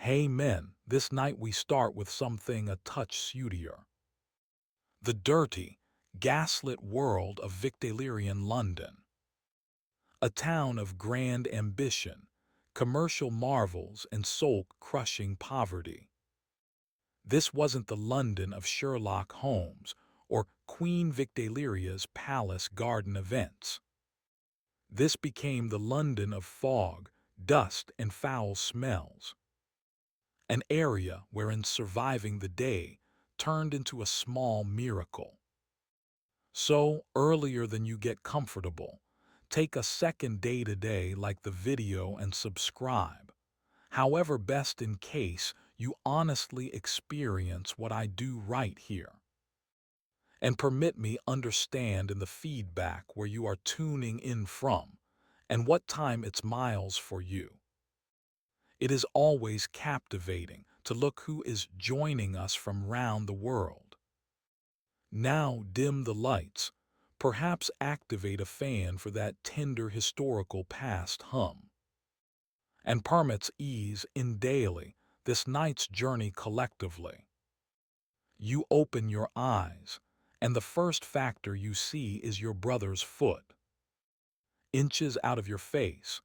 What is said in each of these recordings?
Hey men, this night we start with something a touch seedier. The dirty, gaslit world of Victorian London. A town of grand ambition, commercial marvels, and soul-crushing poverty. This wasn't the London of Sherlock Holmes or Queen Victoria's palace garden events. This became the London of fog, dust, and foul smells. An area wherein surviving the day turned into a small miracle. So, earlier than you get comfortable, take a second day-to-day like the video and subscribe. However, best in case you honestly experience what I do right here. And permit me understand in the feedback where you are tuning in from and what time it's miles for you. It is always captivating to look who is joining us from round the world. Now dim the lights, perhaps activate a fan for that tender historical past hum. And permits ease in daily this night's journey collectively. You open your eyes, and the first factor you see is your brother's foot. Inches out of your face,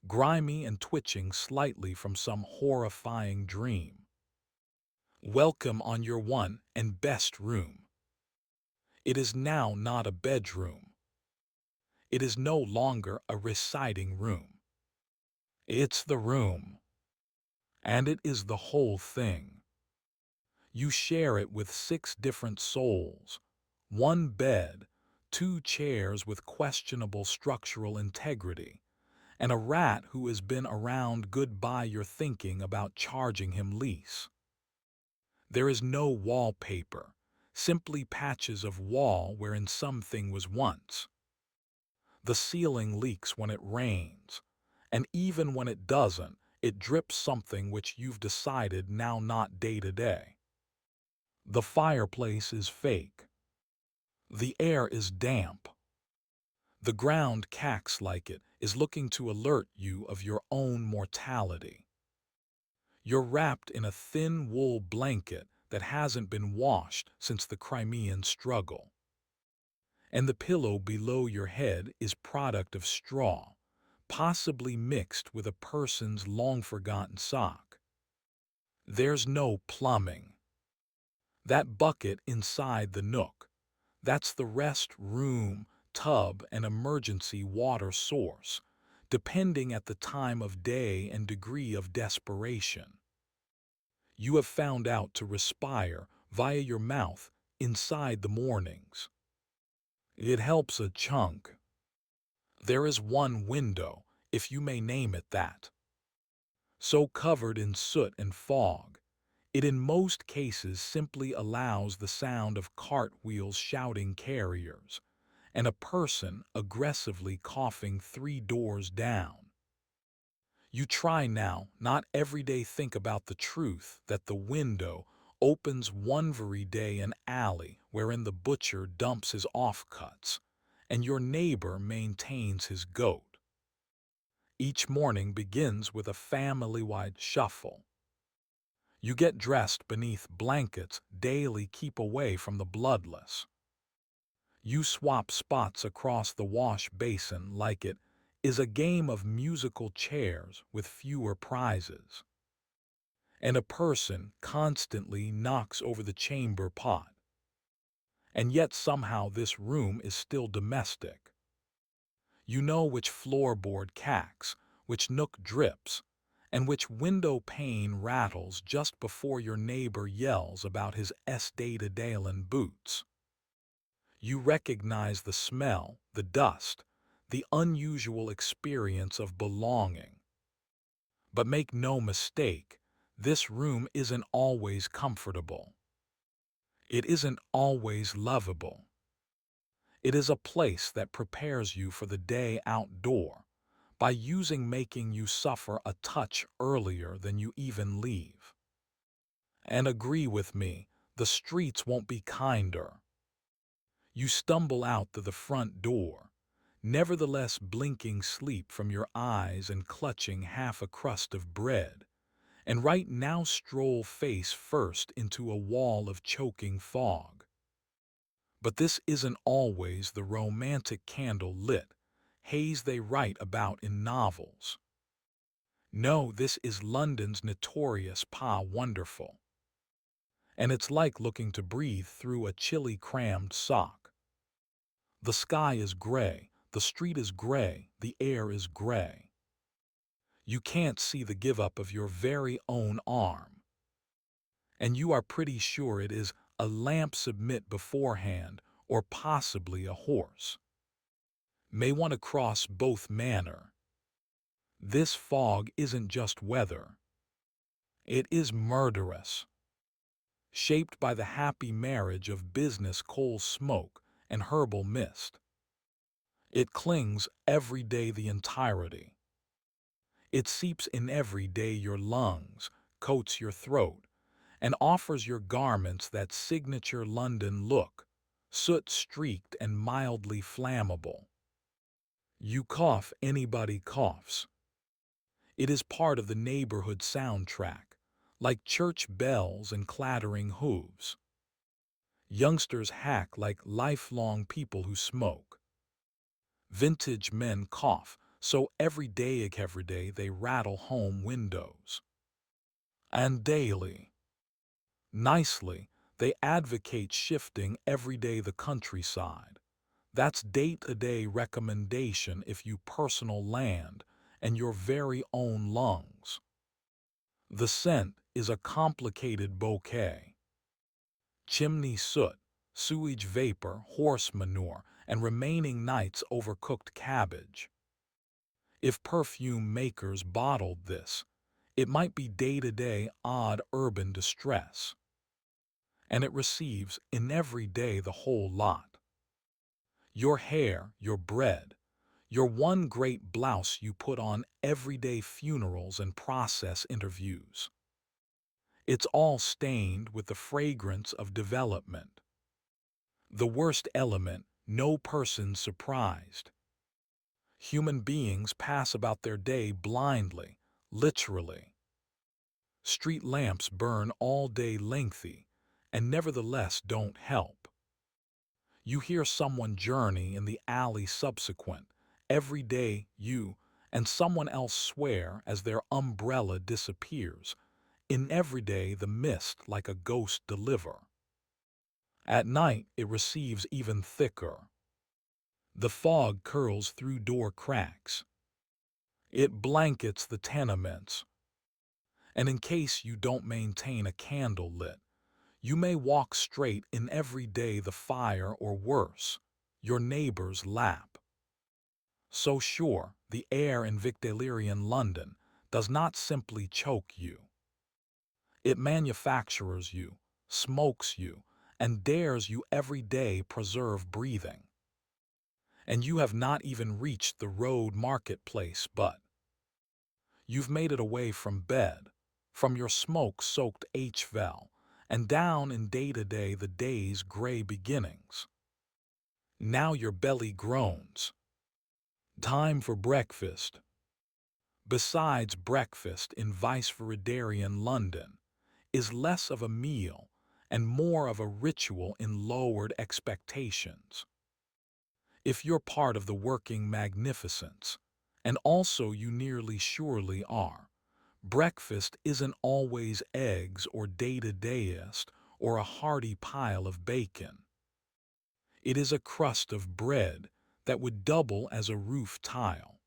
grimy and twitching slightly from some horrifying dream. Welcome on your one and best room. It is now not a bedroom. It is no longer a reciting room. It's the room. And it is the whole thing. You share it with 6 different souls, 1 bed, 2 chairs with questionable structural integrity, and a rat who has been around goodbye you're thinking about charging him lease. There is no wallpaper, simply patches of wall wherein something was once. The ceiling leaks when it rains, and even when it doesn't, it drips something which you've decided now not day to day. The fireplace is fake. The air is damp. The ground cacks like it is looking to alert you of your own mortality. You're wrapped in a thin wool blanket that hasn't been washed since the Crimean struggle. And the pillow below your head is product of straw, possibly mixed with a person's long-forgotten sock. There's no plumbing. That bucket inside the nook, that's the rest room, tub, and emergency water source, depending at the time of day and degree of desperation. You have found out to respire via your mouth inside the mornings. It helps a chunk. There is one window, if you may name it that. So covered in soot and fog, it in most cases simply allows the sound of cartwheels shouting carriers, and a person aggressively coughing 3 doors down. You try now not every day think about the truth that the window opens one very day an alley wherein the butcher dumps his offcuts, and your neighbor maintains his goat. Each morning begins with a family-wide shuffle. You get dressed beneath blankets daily keep away from the bloodless. You swap spots across the wash basin like it is a game of musical chairs with fewer prizes. And a person constantly knocks over the chamber pot. And yet somehow this room is still domestic. You know which floorboard cacks, which nook drips, and which window pane rattles just before your neighbor yells about his Esdatadalen boots. You recognize the smell, the dust, the unusual experience of belonging. But make no mistake, this room isn't always comfortable. It isn't always lovable. It is a place that prepares you for the day outdoor by making you suffer a touch earlier than you even leave. And agree with me, the streets won't be kinder. You stumble out to the front door, nevertheless blinking sleep from your eyes and clutching half a crust of bread, And right now stroll face first into a wall of choking fog. But this isn't always the romantic candle-lit haze they write about in novels. No, this is London's notorious Pa Wonderful. And it's like looking to breathe through a chilly crammed sock. The sky is gray, the street is gray, the air is gray. You can't see the give-up of your very own arm. And you are pretty sure it is a lamp submit beforehand, or possibly a horse. May want to cross both manner. This fog isn't just weather. It is murderous. Shaped by the happy marriage of business coal smoke and herbal mist. It clings every day the entirety. It seeps in every day your lungs, coats your throat, and offers your garments that signature London look, soot-streaked and mildly flammable. You cough, anybody coughs. It is part of the neighborhood soundtrack, like church bells and clattering hooves. Youngsters hack like lifelong people who smoke. Vintage men cough, so every day they rattle home windows. And daily, nicely, they advocate shifting every day the countryside. That's day-to-day recommendation if you personal land and your very own lungs. The scent is a complicated bouquet. Chimney soot, sewage vapor, horse manure, and remaining night's overcooked cabbage. If perfume makers bottled this, it might be day-to-day odd urban distress. And it receives in every day the whole lot. Your hair, your bread, your one great blouse you put on everyday funerals and process interviews. It's all stained with the fragrance of development. The worst element, no person surprised. Human beings pass about their day blindly, literally. Street lamps burn all day lengthy, and nevertheless don't help. You hear someone journey in the alley subsequent, every day you and someone else swear as their umbrella disappears, in every day the mist like a ghost deliver. At night it receives even thicker. The fog curls through door cracks. It blankets the tenements. And in case you don't maintain a candle lit, you may walk straight in every day the fire or worse, your neighbor's lap. So sure, the air in Victorian London does not simply choke you. It manufactures you, smokes you, and dares you every day preserve breathing. And you have not even reached the road marketplace, but you've made it away from bed, from your smoke-soaked HVAL, and down in day-to-day the day's gray beginnings. Now your belly groans. Time for breakfast. Besides, breakfast in Victorian London is less of a meal and more of a ritual in lowered expectations. If you're part of the working magnificence, and also you nearly surely are, breakfast isn't always eggs or day-to-dayest or a hearty pile of bacon. It is a crust of bread that would double as a roof tile.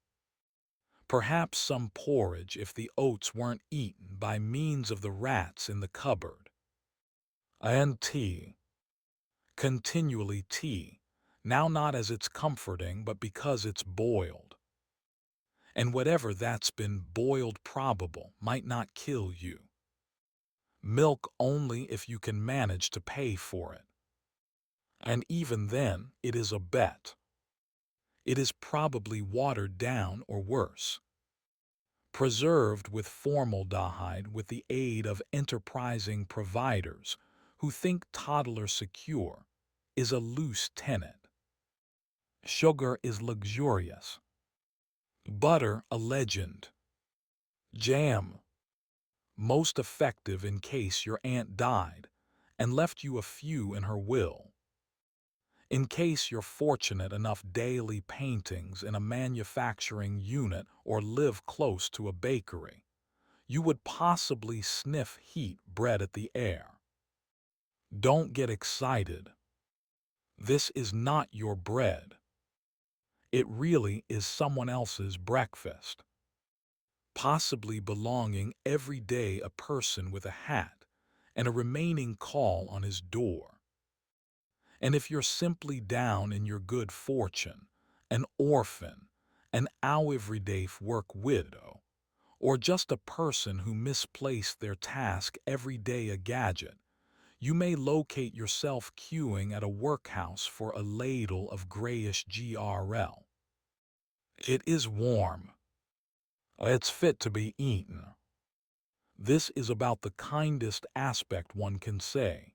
Perhaps some porridge if the oats weren't eaten by means of the rats in the cupboard. And tea. Continually tea, now not as it's comforting but because it's boiled. And whatever that's been boiled probable might not kill you. Milk only if you can manage to pay for it. And even then, it is a bet. It is probably watered down or worse. Preserved with formaldehyde with the aid of enterprising providers who think toddler secure is a loose tenet. Sugar is luxurious. Butter a legend. Jam. most effective in case your aunt died and left you a few in her will. In case you're fortunate enough daily paintings in a manufacturing unit or live close to a bakery, you would possibly sniff heat bread at the air. Don't get excited. This is not your bread. It really is someone else's breakfast, possibly belonging every day a person with a hat and a remaining call on his door. And if you're simply down in your good fortune, an orphan, an everyday work widow, or just a person who misplaced their task every day a gadget, you may locate yourself queuing at a workhouse for a ladle of grayish GRL. It is warm. It's fit to be eaten. This is about the kindest aspect one can say.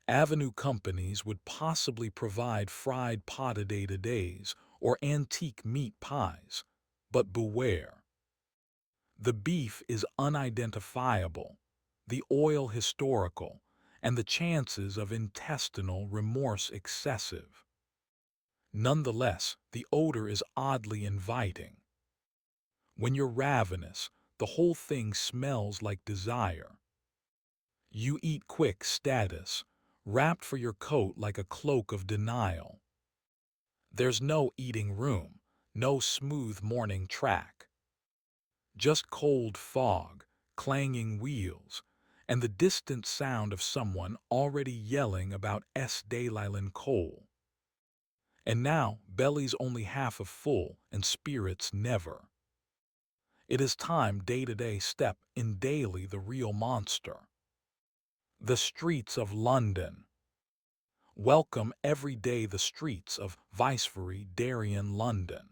Avenue companies would possibly provide fried potatoes or antique meat pies, but beware. The beef is unidentifiable, the oil historical, and the chances of intestinal remorse excessive. Nonetheless, the odor is oddly inviting. When you're ravenous, the whole thing smells like desire. You eat quick status, wrapped for your coat like a cloak of denial. There's no eating room, no smooth morning track. Just cold fog, clanging wheels, and the distant sound of someone already yelling about Daylight coal. And now, belly's only half a full and spirits never. It is time day-to-day step in daily the real monster. The streets of London. Welcome every day the streets of Victorian London.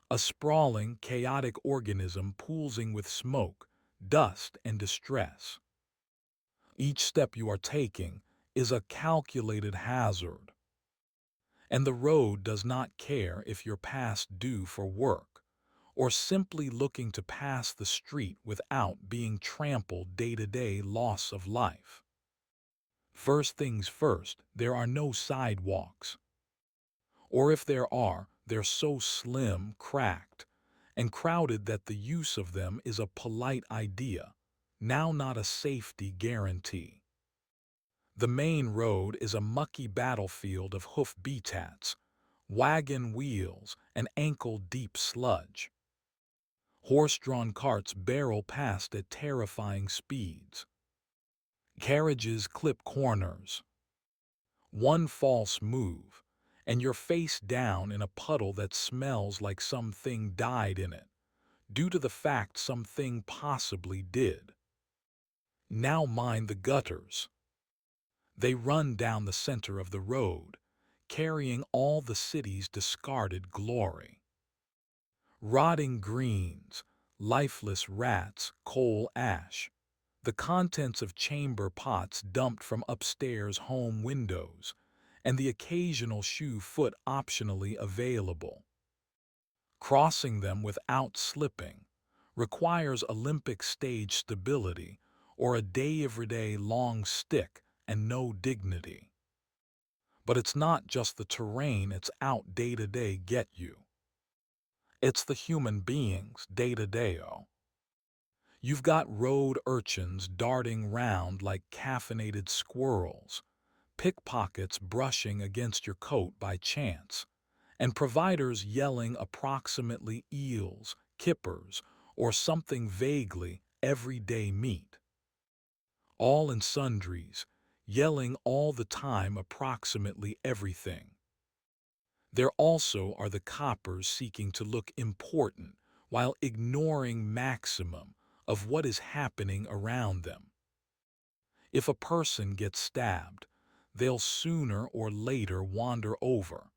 A sprawling, chaotic organism pulsing with smoke, dust, and distress. Each step you are taking is a calculated hazard. And the road does not care if you're past due for work, or simply looking to pass the street without being trampled day-to-day loss of life. First things first, there are no sidewalks. Or if there are, they're so slim, cracked, and crowded that the use of them is a polite idea, now not a safety guarantee. The main road is a mucky battlefield of hoof-beats, wagon wheels, and ankle-deep sludge. Horse-drawn carts barrel past at terrifying speeds. Carriages clip corners. One false move, and you're face down in a puddle that smells like something died in it, due to the fact something possibly did. Now mind the gutters. They run down the center of the road, carrying all the city's discarded glory. Rotting greens, lifeless rats, coal ash, the contents of chamber pots dumped from upstairs home windows, and the occasional shoe foot optionally available. Crossing them without slipping requires Olympic stage stability or a day-every-day long stick and no dignity. But it's not just the terrain it's out day-to-day get you. It's the human beings day-to-day-o. You've got road urchins darting round like caffeinated squirrels, pickpockets brushing against your coat by chance, and providers yelling approximately eels, kippers, or something vaguely everyday meat. All in sundries, yelling all the time approximately everything. There also are the coppers seeking to look important while ignoring maximum of what is happening around them. If a person gets stabbed, they'll sooner or later wander over,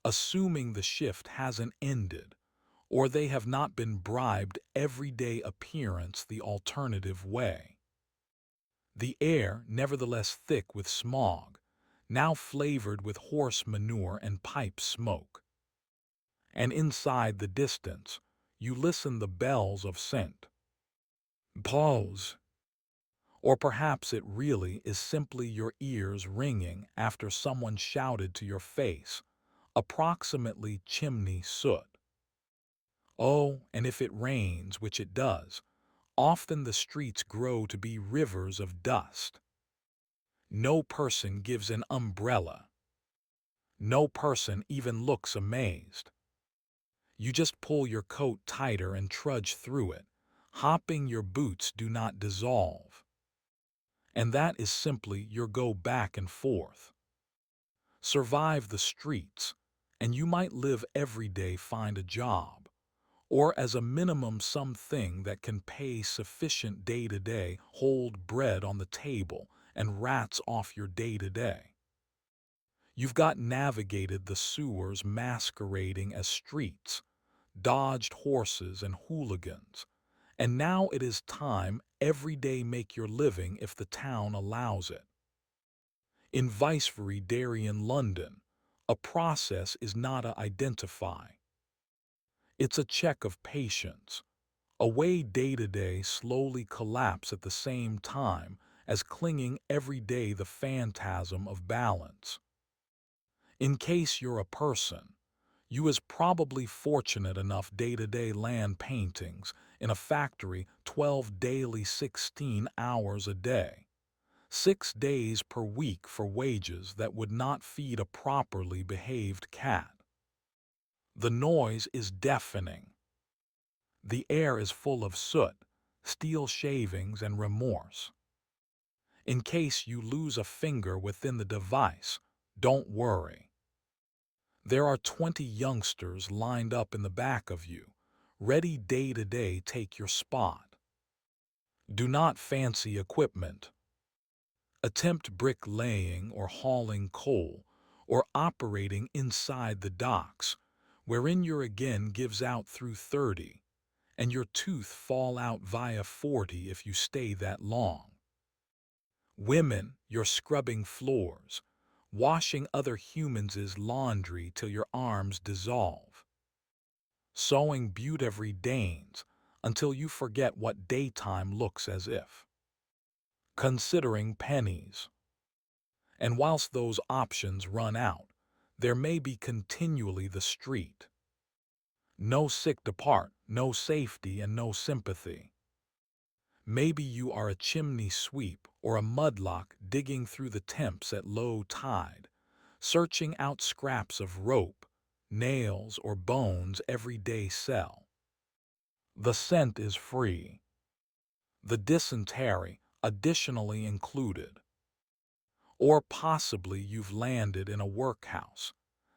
assuming the shift hasn't ended, or they have not been bribed everyday appearance the alternative way. The air nevertheless thick with smog, now flavored with horse manure and pipe smoke. And inside the distance, you listen the bells of St. Pause. Or perhaps it really is simply your ears ringing after someone shouted to your face, approximately chimney soot. Oh, and if it rains, which it does, often the streets grow to be rivers of dust. No person gives an umbrella. No person even looks amazed. You just pull your coat tighter and trudge through it, hopping your boots do not dissolve. And that is simply your go back and forth. Survive the streets, and you might live every day, find a job, or as a minimum something that can pay sufficient day-to-day, hold bread on the table, and rats off your day-to-day. You've got navigated the sewers masquerading as streets, dodged horses and hooligans, and now it is time every day make your living if the town allows it. In Victorian London, a process is not a identify. It's a check of patience, a way day-to-day slowly collapse at the same time as clinging every day the phantasm of balance. In case you're a person, you is probably fortunate enough day-to-day land paintings in a factory 12 daily 16 hours a day. 6 days per week for wages that would not feed a properly behaved cat. The noise is deafening. The air is full of soot, steel shavings, and remorse. In case you lose a finger within the device, don't worry. There are 20 youngsters lined up in the back of you, ready day to day take your spot. Do not fancy equipment. Attempt bricklaying or hauling coal, or operating inside the docks, wherein your again gives out through 30, and your tooth fall out via 40 if you stay that long. Women, you're scrubbing floors, washing other humans' laundry till your arms dissolve, sewing beautiful danes until you forget what daytime looks as if, considering pennies. And whilst those options run out, there may be continually the street. No sick depart, no safety, and no sympathy. Maybe you are a chimney sweep or a mudlark digging through the Thames at low tide, searching out scraps of rope, nails, or bones every day sell. The scent is free. The dysentery additionally included. Or possibly you've landed in a workhouse,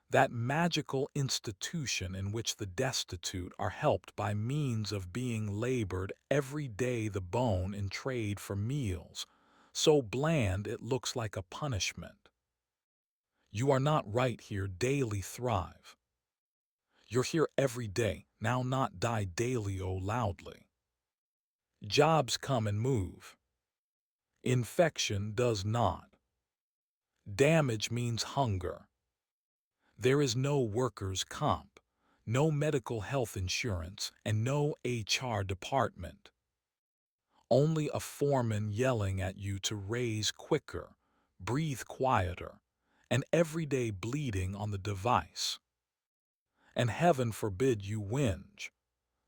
that magical institution in which the destitute are helped by means of being labored every day the bone in trade for meals, so bland it looks like a punishment. You are not right here daily thrive. You're here every day, now not die daily oh loudly. Jobs come and move. Infection does not. Damage means hunger. There is no workers' comp, no medical health insurance, and no HR department. Only a foreman yelling at you to raise quicker, breathe quieter, and everyday bleeding on the device. And heaven forbid you whinge.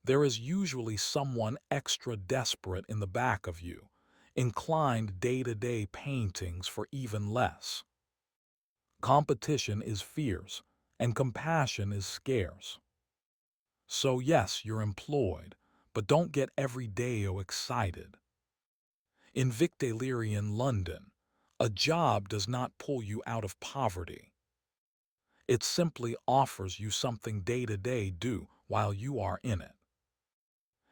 There is usually someone extra desperate in the back of you, inclined day-to-day paintings for even less. Competition is fierce, and compassion is scarce. So yes, you're employed, but don't get every day-o excited. In Victorian London, a job does not pull you out of poverty. It simply offers you something day-to-day do while you are in it.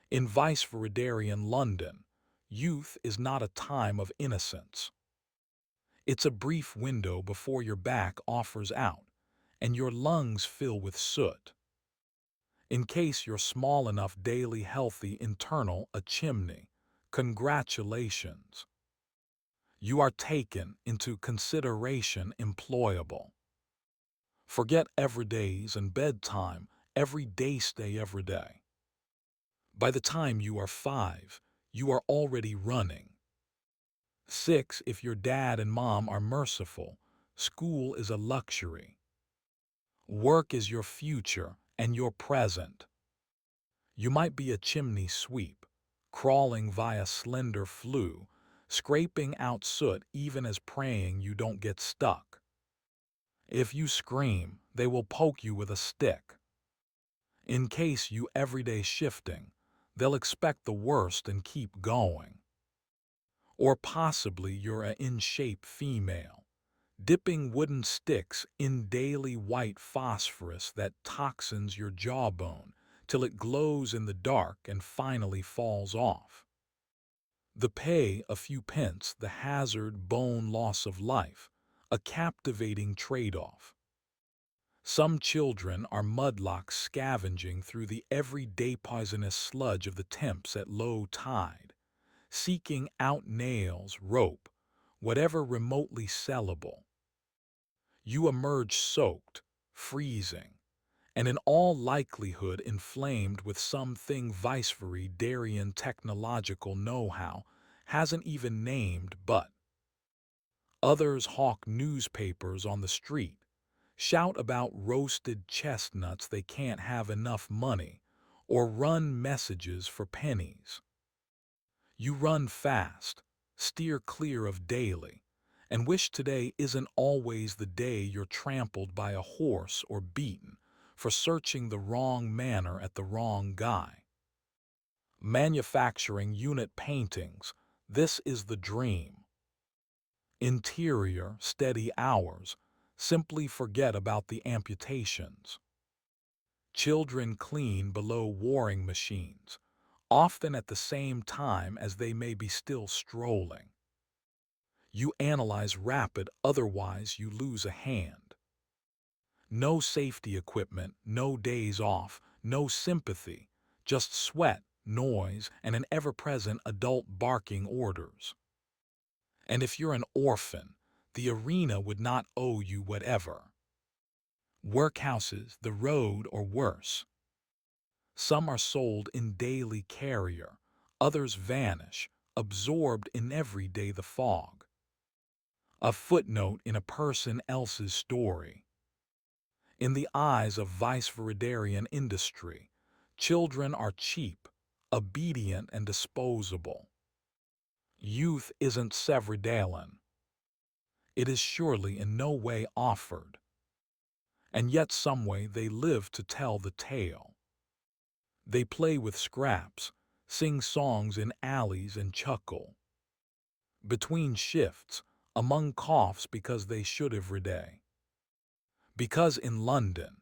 In Victorian London, youth is not a time of innocence. It's a brief window before your back offers out, and your lungs fill with soot. In case you're small enough daily healthy internal a chimney, congratulations. You are taken into consideration employable. Forget everydays and bedtime, every day stay every day. By the time you are 5, you are already running. 6. If your dad and mom are merciful, school is a luxury. Work is your future and your present. You might be a chimney sweep, crawling via slender flue, scraping out soot even as praying you don't get stuck. If you scream, they will poke you with a stick. In case you everyday shifting, they'll expect the worst and keep going. Or possibly you're a in-shape female, dipping wooden sticks in daily white phosphorus that toxins your jawbone till it glows in the dark and finally falls off. The pay a few pence, the hazard bone loss of life, a captivating trade-off. Some children are mudlarks scavenging through the everyday poisonous sludge of the Thames at low tide, seeking out nails, rope, whatever remotely sellable. You emerge soaked, freezing, and in all likelihood inflamed with something Victorian technological know-how hasn't even named, but others hawk newspapers on the street, shout about roasted chestnuts they can't have enough money, or run messages for pennies. You run fast, steer clear of daily, and wish today isn't always the day you're trampled by a horse or beaten for searching the wrong manor at the wrong guy. Manufacturing unit paintings, this is the dream. Interior, steady hours, simply forget about the amputations. Children clean below warring machines, often at the same time as they may be still strolling. You analyze rapid, otherwise you lose a hand. No safety equipment, no days off, no sympathy, just sweat, noise, and an ever-present adult barking orders. And if you're an orphan, the arena would not owe you whatever. Workhouses, the road, or worse. Some are sold in daily carrier, others vanish, absorbed in everyday the fog. A footnote in a person else's story. In the eyes of Victorian industry, children are cheap, obedient, and disposable. Youth isn't Severdalen. It is surely in no way offered. And yet some way they live to tell the tale. They play with scraps, sing songs in alleys and chuckle. Between shifts, among coughs because they should every day. Because in London,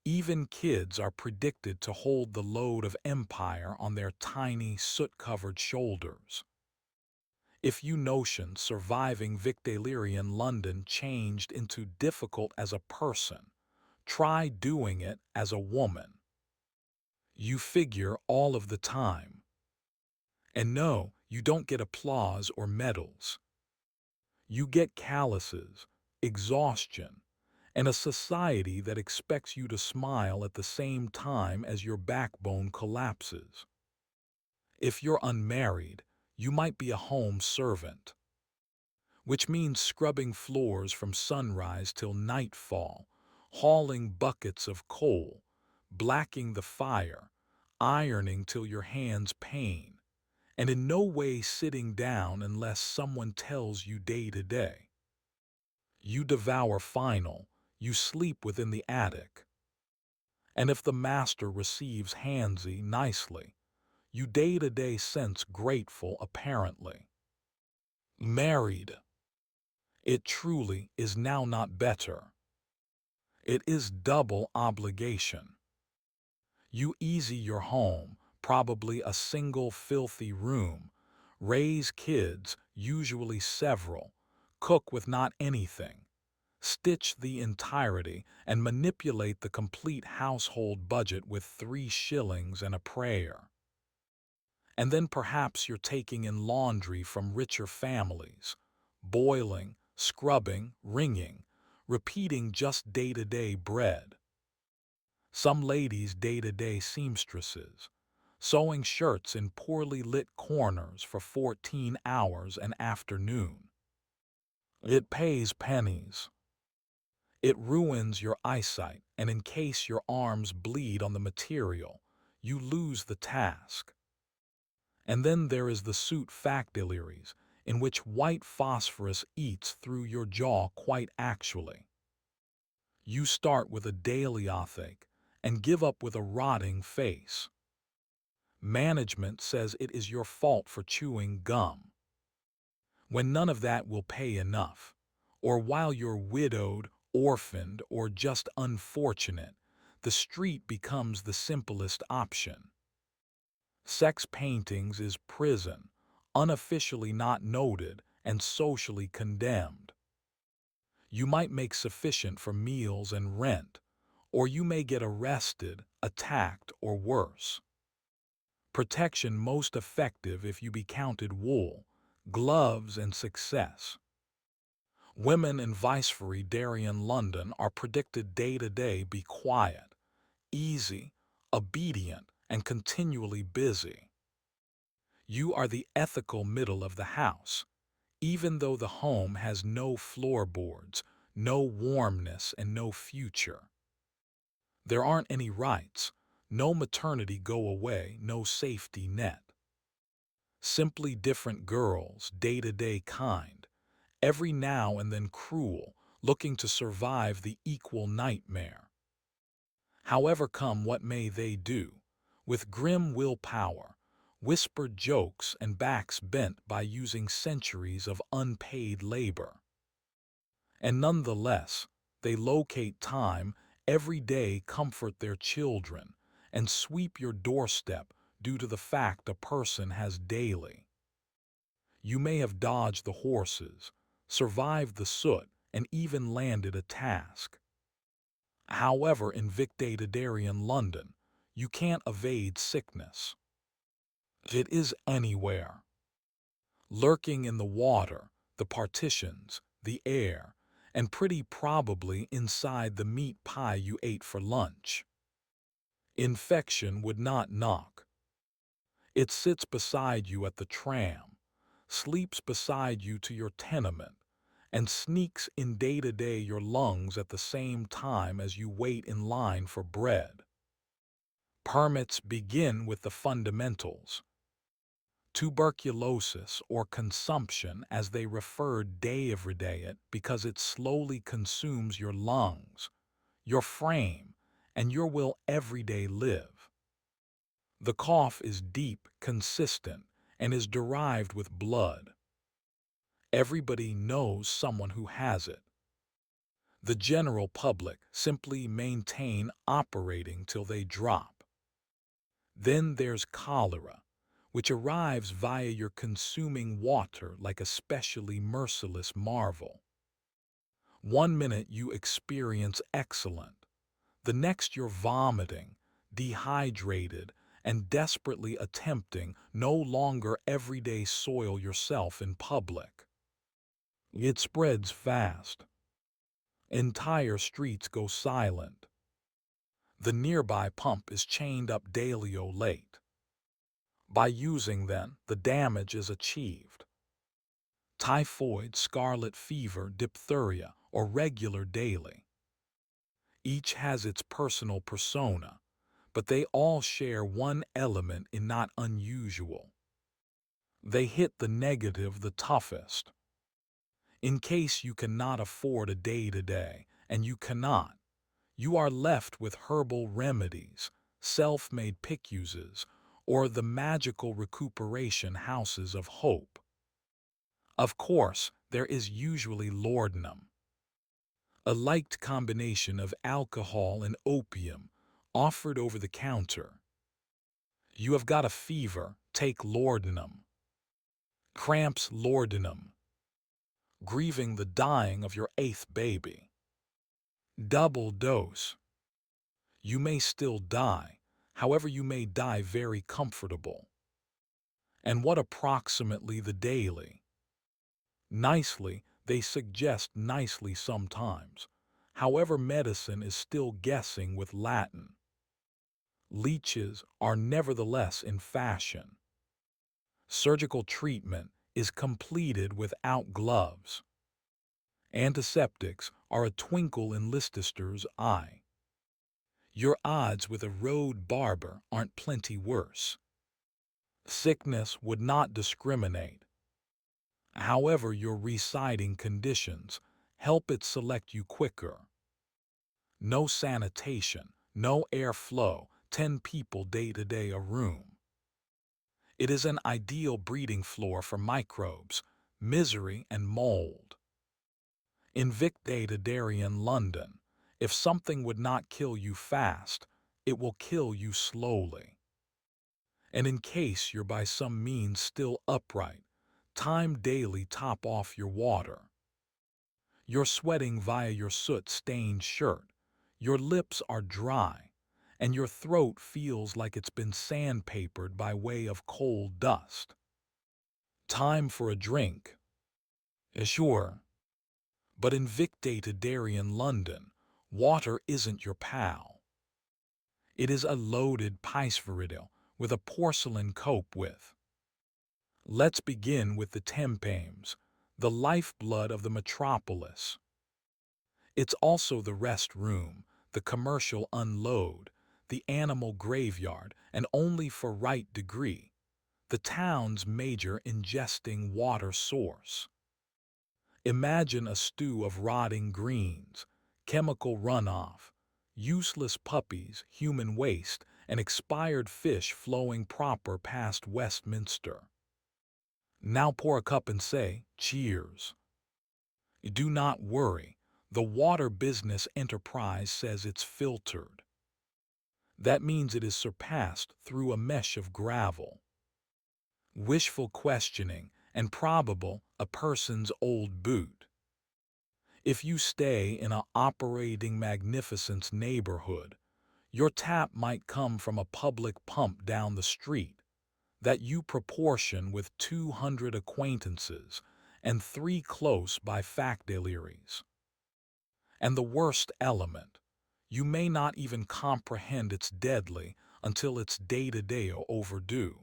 even kids are predicted to hold the load of empire on their tiny, soot-covered shoulders. If you notion surviving Victorian London changed into difficult as a person, try doing it as a woman. You figure all of the time. And no, you don't get applause or medals. You get calluses, exhaustion, and a society that expects you to smile at the same time as your backbone collapses. If you're unmarried, you might be a home servant, which means scrubbing floors from sunrise till nightfall, hauling buckets of coal, blacking the fire, ironing till your hands pain, and in no way sitting down unless someone tells you day to day. You devour final, you sleep within the attic. And if the master receives handsy nicely, you day to day sense grateful apparently. Married. It truly is now not better. It is double obligation. You easy your home, probably a single filthy room, raise kids, usually several, cook with not anything, stitch the entirety, and manipulate the complete household budget with 3 shillings and a prayer. And then perhaps you're taking in laundry from richer families, boiling, scrubbing, wringing, repeating just day-to-day bread. Some ladies day-to-day seamstresses, sewing shirts in poorly lit corners for 14 hours an afternoon. It pays pennies. It ruins your eyesight, and in case your arms bleed on the material, you lose the task. And then there is the suit factories, in which white phosphorus eats through your jaw quite actually. You start with a daily toothache and give up with a rotting face. Management says it is your fault for chewing gum, when none of that will pay enough, or while you're widowed, orphaned, or just unfortunate, the street becomes the simplest option. Sex paintings is prison, unofficially not noted and socially condemned. You might make sufficient for meals and rent, or you may get arrested, attacked, or worse. Protection most effective if you be counted wool, gloves, and success. Women in Victorian London are predicted day to day be quiet, easy, obedient, and continually busy. You are the ethical middle of the house, even though the home has no floorboards, no warmness, and no future. There aren't any rights, no maternity go away, no safety net. Simply different girls, day-to-day kind, every now and then cruel, looking to survive the equal nightmare. However come what may they do, with grim willpower, whispered jokes and backs bent by using centuries of unpaid labor. And nonetheless, they locate time, every day comfort their children, and sweep your doorstep due to the fact a person has daily. You may have dodged the horses, survived the soot, and even landed a task. However, in Victorian London, you can't evade sickness. It is anywhere. Lurking in the water, the partitions, the air, and pretty probably inside the meat pie you ate for lunch. Infection would not knock. It sits beside you at the tram, sleeps beside you to your tenement, and sneaks in day-to-day your lungs at the same time as you wait in line for bread. Permits begin with the fundamentals. Tuberculosis, or consumption as they refer day every day it because it slowly consumes your lungs, your frame, and your will everyday live. The cough is deep, consistent, and is derived with blood. Everybody knows someone who has it. The general public simply maintain operating till they drop. Then there's cholera, which arrives via your consuming water like a specially merciless marvel. 1 minute you experience excellent, the next you're vomiting, dehydrated, and desperately attempting no longer everyday soil yourself in public. It spreads fast. Entire streets go silent. The nearby pump is chained up daily o late. By using then, the damage is achieved. Typhoid, scarlet fever, diphtheria, or regular daily. Each has its personal persona, but they all share one element in not unusual. They hit the negative the toughest. In case you cannot afford a day-to-day, and you cannot, you are left with herbal remedies, self-made pick-uses, or the magical recuperation houses of hope. Of course, there is usually laudanum, a liked combination of alcohol and opium, offered over the counter. You have got a fever, take laudanum. Cramps, laudanum. Grieving the dying of your 8th baby. Double dose. You may still die, however you may die very comfortable. And what approximately the daily? Nicely, they suggest nicely sometimes. However, medicine is still guessing with Latin. Leeches are nevertheless in fashion. Surgical treatment is completed without gloves. Antiseptics are a twinkle in Leicester's eye. Your odds with a road barber aren't plenty worse. Sickness would not discriminate. However, your residing conditions help it select you quicker. No sanitation, no airflow, 10 people day-to-day a room. It is an ideal breeding floor for microbes, misery, and mold. In Victorian London, if something would not kill you fast, it will kill you slowly. And in case you're by some means still upright, time daily top off your water. You're sweating via your soot-stained shirt, your lips are dry, and your throat feels like it's been sandpapered by way of coal dust. Time for a drink. Sure. But in Victorian London, water isn't your pal. It is a loaded piecemeal with a porcelain cope with. Let's begin with the Thames, the lifeblood of the metropolis. It's also the rest room, the commercial unload, the animal graveyard, and only for right degree, the town's major ingesting water source. Imagine a stew of rotting greens, chemical runoff, useless puppies, human waste, and expired fish flowing proper past Westminster. Now pour a cup and say, cheers. Do not worry, the water business enterprise says it's filtered. That means it is surpassed through a mesh of gravel. Wishful questioning and probable a person's old boot. If you stay in a operating magnificence neighborhood, your tap might come from a public pump down the street that you proportion with 200 acquaintances and 3 close by factilities. And the worst element, you may not even comprehend it's deadly until it's day-to-day overdue.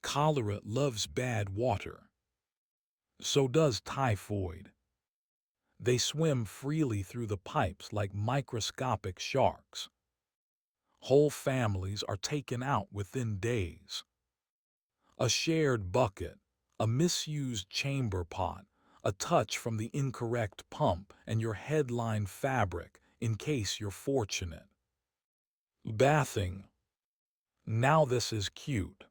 Cholera loves bad water. So does typhoid. They swim freely through the pipes like microscopic sharks. Whole families are taken out within days. A shared bucket, a misused chamber pot, a touch from the incorrect pump, and your headline fabric, in case you're fortunate. Bathing. Now this is cute.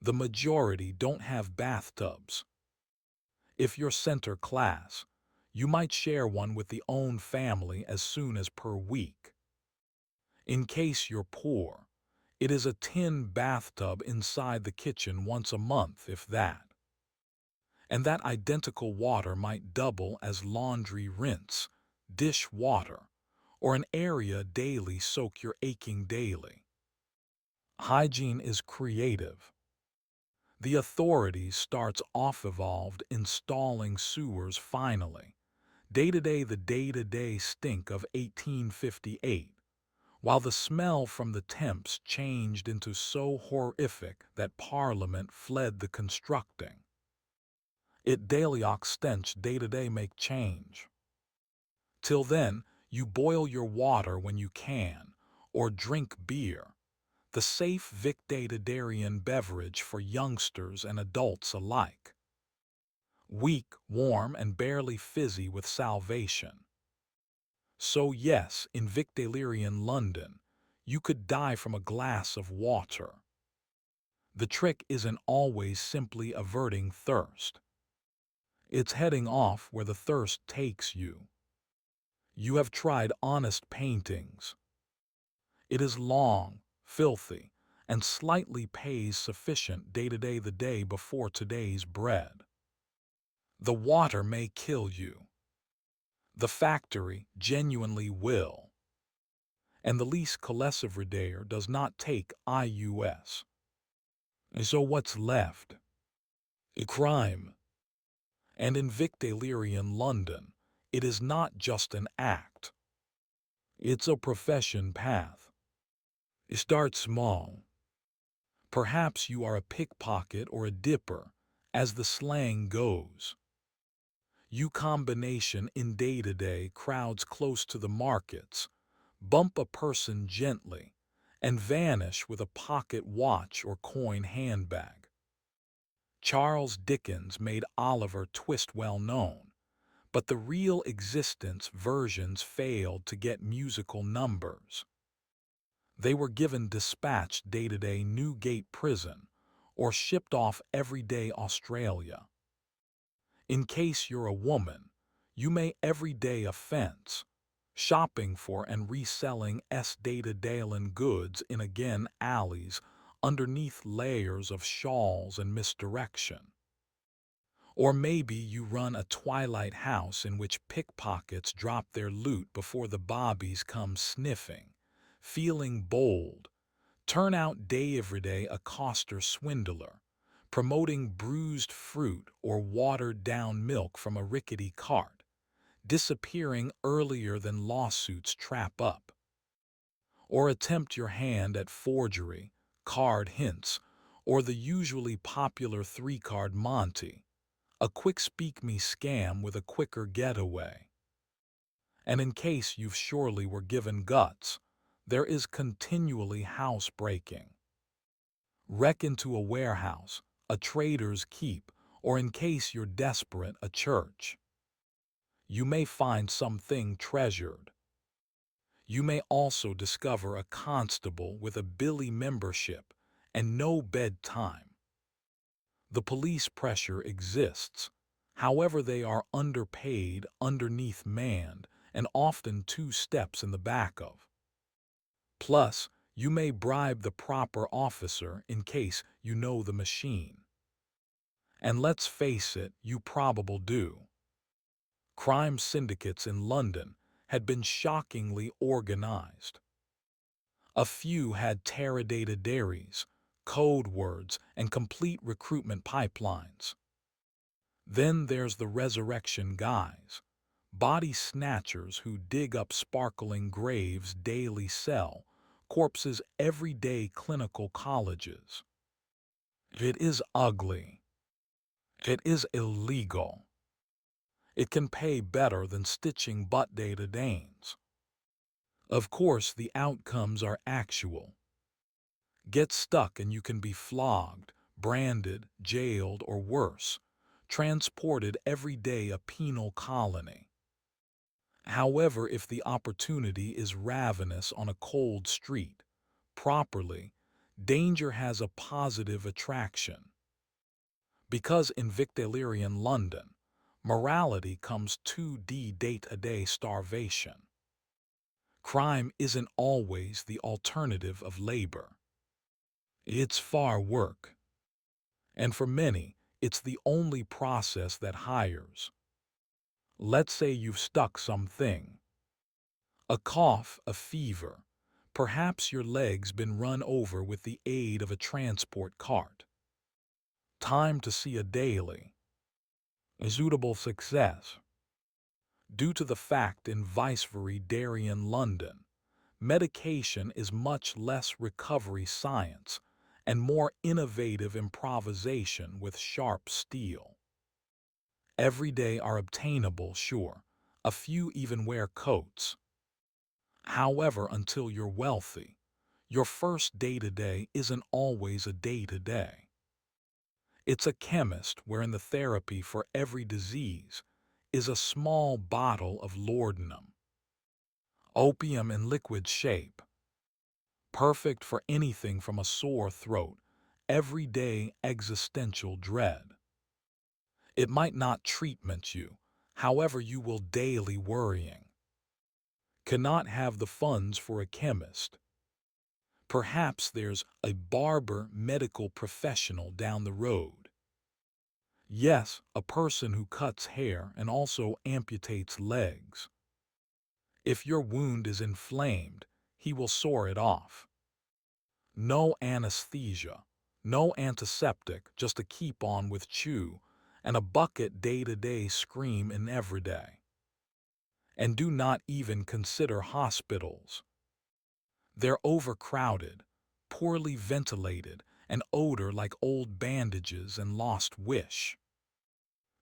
The majority don't have bathtubs. If you're center class, you might share one with the own family as soon as per week. In case you're poor, it is a tin bathtub inside the kitchen once a month, if that. And that identical water might double as laundry rinse, dish water, or an area daily soak your aching daily. Hygiene is creative. The authorities starts off evolved installing sewers finally. Day-to-day the day-to-day stink of 1858, while the smell from the Thames changed into so horrific that Parliament fled the constructing. It daily stench day-to-day make change. Till then, you boil your water when you can, or drink beer, the safe Victorian beverage for youngsters and adults alike. Weak, warm, and barely fizzy with salvation. So yes, in Victorian London, you could die from a glass of water. The trick isn't always simply averting thirst. It's heading off where the thirst takes you. You have tried honest paintings. It is long, filthy, and slightly pays sufficient day-to-day the day before today's bread. The water may kill you. The factory genuinely will. And the least colessive does not take IUS. So what's left? Crime. And in Victorian London, it is not just an act. It's a profession path. Start small. Perhaps you are a pickpocket or a dipper, as the slang goes. You combination in day-to-day crowds close to the markets, bump a person gently, and vanish with a pocket watch or coin handbag. Charles Dickens made Oliver Twist well known, but the real existence versions failed to get musical numbers. They were given dispatched day-to-day Newgate Prison or shipped off everyday Australia. In case you're a woman, you may everyday offense, shopping for and reselling data-dalen goods in again alleys underneath layers of shawls and misdirection. Or maybe you run a twilight house in which pickpockets drop their loot before the bobbies come sniffing, feeling bold, turn out day everyday accoster swindler, promoting bruised fruit or watered-down milk from a rickety cart, disappearing earlier than lawsuits trap up. Or attempt your hand at forgery, card hints, or the usually popular three-card Monty, a quick speak-me scam with a quicker getaway. And in case you've surely were given guts, there is continually housebreaking. Wreck into a warehouse, a trader's keep, or in case you're desperate, a church. You may find something treasured. You may also discover a constable with a Billy membership and no bedtime. The police pressure exists. However, they are underpaid, underneath manned, and often 2 steps in the back of. Plus, you may bribe the proper officer in case you know the machine. And let's face it, you probably do. Crime syndicates in London had been shockingly organized. A few had Teradata diaries, code words, and complete recruitment pipelines. Then there's the resurrection guys, body snatchers who dig up sparkling graves daily, sell corpses everyday clinical colleges. It is ugly. It is illegal. It can pay better than stitching butt data danes. Of course, the outcomes are actual. Get stuck and you can be flogged, branded, jailed, or worse, transported every day a penal colony. However, if the opportunity is ravenous on a cold street, properly, danger has a positive attraction. Because in Victorian London, morality comes 2D day-to-day starvation. Crime isn't always the alternative of labor. It's far work. And for many, it's the only process that hires. Let's say you've stuck something. A cough, a fever. Perhaps your leg's been run over with the aid of a transport cart. Time to see a daily. A suitable success. Due to the fact in Victorian London, medication is much less recovery science and more innovative improvisation with sharp steel. Every day are obtainable, sure. A few even wear coats. However, until you're wealthy, your first day-to-day isn't always a day-to-day. It's a chemist wherein the therapy for every disease is a small bottle of laudanum. Opium in liquid shape. Perfect for anything from a sore throat, everyday existential dread. It might not treatment you, however you will daily worrying. Cannot have the funds for a chemist. Perhaps there's a barber medical professional down the road. Yes, a person who cuts hair and also amputates legs. If your wound is inflamed, he will saw it off. No anesthesia, no antiseptic, just a keep on with chew, and a bucket day-to-day scream in everyday. And do not even consider hospitals. They're overcrowded, poorly ventilated, and odor like old bandages and lost wish.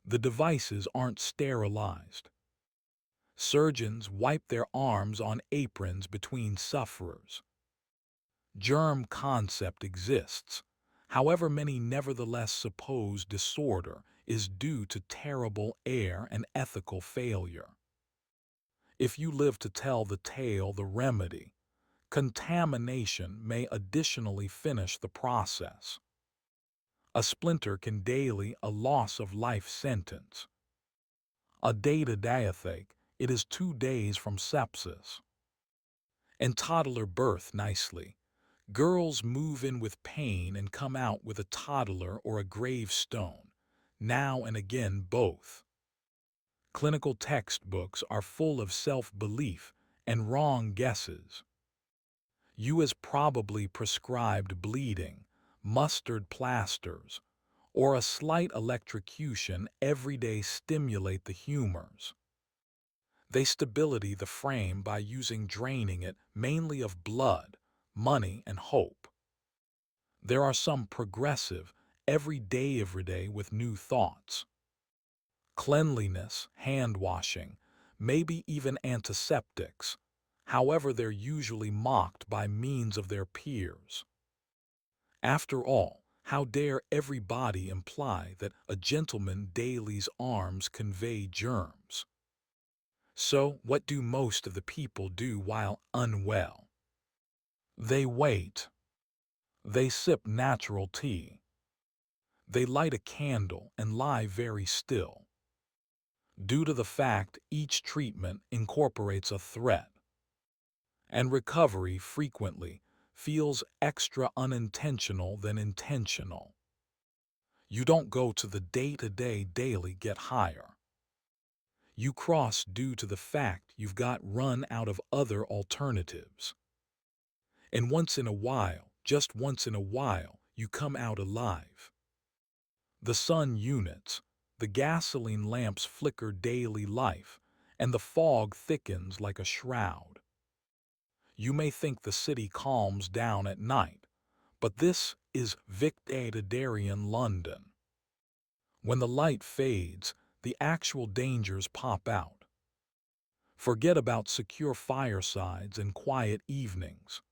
The devices aren't sterilized. Surgeons wipe their arms on aprons between sufferers. Germ concept exists. However, many nevertheless suppose disorder is due to terrible air and ethical failure. If you live to tell the tale, the remedy, contamination may additionally finish the process. A splinter can daily a loss of life sentence. A day-to-day, it is 2 days from sepsis. And toddler birth nicely. Girls move in with pain and come out with a toddler or a gravestone, now and again both. Clinical textbooks are full of self-belief and wrong guesses. You is probably prescribed bleeding, mustard plasters, or a slight electrocution every day stimulate the humors. They stability the frame by draining it mainly of blood, money, and hope. There are some progressive, every day with new thoughts. Cleanliness, hand washing, maybe even antiseptics. However, they're usually mocked by means of their peers. After all, how dare everybody imply that a gentleman daily's arms convey germs? So, what do most of the people do while unwell? They wait. They sip natural tea. They light a candle and lie very still. Due to the fact each treatment incorporates a threat, and recovery frequently feels extra unintentional than intentional. You don't go to the day-to-day daily get higher. You cross due to the fact you've got run out of other alternatives. And once in a while, just once in a while, you come out alive. The sun units, the gasoline lamps flicker daily life, and the fog thickens like a shroud. You may think the city calms down at night, but this is Victorian London. When the light fades, the actual dangers pop out. Forget about secure firesides and quiet evenings.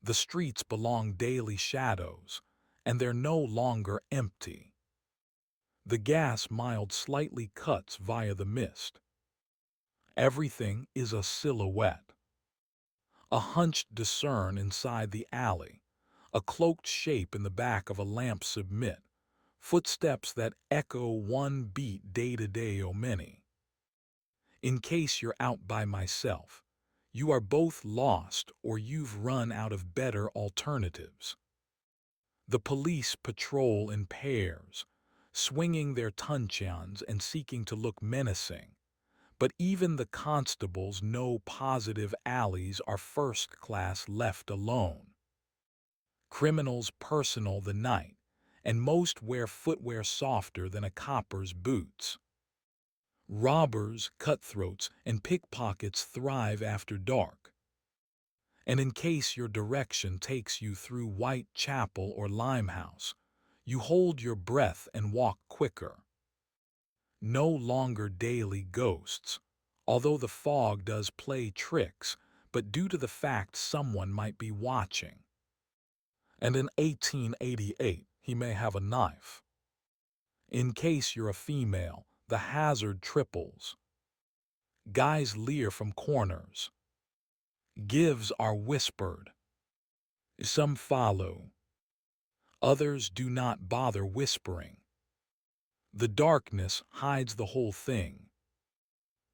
The streets belong daily shadows, and they're no longer empty. The gas mild slightly cuts via the mist. Everything is a silhouette. A hunched discern inside the alley, a cloaked shape in the back of a lamp submit, footsteps that echo one beat day-to-day o many. In case you're out by myself, you are both lost or you've run out of better alternatives. The police patrol in pairs, swinging their tuncheons and seeking to look menacing. But even the constables know positive alleys are first class left alone. Criminals personal the night, and most wear footwear softer than a copper's boots. Robbers, cutthroats, and pickpockets thrive after dark. And in case your direction takes you through Whitechapel or Limehouse, you hold your breath and walk quicker. No longer daily ghosts, although the fog does play tricks, but due to the fact someone might be watching. And in 1888, he may have a knife. In case you're a female, the hazard triples. Guys leer from corners. Gives are whispered. Some follow. Others do not bother whispering. The darkness hides the whole thing.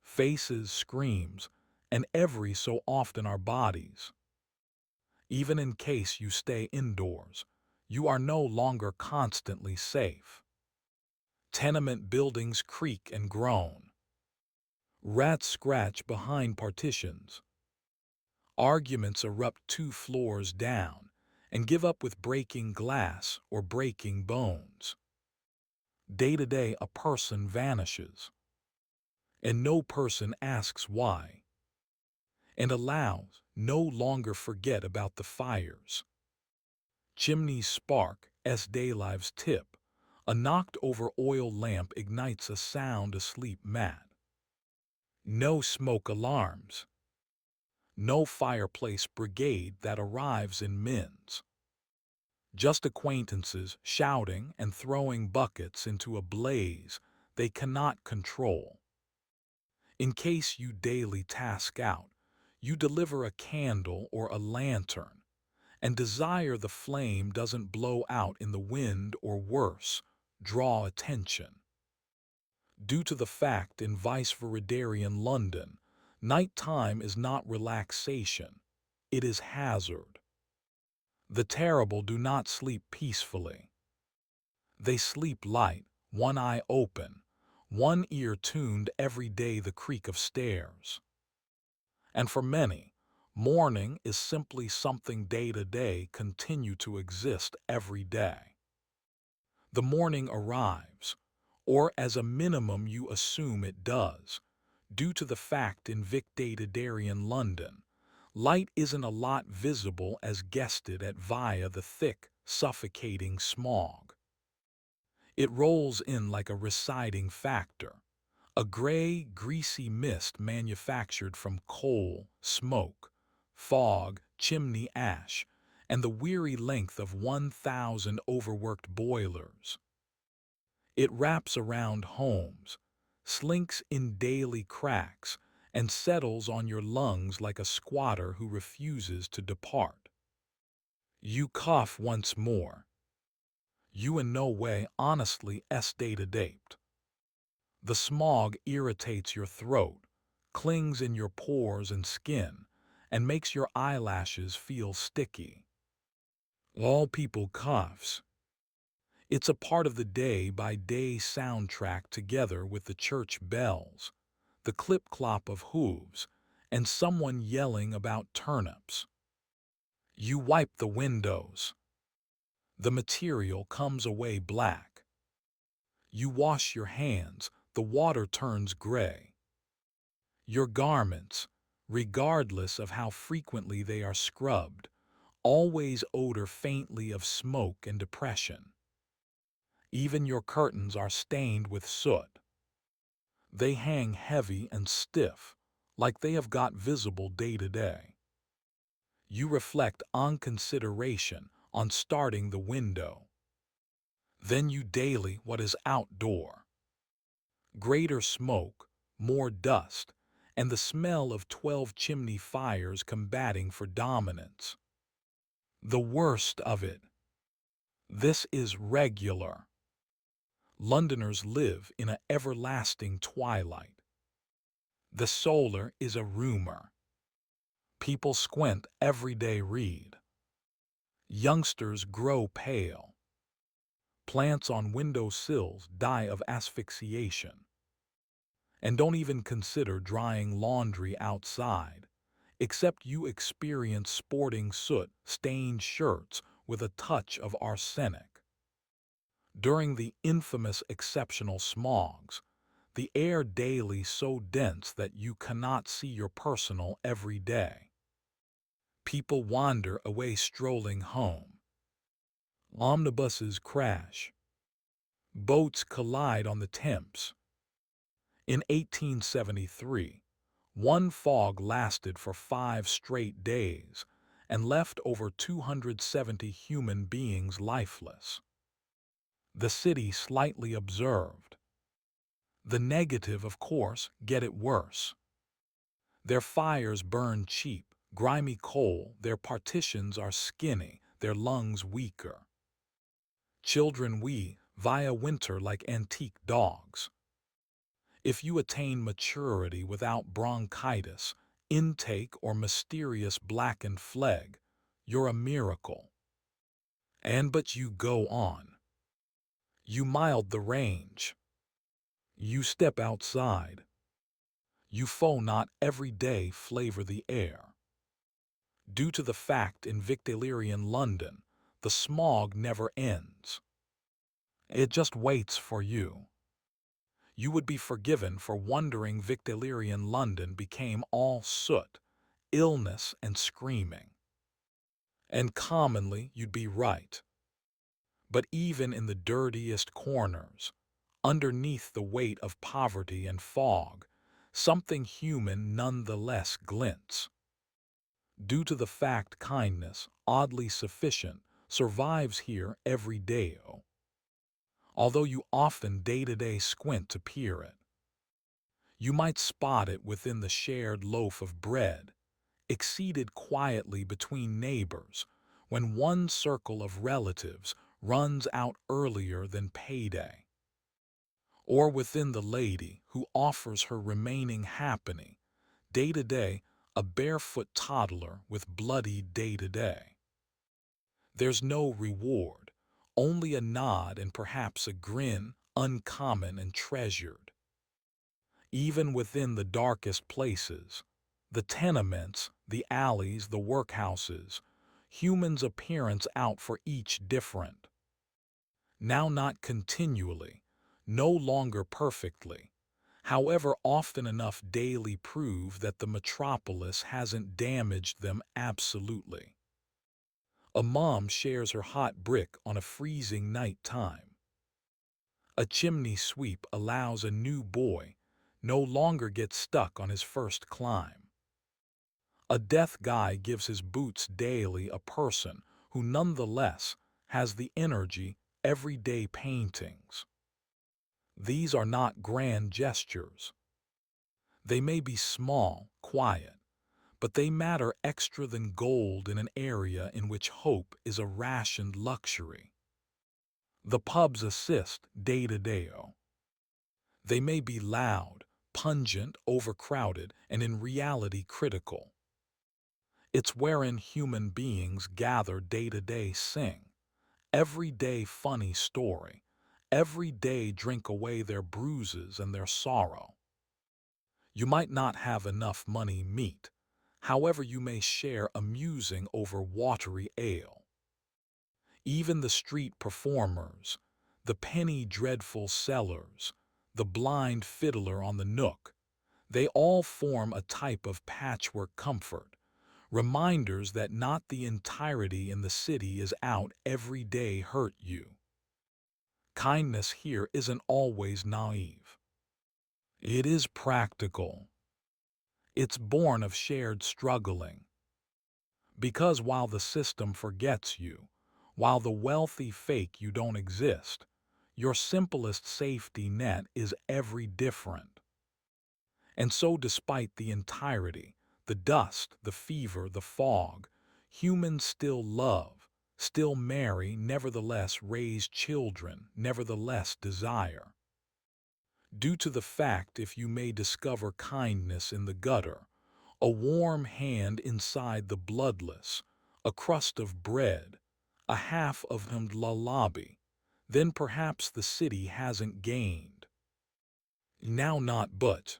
Faces, screams, and every so often our bodies. Even in case you stay indoors, you are no longer constantly safe. Tenement buildings creak and groan. Rats scratch behind partitions. Arguments erupt 2 floors down and give up with breaking glass or breaking bones. Day-to-day a person vanishes, and no person asks why. and allows no longer forget about the fires. Chimneys spark as daylives tip. A knocked-over oil lamp ignites a sound asleep mat. No smoke alarms. No fireplace brigade that arrives in mins. Just acquaintances shouting and throwing buckets into a blaze they cannot control. In case you daily task out, you deliver a candle or a lantern, and desire the flame doesn't blow out in the wind or worse, draw attention. Due to the fact in vice-Veridarian London, nighttime is not relaxation, it is hazard. The terrible do not sleep peacefully. They sleep light, one eye open, one ear tuned every day the creak of stairs. And for many, morning is simply something day-to-day continue to exist every day. The morning arrives, or as a minimum you assume it does, due to the fact in Victorian London, light isn't a lot visible as guessed at via the thick, suffocating smog. It rolls in like a receding factor, a gray, greasy mist manufactured from coal, smoke, fog, chimney ash, and the weary length of 1,000 overworked boilers. It wraps around homes, slinks in daily cracks, and settles on your lungs like a squatter who refuses to depart. You cough once more. You in no way honestly estate-adaped. The smog irritates your throat, clings in your pores and skin, and makes your eyelashes feel sticky. All people coughs. It's a part of the day-by-day soundtrack together with the church bells, the clip-clop of hooves, and someone yelling about turnips. You wipe the windows. The material comes away black. You wash your hands, the water turns gray. Your garments, regardless of how frequently they are scrubbed, always odor faintly of smoke and depression. Even your curtains are stained with soot. They hang heavy and stiff, like they have got visible day to day. You reflect on consideration on starting the window. Then you daily what is outdoor. Greater smoke, more dust, and the smell of 12 chimney fires combating for dominance. The worst of it. This is regular. Londoners live in an everlasting twilight. The solar is a rumor. People squint every day read. Youngsters grow pale. Plants on window sills die of asphyxiation. And don't even consider drying laundry outside, except you experience sporting soot-stained shirts with a touch of arsenic. During the infamous exceptional smogs, the air daily so dense that you cannot see your personal every day. People wander away strolling home. Omnibuses crash. Boats collide on the Thames. In 1873, one fog lasted for 5 straight days and left over 270 human beings lifeless. The city slightly observed. The negative, of course, get it worse. Their fires burn cheap, grimy coal, their partitions are skinny, their lungs weaker. Children we, via winter like antique dogs. If you attain maturity without bronchitis, intake, or mysterious blackened phlegm, you're a miracle. But you go on. You mild the range. You step outside. You not every day flavor the air. Due to the fact in Victorian London, the smog never ends. It just waits for you. You would be forgiven for wondering Victorian London became all soot, illness and screaming. And commonly, you'd be right. But even in the dirtiest corners, underneath the weight of poverty and fog, something human nonetheless glints. Due to the fact kindness, oddly sufficient, survives here every day, although you often day-to-day squint to peer it. You might spot it within the shared loaf of bread, exceeded quietly between neighbors, when one circle of relatives runs out earlier than payday. Or within the lady who offers her remaining halfpenny, day-to-day, a barefoot toddler with bloody day-to-day. There's no reward, only a nod and perhaps a grin, uncommon and treasured. Even within the darkest places, the tenements, the alleys, the workhouses, humans' appearance out for each different. Now not continually, no longer perfectly, however often enough daily prove that the metropolis hasn't damaged them absolutely. A mom shares her hot brick on a freezing night time. A chimney sweep allows a new boy no longer get stuck on his first climb. A deaf guy gives his boots daily a person who nonetheless has the energy everyday paintings. These are not grand gestures. They may be small, quiet, but they matter extra than gold in an area in which hope is a rationed luxury. The pubs assist day-to-day. They may be loud, pungent, overcrowded, and in reality critical. It's wherein human beings gather day-to-day sing, everyday funny story, every day drink away their bruises and their sorrow. You might not have enough money meet, however you may share amusing over watery ale. Even the street performers, the penny dreadful sellers, the blind fiddler on the nook, they all form a type of patchwork comfort, reminders that not the entirety in the city is out every day hurt you. Kindness here isn't always naive. It is practical. It's born of shared struggling. Because while the system forgets you, while the wealthy fake you don't exist, your simplest safety net is every different. And so despite the entirety, the dust, the fever, the fog, humans still love, still marry, nevertheless raise children, nevertheless desire. Due to the fact if you may discover kindness in the gutter, a warm hand inside the bloodless, a crust of bread, a half of the lobby, then perhaps the city hasn't gained. Now not but.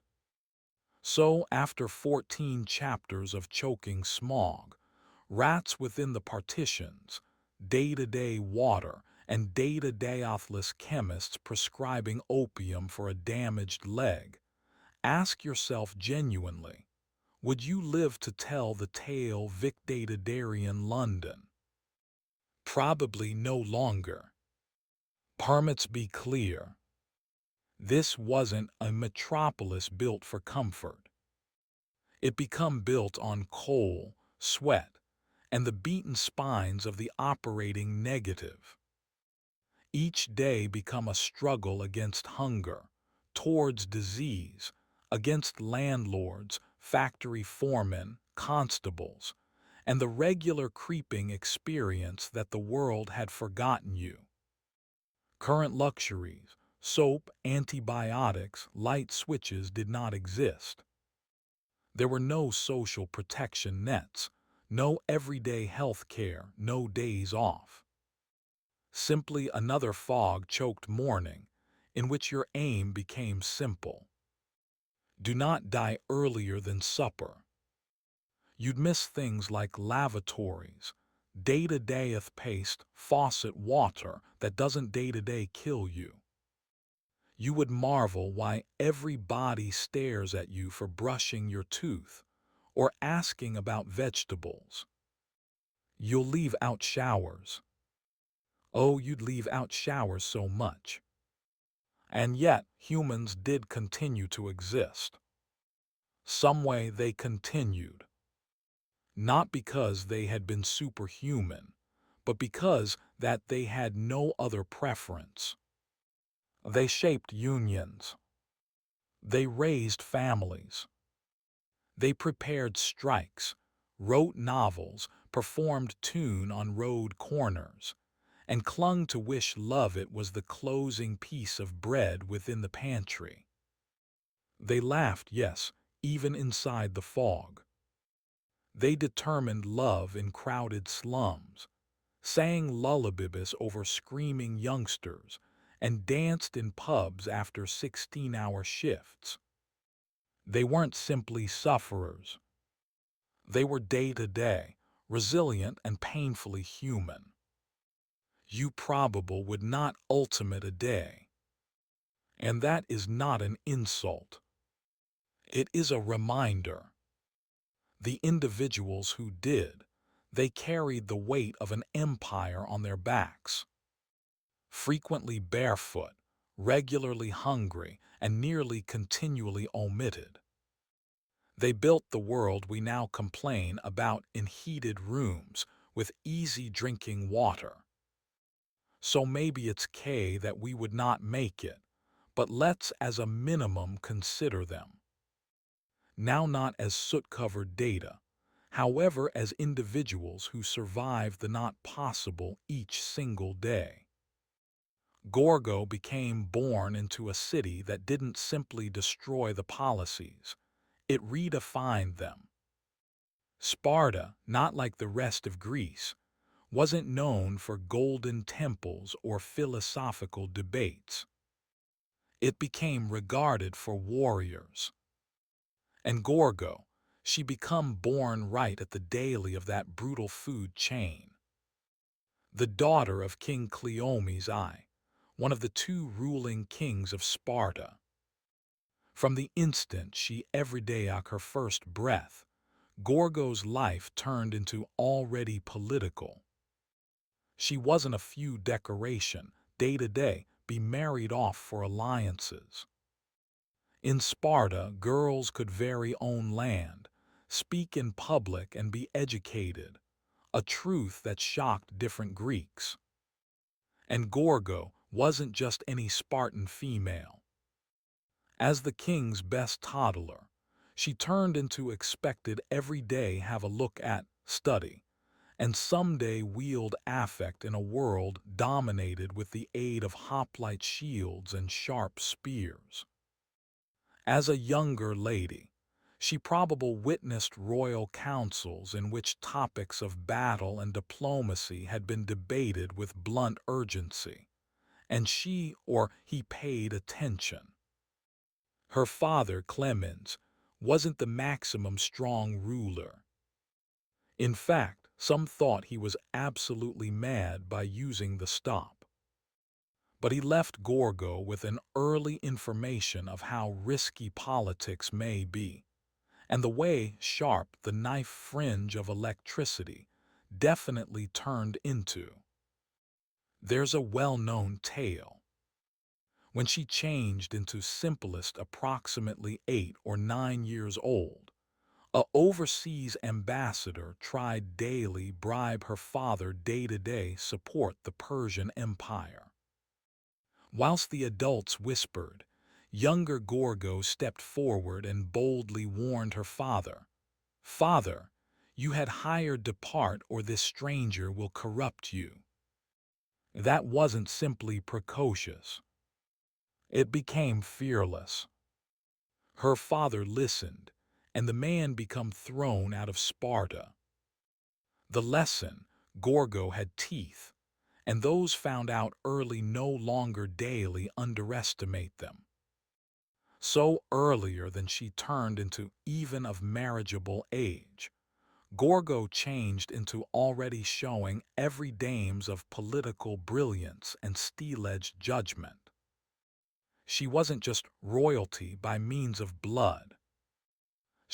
So, after 14 chapters of choking smog, rats within the partitions, day-to-day water, and day-to-day-athless chemists prescribing opium for a damaged leg, ask yourself genuinely, would you live to tell the tale Victorian London? Probably no longer. Permits be clear. This wasn't a metropolis built for comfort. It become built on coal, sweat, and the beaten spines of the operating negative. Each day become a struggle against hunger, towards disease, against landlords, factory foremen, constables, and the regular creeping experience that the world had forgotten you. Current luxuries, soap, antibiotics, light switches did not exist. There were no social protection nets, no everyday health care, no days off. Simply another fog-choked morning in which your aim became simple. Do not die earlier than supper. You'd miss things like lavatories, day-to-day-eth paced faucet water that doesn't day-to-day kill you. You would marvel why everybody stares at you for brushing your tooth, or asking about vegetables. You'll leave out showers. Oh, you'd leave out showers so much. And yet, humans did continue to exist. Some way they continued. Not because they had been superhuman, but because that they had no other preference. They shaped unions. They raised families. They prepared strikes, wrote novels, performed tune on road corners, and clung to wish love it was the closing piece of bread within the pantry. They laughed, yes, even inside the fog. They determined love in crowded slums, sang lullabibs over screaming youngsters, and danced in pubs after 16-hour shifts. They weren't simply sufferers. They were day-to-day, resilient and painfully human. You probable would not ultimate a day. And that is not an insult. It is a reminder. The individuals who did, they carried the weight of an empire on their backs. Frequently barefoot, regularly hungry, and nearly continually omitted. They built the world we now complain about in heated rooms with easy drinking water. So maybe it's that we would not make it, but let's as a minimum consider them. Now not as soot-covered data, however as individuals who survive the not possible each single day. Gorgo became born into a city that didn't simply destroy the policies, it redefined them. Sparta, not like the rest of Greece, wasn't known for golden temples or philosophical debates. It became regarded for warriors. And Gorgo, she become born right at the daily of that brutal food chain. The daughter of King Cleomenes I, one of the two ruling kings of Sparta. From the instant she every day took her first breath, Gorgo's life turned into already political. She wasn't a few decoration, day-to-day, be married off for alliances. In Sparta, girls could very own land, speak in public and be educated, a truth that shocked different Greeks. And Gorgo wasn't just any Spartan female. As the king's best toddler, she turned into expected every day have a look at, study, and someday wield affect in a world dominated with the aid of hoplite shields and sharp spears. As a younger lady, she probably witnessed royal councils in which topics of battle and diplomacy had been debated with blunt urgency, and she or he paid attention. Her father, Clemens, wasn't the maximum strong ruler. In fact, some thought he was absolutely mad by using the stop. But he left Gorgo with an early information of how risky politics may be, and the way sharp the knife fringe of electricity definitely turned into. There's a well-known tale. When she changed into simplest approximately 8 or 9 years old, a overseas ambassador tried daily bribe her father day-to-day support the Persian Empire. Whilst the adults whispered, younger Gorgo stepped forward and boldly warned her father, "Father, you had higher depart or this stranger will corrupt you." That wasn't simply precocious. It became fearless. Her father listened, and the man became thrown out of Sparta. The lesson, Gorgo had teeth, and those found out early no longer daily underestimate them. So earlier than she turned into even of marriageable age, Gorgo changed into already showing every dames of political brilliance and steel-edged judgment. She wasn't just royalty by means of blood.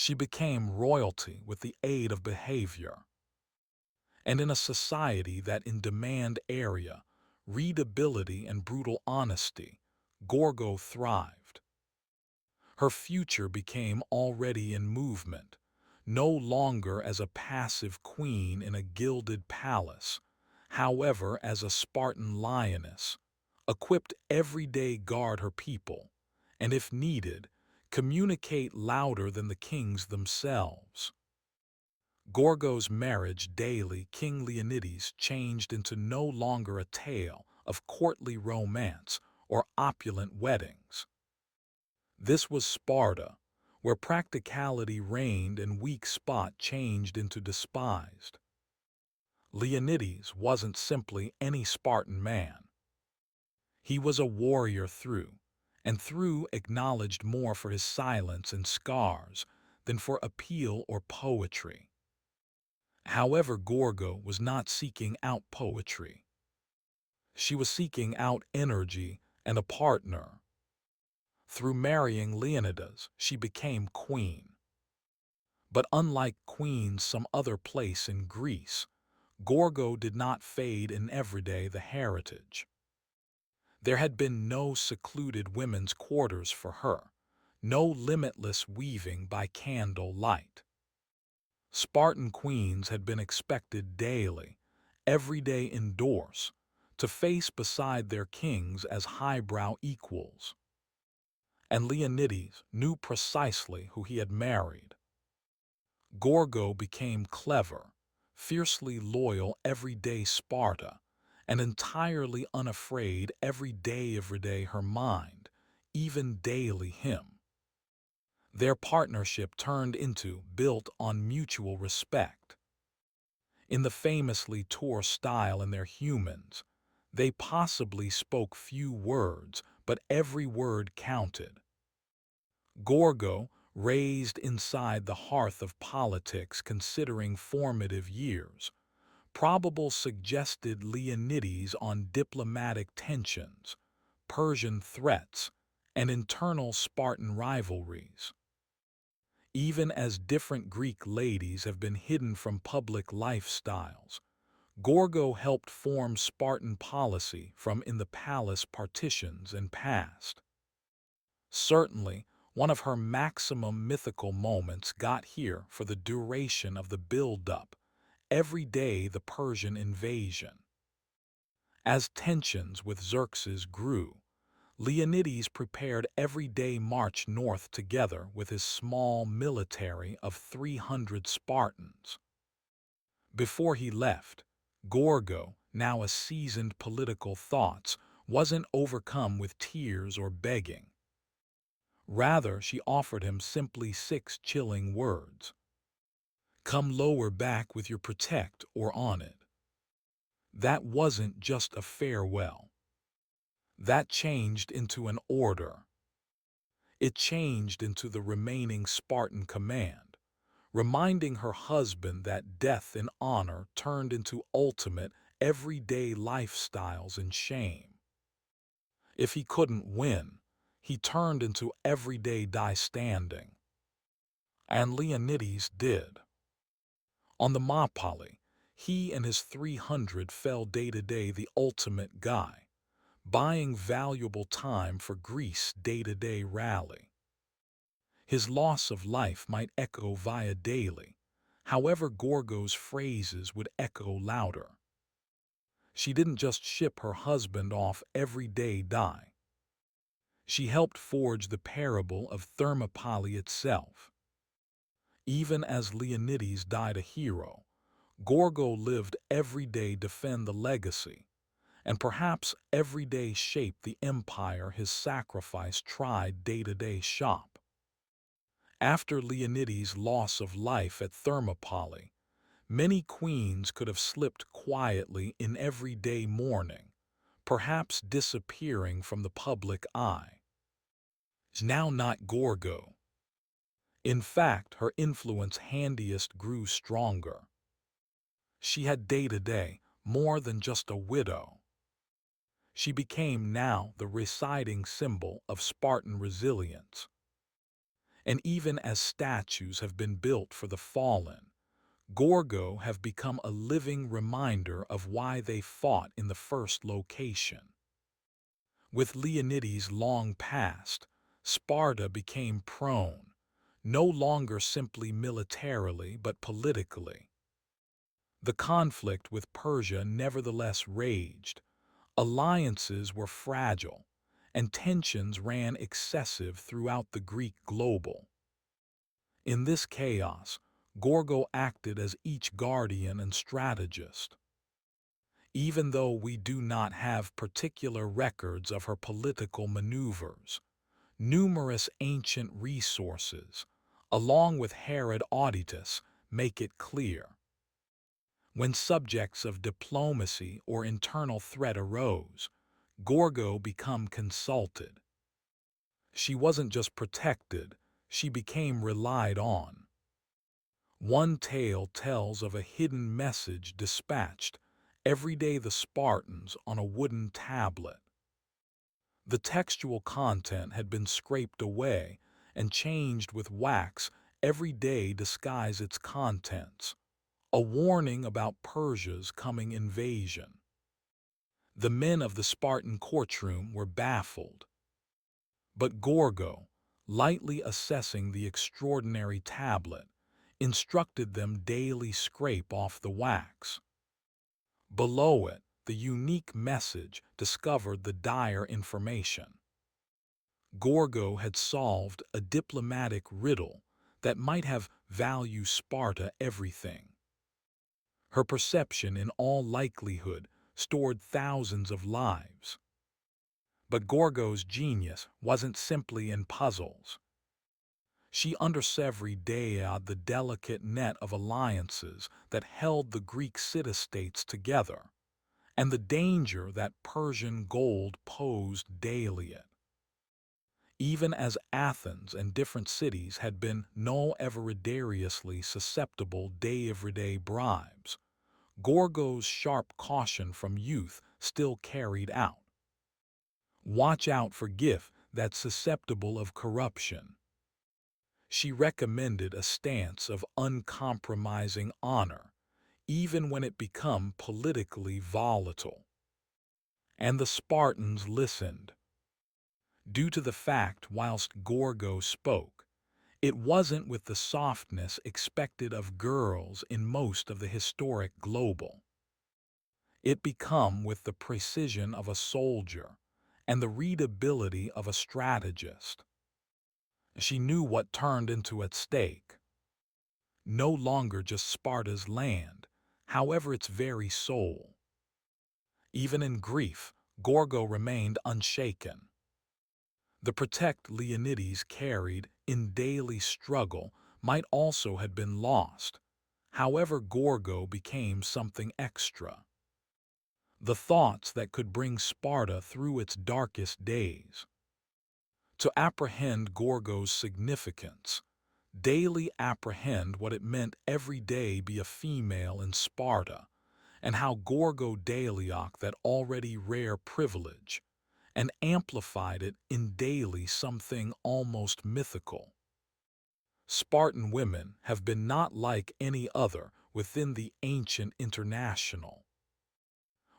She became royalty with the aid of behavior. And in a society that in demand area, readability and brutal honesty, Gorgo thrived. Her future became already in movement, no longer as a passive queen in a gilded palace, however as a Spartan lioness, equipped every day guard her people, and if needed, communicate louder than the kings themselves. Gorgo's marriage daily King Leonides changed into no longer a tale of courtly romance or opulent weddings. This was Sparta, where practicality reigned and weak spot changed into despised. Leonides wasn't simply any Spartan man. He was a warrior through, and through acknowledged more for his silence and scars than for appeal or poetry. However, Gorgo was not seeking out poetry. She was seeking out energy and a partner. Through marrying Leonidas, she became queen. But unlike queens some other place in Greece, Gorgo did not fade in everyday the heritage. There had been no secluded women's quarters for her, no limitless weaving by candle light. Spartan queens had been expected daily, every day indoors, to face beside their kings as highbrow equals. And Leonides knew precisely who he had married. Gorgo became clever, fiercely loyal everyday Sparta, and entirely unafraid every day her mind, even daily him. Their partnership turned into built on mutual respect. In the famously Tour style in their humans, they possibly spoke few words, but every word counted. Gorgo, raised inside the hearth of politics considering formative years, probable suggested Leonides on diplomatic tensions, Persian threats, and internal Spartan rivalries. Even as different Greek ladies have been hidden from public lifestyles, Gorgo helped form Spartan policy from in the palace partitions and past. Certainly, one of her maximum mythical moments got here for the duration of the build-up, every day the Persian invasion. As tensions with Xerxes grew, Leonides prepared every-day march north together with his small military of 300 Spartans. Before he left, Gorgo, now a seasoned political thoughts, wasn't overcome with tears or begging. Rather, she offered him simply 6 chilling words. Come lower back with your protect or on it. That wasn't just a farewell. That changed into an order. It changed into the remaining Spartan command, reminding her husband that death in honor turned into ultimate, everyday lifestyles and shame. If he couldn't win, he turned into everyday die standing. And Leonides did. On the Maupali, he and his 300 fell day-to-day the ultimate guy, buying valuable time for Greece day-to-day rally. His loss of life might echo via daily, however Gorgo's phrases would echo louder. She didn't just ship her husband off every day die. She helped forge the parable of Thermopylae itself. Even as Leonides died a hero, Gorgo lived every day defend the legacy, and perhaps every day shape the empire his sacrifice tried day-to-day shop. After Leonides' loss of life at Thermopylae, many queens could have slipped quietly in everyday mourning, perhaps disappearing from the public eye. Now not Gorgo. In fact, her influence handiest grew stronger. She had day-to-day more than just a widow. She became now the reciting symbol of Spartan resilience. And even as statues have been built for the fallen, Gorgo have become a living reminder of why they fought in the first location. With Leonidas long past, Sparta became prone, no longer simply militarily but politically. The conflict with Persia nevertheless raged. Alliances were fragile, and tensions ran excessive throughout the Greek global. In this chaos, Gorgo acted as each guardian and strategist. Even though we do not have particular records of her political maneuvers, numerous ancient resources, along with Herod Auditus, make it clear. When subjects of diplomacy or internal threat arose, Gorgo became consulted. She wasn't just protected, she became relied on. One tale tells of a hidden message dispatched every day the Spartans on a wooden tablet. The textual content had been scraped away and changed with wax every day disguise its contents, a warning about Persia's coming invasion. The men of the Spartan courtroom were baffled. But Gorgo, lightly assessing the extraordinary tablet, instructed them daily scrape off the wax. Below it, the unique message discovered the dire information. Gorgo had solved a diplomatic riddle that might have valued Sparta everything. Her perception, in all likelihood, stored thousands of lives. But Gorgo's genius wasn't simply in puzzles. She undersevered the delicate net of alliances that held the Greek city-states together, and the danger that Persian gold posed daily. Even as Athens and different cities had been no everdariously susceptible to everyday bribes, Gorgo's sharp caution from youth still carried out. Watch out for gift that's susceptible of corruption. She recommended a stance of uncompromising honor, even when it became politically volatile. And the Spartans listened. Due to the fact whilst Gorgo spoke, it wasn't with the softness expected of girls in most of the historic global. It became with the precision of a soldier and the readability of a strategist. She knew what turned into at stake. No longer just Sparta's land, however its very soul. Even in grief, Gorgo remained unshaken. The protect Leonidas carried in daily struggle might also have been lost. However, Gorgo became something extra. The thoughts that could bring Sparta through its darkest days. To apprehend Gorgo's significance, daily apprehend what it meant every day be a female in Sparta, and how Gorgo dailyoc that already rare privilege, and amplified it in daily something almost mythical. Spartan women have been not like any other within the ancient international.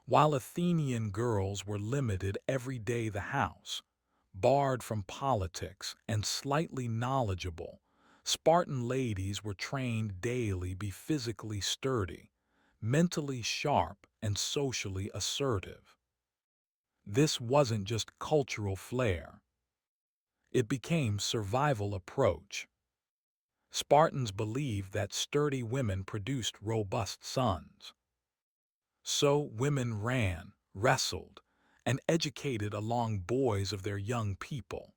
While Athenian girls were limited every day the house, barred from politics and slightly knowledgeable, Spartan ladies were trained daily be physically sturdy, mentally sharp, and socially assertive. This wasn't just cultural flair. It became survival approach. Spartans believed that sturdy women produced robust sons. So women ran, wrestled, and educated along boys of their young people.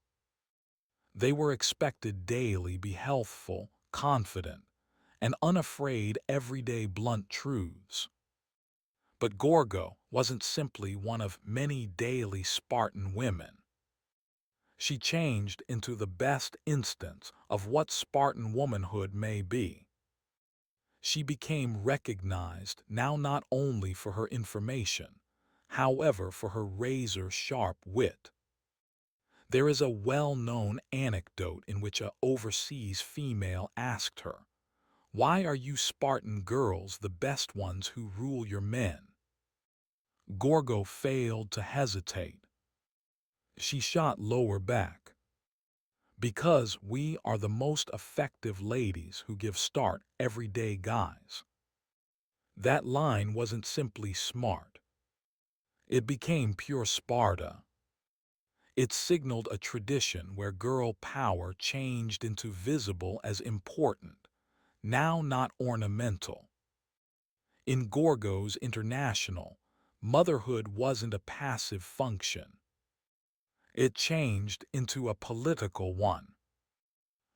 They were expected daily be healthful, confident, and unafraid everyday blunt truths. But Gorgo wasn't simply one of many daily Spartan women. She changed into the best instance of what Spartan womanhood may be. She became recognized now not only for her information, however for her razor-sharp wit. There is a well-known anecdote in which a overseas female asked her, "Why are you Spartan girls the best ones who rule your men?" Gorgo failed to hesitate. She shot lower back. "Because we are the most effective ladies who give start everyday guys." That line wasn't simply smart. It became pure Sparta. It signaled a tradition where girl power changed into visible as important, now not ornamental. In Gorgo's International, motherhood wasn't a passive function. It changed into a political one.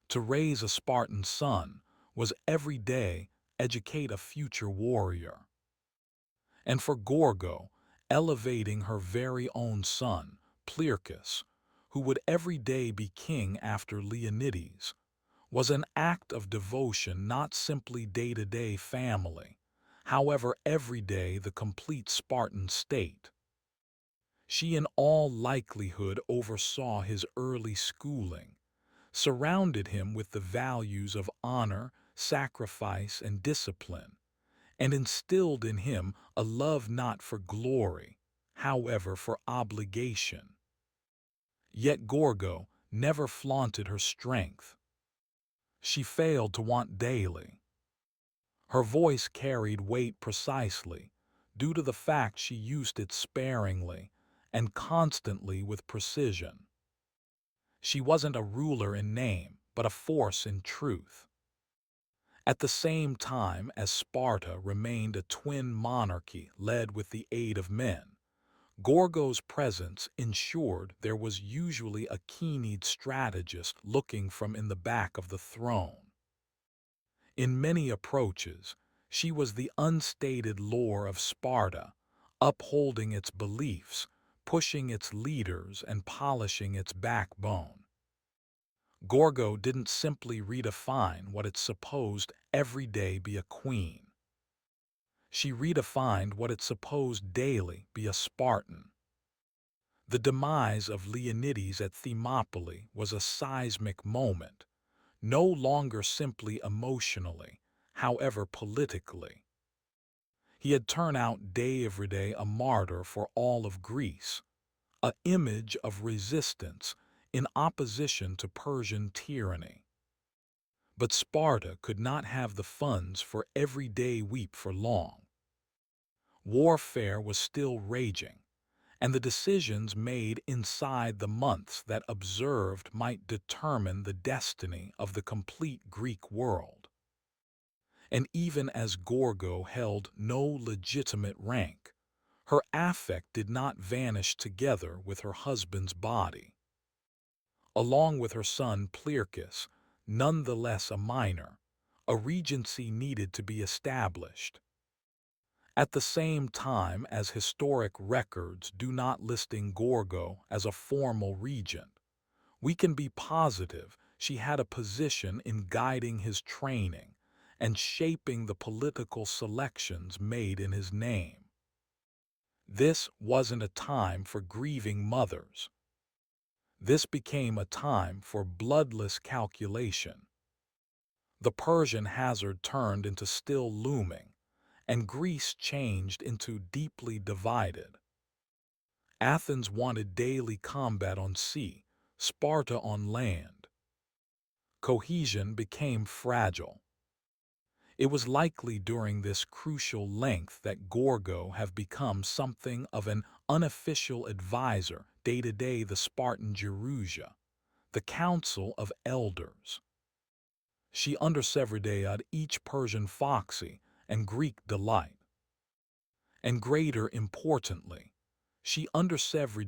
To raise a Spartan son was every day educate a future warrior. And for Gorgo, elevating her very own son, Plerchus, who would every day be king after Leonides, was an act of devotion, not simply day-to-day family, however every day the complete Spartan state. She in all likelihood oversaw his early schooling, surrounded him with the values of honor, sacrifice, and discipline, and instilled in him a love not for glory, however for obligation. Yet Gorgo never flaunted her strength. She failed to want daily. Her voice carried weight precisely due to the fact she used it sparingly and constantly with precision. She wasn't a ruler in name, but a force in truth. At the same time as Sparta remained a twin monarchy led with the aid of men, Gorgo's presence ensured there was usually a keen-eyed strategist looking from in the back of the throne. In many approaches, she was the unstated lore of Sparta, upholding its beliefs, pushing its leaders, and polishing its backbone. Gorgo didn't simply redefine what it supposed every day be a queen. She redefined what it supposed daily be a Spartan. The demise of Leonides at Thermopylae was a seismic moment, no longer simply emotionally, however politically. He had turned out day every day a martyr for all of Greece, an image of resistance in opposition to Persian tyranny. But Sparta could not have the funds for everyday weep for long. Warfare was still raging, and the decisions made inside the months that observed might determine the destiny of the complete Greek world. And even as Gorgo held no legitimate rank, her affect did not vanish together with her husband's body. Along with her son Plerchus, nonetheless a minor, a regency needed to be established. At the same time as historic records do not listing Gorgo as a formal regent, we can be positive she had a position in guiding his training and shaping the political selections made in his name. This wasn't a time for grieving mothers. This became a time for bloodless calculation. The Persian hazard turned into still looming, and Greece changed into deeply divided. Athens wanted daily combat on sea, Sparta on land. Cohesion became fragile. It was likely during this crucial length that Gorgo have become something of an unofficial advisor day-to-day the Spartan Gerousia, the Council of Elders. She undersevered each Persian foxy and Greek delight. And greater importantly, she undersevered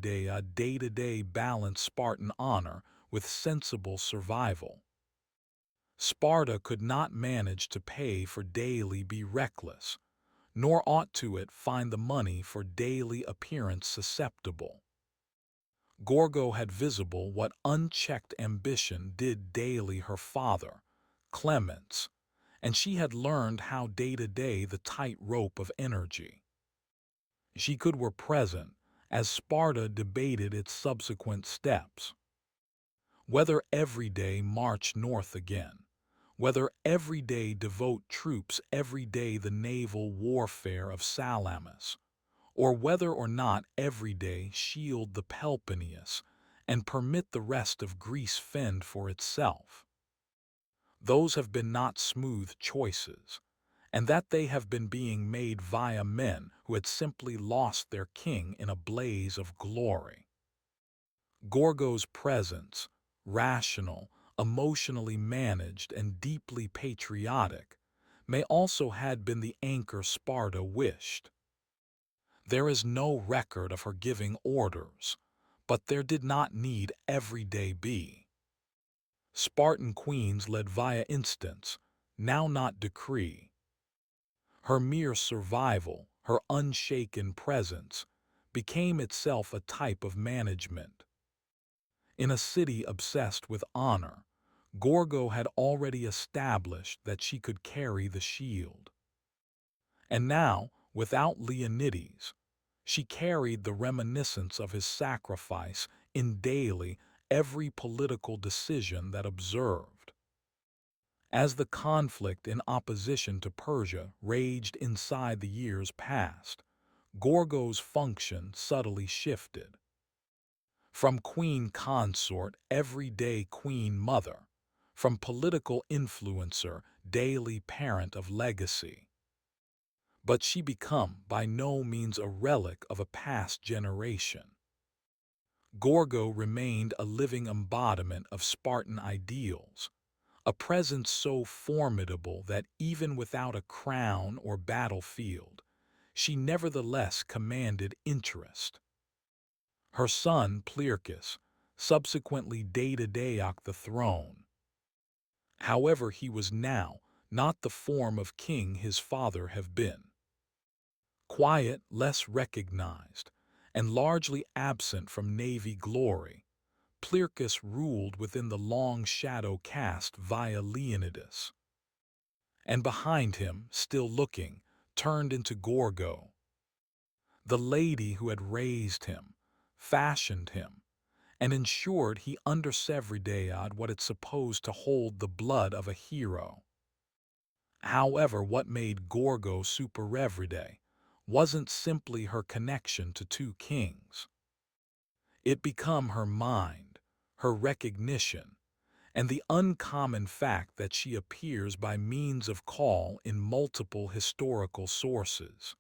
day-to-day balanced Spartan honor with sensible survival. Sparta could not manage to pay for daily be reckless, nor ought to it find the money for daily appearance susceptible. Gorgo had visible what unchecked ambition did daily her father, Clemens, and she had learned how day-to-day the tightrope of energy. She could were present as Sparta debated its subsequent steps. Whether every day march north again, whether every day devote troops every day the naval warfare of Salamis, or whether or not every day shield the Peloponnese and permit the rest of Greece fend for itself. Those have been not smooth choices, and that they have been being made via men who had simply lost their king in a blaze of glory. Gorgo's presence, rational, emotionally managed, and deeply patriotic, may also had been the anchor Sparta wished. There is no record of her giving orders, but there did not need every day be. Spartan queens led via instance, now not decree. Her mere survival, her unshaken presence, became itself a type of management. In a city obsessed with honor, Gorgo had already established that she could carry the shield. And now, without Leonidas, she carried the reminiscence of his sacrifice in daily, every political decision that observed. As the conflict in opposition to Persia raged inside the years past, Gorgo's function subtly shifted. From queen consort, everyday queen mother, from political influencer, daily parent of legacy. But she become by no means a relic of a past generation. Gorgo remained a living embodiment of Spartan ideals, a presence so formidable that even without a crown or battlefield, she nevertheless commanded interest. Her son, Plearchus, subsequently Deidadeoc the throne. However, he was now not the form of king his father have been. Quiet, less recognized, and largely absent from navy glory, Plearchus ruled within the long shadow cast via Leonidas. And behind him, still looking, turned into Gorgo, the lady who had raised him, fashioned him, and ensured he undersevridead what it's supposed to hold the blood of a hero. However, what made Gorgo supereveryday wasn't simply her connection to two kings. It became her mind, her recognition, and the uncommon fact that she appears by means of call in multiple historical sources.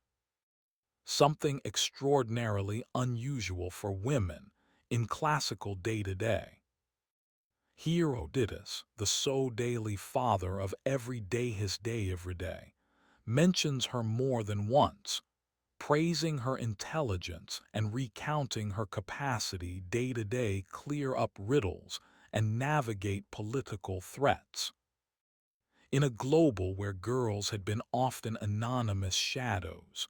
Something extraordinarily unusual for women in classical day-to-day. Herodotus, the so daily father of every day his day every day, mentions her more than once, praising her intelligence and recounting her capacity day-to-day clear up riddles and navigate political threats. In a global where girls had been often anonymous shadows,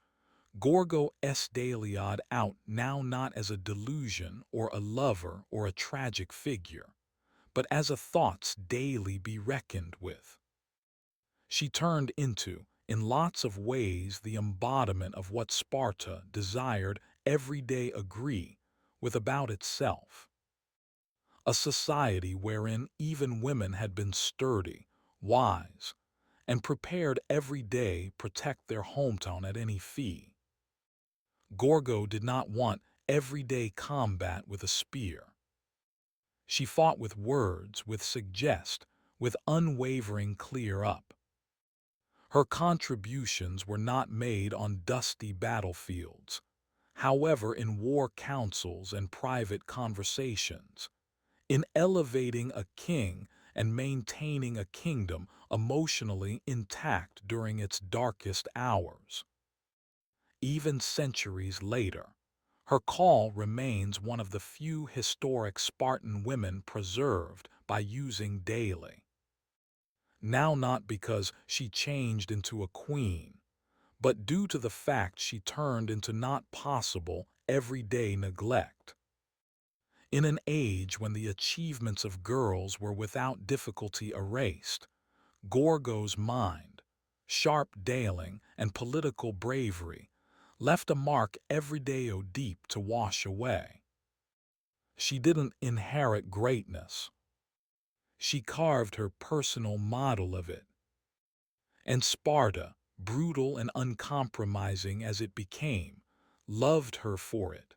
Gorgo Deliad out now not as a delusion or a lover or a tragic figure, but as a thoughts daily be reckoned with. She turned into, in lots of ways, the embodiment of what Sparta desired every day agree with about itself. A society wherein even women had been sturdy, wise, and prepared every day protect their hometown at any fee. Gorgo did not want everyday combat with a spear. She fought with words, with suggest, with unwavering clear up. Her contributions were not made on dusty battlefields. However, in war councils and private conversations, in elevating a king and maintaining a kingdom emotionally intact during its darkest hours. Even centuries later, her call remains one of the few historic Spartan women preserved by using daily. Now not because she changed into a queen, but due to the fact she turned into not possible everyday neglect. In an age when the achievements of girls were without difficulty erased, Gorgo's mind, sharp dailing, and political bravery left a mark everyday deep to wash away. She didn't inherit greatness. She carved her personal model of it. And Sparta, brutal and uncompromising as it became, loved her for it.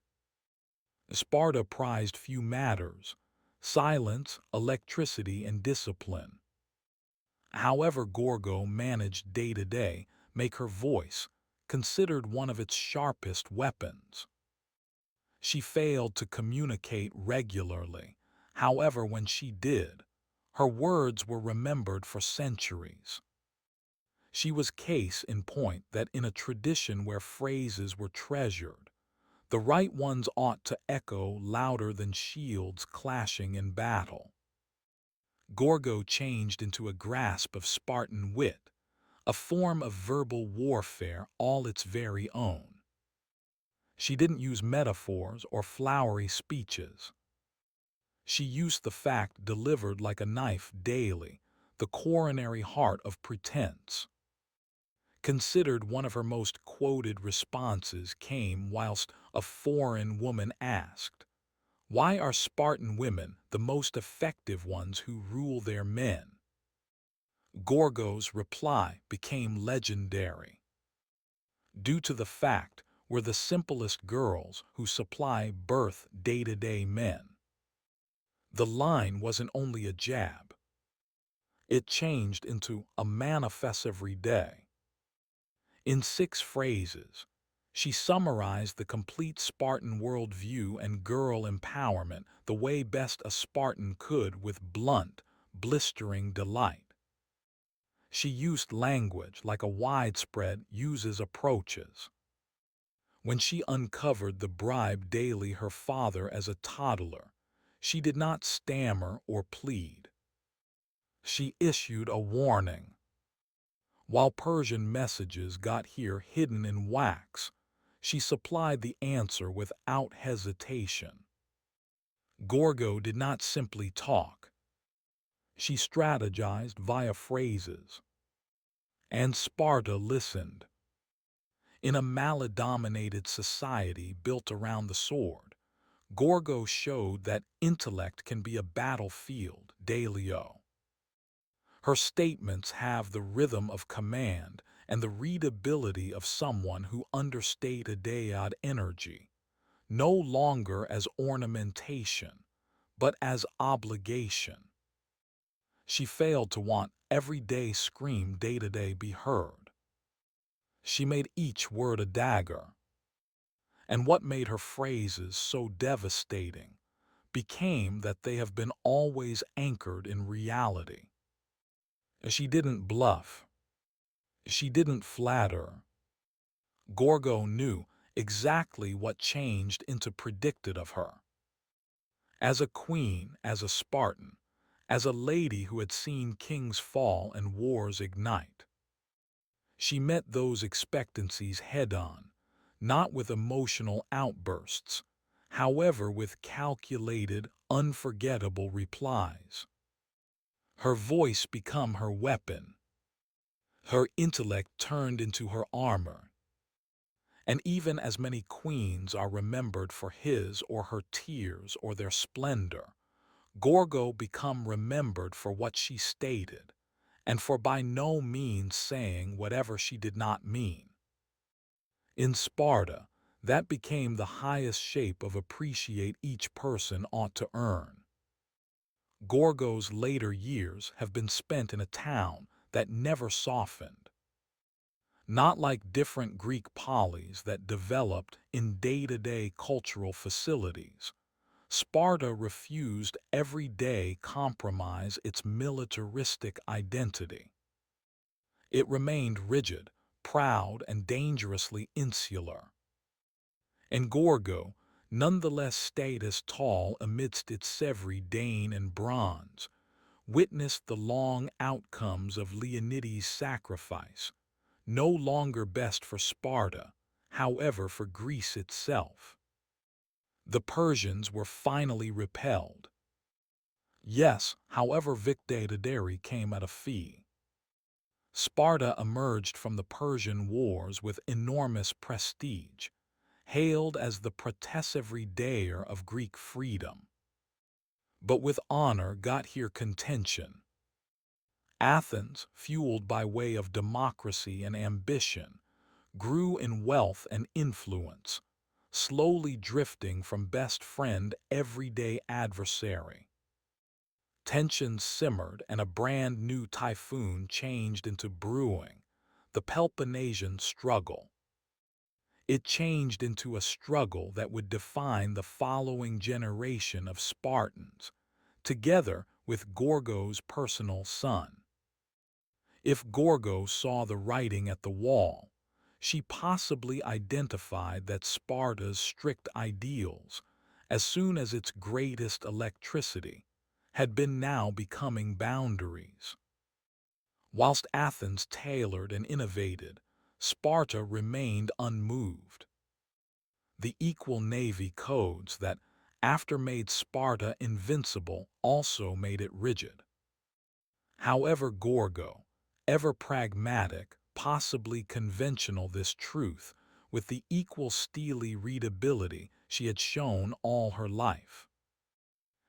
Sparta prized few matters: silence, electricity, and discipline. However, Gorgo managed day to day make her voice considered one of its sharpest weapons. She failed to communicate regularly. However, when she did, her words were remembered for centuries. She was case in point that in a tradition where phrases were treasured, the right ones ought to echo louder than shields clashing in battle. Gorgo changed into a grasp of Spartan wit, a form of verbal warfare all its very own. She didn't use metaphors or flowery speeches. She used the fact delivered like a knife daily, the coronary heart of pretense. Considered one of her most quoted responses came whilst a foreign woman asked, "Why are Spartan women the most effective ones who rule their men?" Gorgo's reply became legendary. Due to the fact we're the simplest girls who supply birth day-to-day men. The line wasn't only a jab. It changed into a manifest every day. In 6 phrases, she summarized the complete Spartan worldview and girl empowerment the way best a Spartan could with blunt, blistering delight. She used language like a widespread uses approaches. When she uncovered the bribe daily her father as a toddler, she did not stammer or plead. She issued a warning. While Persian messages got here hidden in wax, she supplied the answer without hesitation. Gorgo did not simply talk. She strategized via phrases. And Sparta listened. In a male-dominated society built around the sword, Gorgo showed that intellect can be a battlefield, Delio. Her statements have the rhythm of command and the readability of someone who understated Dayad energy, no longer as ornamentation, but as obligation. She failed to want everyday scream day-to-day be heard. She made each word a dagger. And what made her phrases so devastating became that they have been always anchored in reality. She didn't bluff. She didn't flatter. Gorgo knew exactly what changed into predicted of her. As a queen, as a Spartan, as a lady who had seen kings fall and wars ignite, she met those expectancies head-on, not with emotional outbursts, however with calculated, unforgettable replies. Her voice became her weapon. Her intellect turned into her armor. And even as many queens are remembered for his or her tears or their splendor, Gorgo became remembered for what she stated, and for by no means saying whatever she did not mean. In Sparta, that became the highest shape of appreciate each person ought to earn. Gorgo's later years have been spent in a town that never softened. Not like different Greek polis that developed in day-to-day cultural facilities, Sparta refused every day compromise its militaristic identity. It remained rigid, proud, and dangerously insular. And Gorgo nonetheless stayed as tall amidst its Sevri Dane and bronze, witnessed the long outcomes of Leonidas' sacrifice, no longer best for Sparta, however for Greece itself. The Persians were finally repelled. Yes, however Victorian came at a fee. Sparta emerged from the Persian wars with enormous prestige, hailed as the Praetesevri Daer of Greek freedom. But with honor got here contention. Athens, fueled by way of democracy and ambition, grew in wealth and influence, slowly drifting from best friend everyday adversary. Tensions simmered and a brand new typhoon changed into brewing, the Peloponnesian struggle. It changed into a struggle that would define the following generation of Spartans, together with Gorgo's personal son. If Gorgo saw the writing at the wall, she possibly identified that Sparta's strict ideals, as soon as its greatest electricity, had been now becoming boundaries. Whilst Athens tailored and innovated, Sparta remained unmoved. The equal navy codes that, after made Sparta invincible, also made it rigid. However Gorgo, ever pragmatic, possibly conventional this truth, with the equal steely readability she had shown all her life.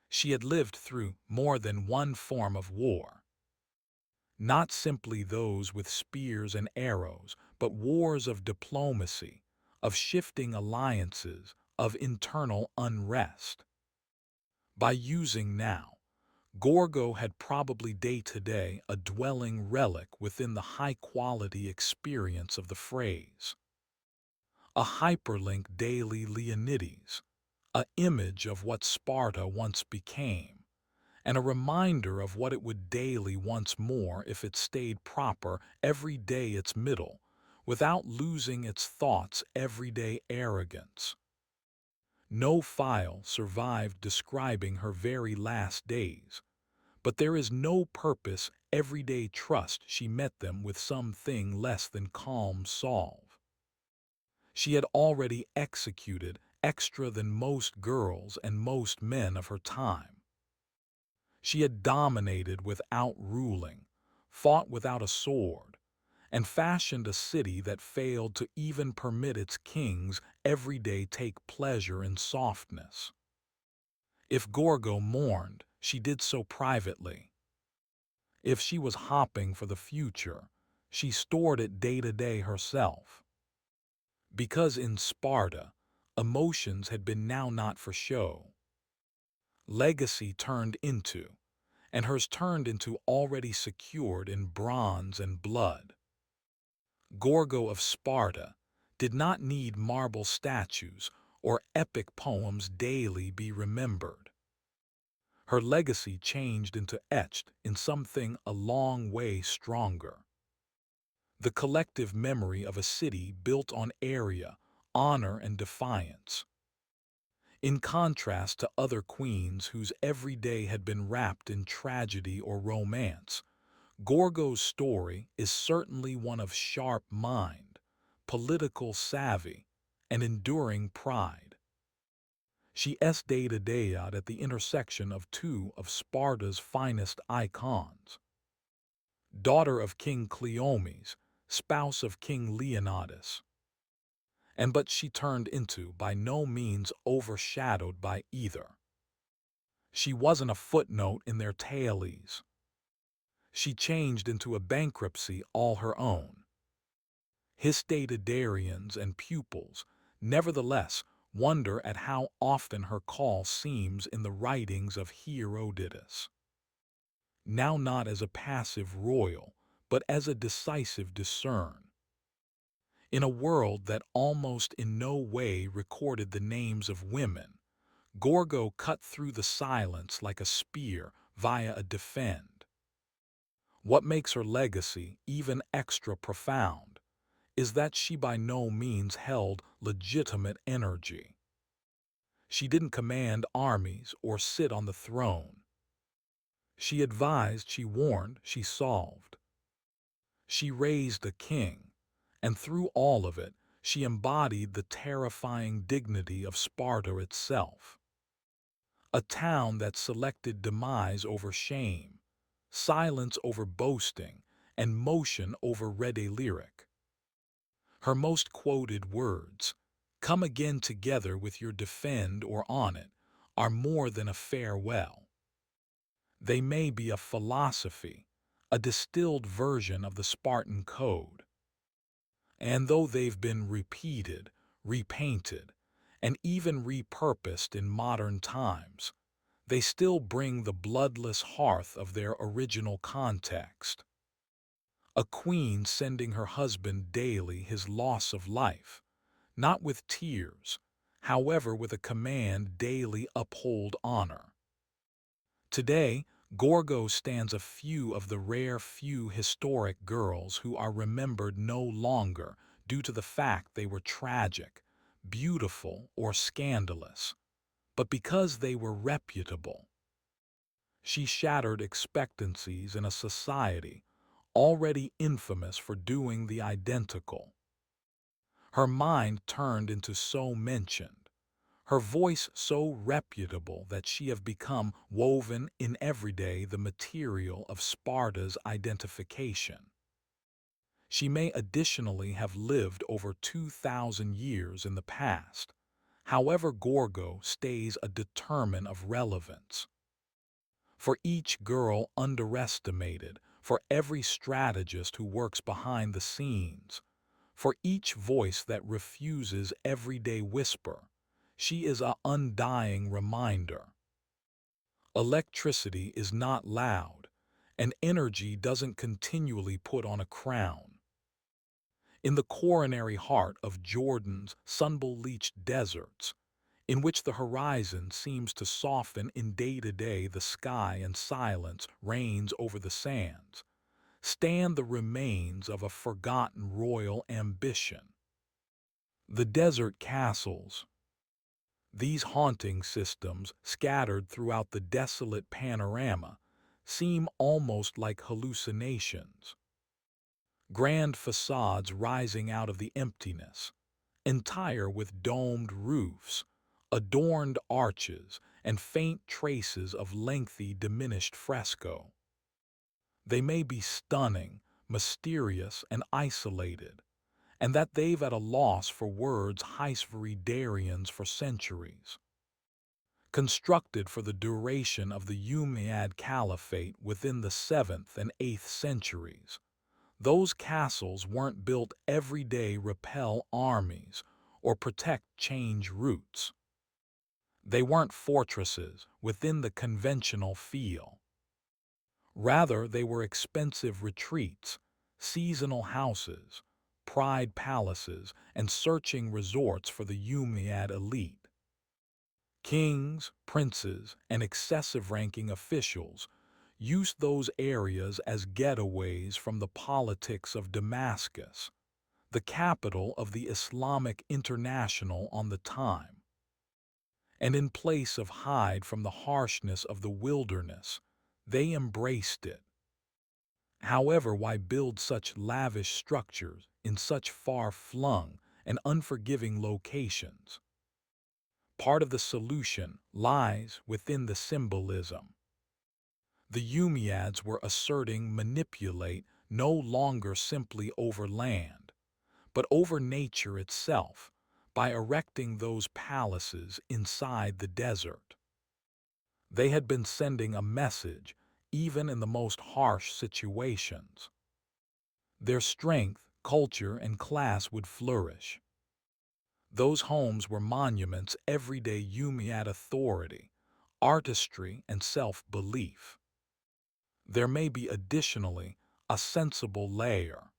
She had lived through more than one form of war. Not simply those with spears and arrows, but wars of diplomacy, of shifting alliances, of internal unrest. By using now, Gorgo had probably day-to-day a dwelling relic within the high-quality experience of the phrase. A hyperlink daily Leonides, a image of what Sparta once became, and a reminder of what it would daily once more if it stayed proper every day its middle, without losing its thoughts everyday arrogance. No file survived describing her very last days, but there is no purpose everyday trust she met them with something less than calm solve. She had already executed extra than most girls and most men of her time. She had dominated without ruling, fought without a sword, and fashioned a city that failed to even permit its kings every day take pleasure in softness. If Gorgo mourned, she did so privately. If she was hopping for the future, she stored it day to day herself. Because in Sparta, emotions had been now not for show. Legacy turned into, and hers turned into already secured in bronze and blood. Gorgo of Sparta did not need marble statues or epic poems daily be remembered. Her legacy changed into etched in something a long way stronger. The collective memory of a city built on area, honor, and defiance. In contrast to other queens whose every day had been wrapped in tragedy or romance, Gorgo's story is certainly one of sharp mind, political savvy, and enduring pride. She day-to-day at the intersection of two of Sparta's finest icons. Daughter of King Cleomes, spouse of King Leonidas. But she turned into by no means overshadowed by either. She wasn't a footnote in their tales. She changed into a bankruptcy all her own. Histadarians and pupils, nevertheless, wonder at how often her call seems in the writings of Herodotus. Now not as a passive royal, but as a decisive discern. In a world that almost in no way recorded the names of women, Gorgo cut through the silence like a spear via a defend. What makes her legacy even extra profound is that she by no means held legitimate energy. She didn't command armies or sit on the throne. She advised, she warned, she solved. She raised a king, and through all of it, she embodied the terrifying dignity of Sparta itself. A town that selected demise over shame, silence over boasting, and motion over lyric. Her most quoted words, "Come again together with your defend or on it," are more than a farewell. They may be a philosophy, a distilled version of the Spartan code. And though they've been repeated, repainted, and even repurposed in modern times, they still bring the bloodless hearth of their original context. A queen sending her husband daily his loss of life, not with tears, however with a command daily uphold honor. Today, Gorgo stands a few of the rare few historic girls who are remembered no longer due to the fact they were tragic, beautiful, or scandalous, but because they were reputable. She shattered expectancies in a society already infamous for doing the identical. Her mind turned into so mentioned, her voice so reputable that she have become woven in every day the material of Sparta's identification. She may additionally have lived over 2,000 years in the past. However, Gorgo stays a determinant of relevance. For each girl underestimated, for every strategist who works behind the scenes, for each voice that refuses everyday whisper, she is an undying reminder. Electricity is not loud, and energy doesn't continually put on a crown. In the coronary heart of Jordan's sun-bleached deserts, in which the horizon seems to soften in day-to-day the sky and silence reigns over the sands, stand the remains of a forgotten royal ambition. The desert castles. These haunting systems, scattered throughout the desolate panorama, seem almost like hallucinations. Grand facades rising out of the emptiness, entire with domed roofs, adorned arches, and faint traces of lengthy diminished fresco. They may be stunning, mysterious, and isolated, and that they've at a loss for words Hysveridarians for centuries. Constructed for the duration of the Umayyad Caliphate within the 7th and 8th centuries, those castles weren't built every day repel armies or protect change routes. They weren't fortresses within the conventional feel. Rather, they were expensive retreats, seasonal houses, pride palaces, and searching resorts for the Umayyad elite. Kings, princes, and excessive-ranking officials used those areas as getaways from the politics of Damascus, the capital of the Islamic International on the time. And in place of hide from the harshness of the wilderness, they embraced it. However, why build such lavish structures in such far-flung and unforgiving locations? Part of the solution lies within the symbolism. The Umayyads were asserting manipulate no longer simply over land, but over nature itself, by erecting those palaces inside the desert. They had been sending a message, even in the most harsh situations. Their strength, culture, and class would flourish. Those homes were monuments everyday Umayyad authority, artistry, and self-belief. There may be additionally a sensible layer.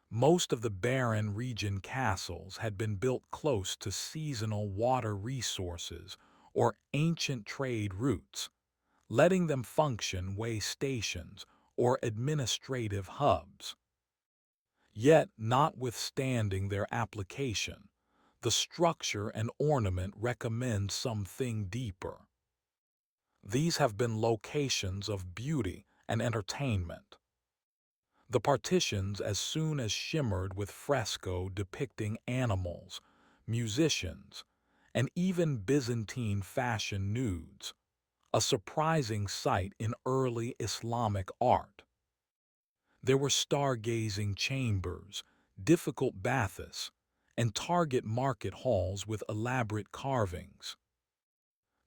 Most of the barren region castles had been built close to seasonal water resources or ancient trade routes, letting them function way stations or administrative hubs. Yet, notwithstanding their application, the structure and ornament recommend something deeper. These have been locations of beauty and entertainment. The partitions as soon as shimmered with fresco depicting animals, musicians, and even Byzantine fashion nudes, a surprising sight in early Islamic art. There were stargazing chambers, difficult baths, and target market halls with elaborate carvings.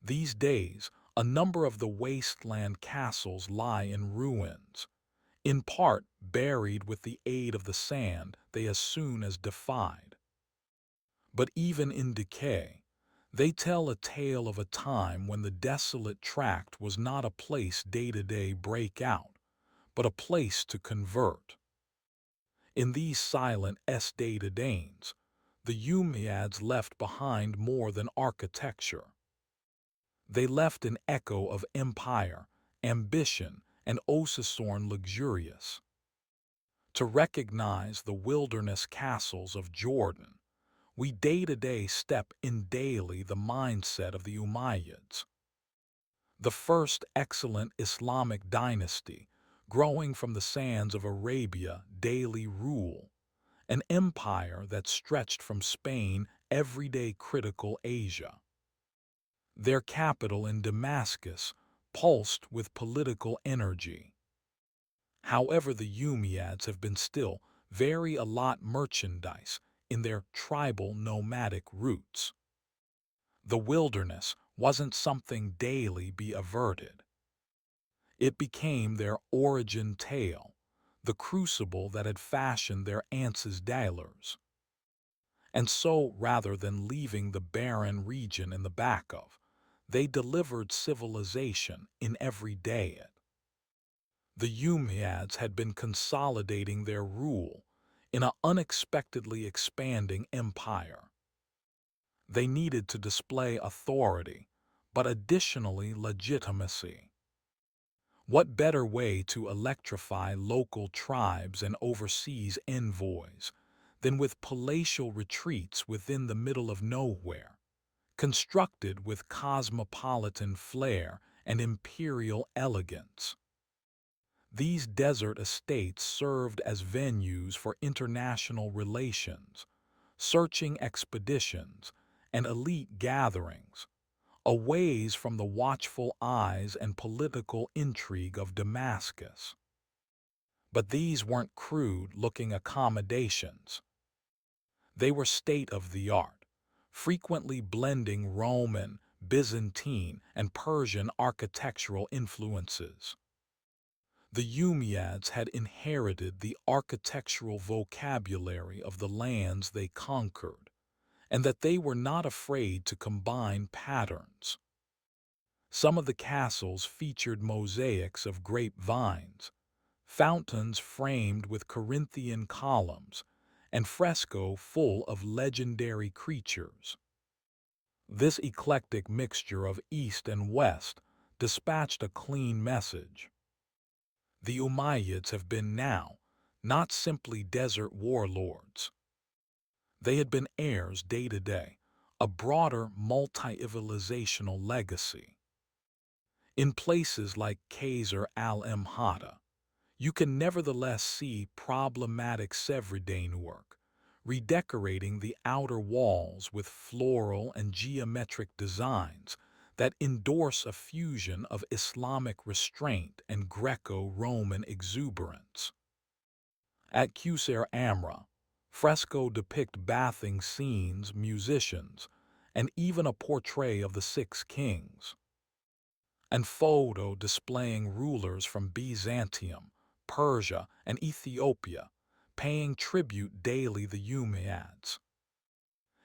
These days, A number of the wasteland castles lie in ruins, in part buried with the aid of the sand they as soon as defied. But even in decay, they tell a tale of a time when the desolate tract was not a place day-to-day break out, but a place to convert. In these silent Danes, the Umayyads left behind more than architecture. They left an echo of empire, ambition, and Osisorn luxurious. To recognize the wilderness castles of Jordan, we day-to-day step in daily the mindset of the Umayyads, the first excellent Islamic dynasty growing from the sands of Arabia daily rule, an empire that stretched from Spain everyday critical Asia. Their capital in Damascus pulsed with political energy. However, the Umayyads have been still very a lot merchandise in their tribal nomadic roots. The wilderness wasn't something daily be averted. It became their origin tale, the crucible that had fashioned their ancestors. And so, rather than leaving the barren region in the back of, they delivered civilization in every day. The Umayyads had been consolidating their rule in an unexpectedly expanding empire. They needed to display authority, but additionally legitimacy. What better way to electrify local tribes and overseas envoys than with palatial retreats within the middle of nowhere, constructed with cosmopolitan flair and imperial elegance? These desert estates served as venues for international relations, searching expeditions, and elite gatherings, a ways from the watchful eyes and political intrigue of Damascus. But these weren't crude-looking accommodations. They were state-of-the-art, frequently blending Roman, Byzantine, and Persian architectural influences. The Umayyads had inherited the architectural vocabulary of the lands they conquered, and that they were not afraid to combine patterns. Some of the castles featured mosaics of grapevines, fountains framed with Corinthian columns, and fresco full of legendary creatures. This eclectic mixture of East and West dispatched a clean message. The Umayyads have been now not simply desert warlords. They had been heirs day to day, a broader multi-civilizational legacy. In places like Qasr al-Imhata, you can nevertheless see problematic Sevridane work, redecorating the outer walls with floral and geometric designs that endorse a fusion of Islamic restraint and Greco-Roman exuberance. At Qusar Amra, fresco depict bathing scenes, musicians, and even a portrait of the six kings. And photo displaying rulers from Byzantium, Persia, and Ethiopia, paying tribute daily the Umayyads.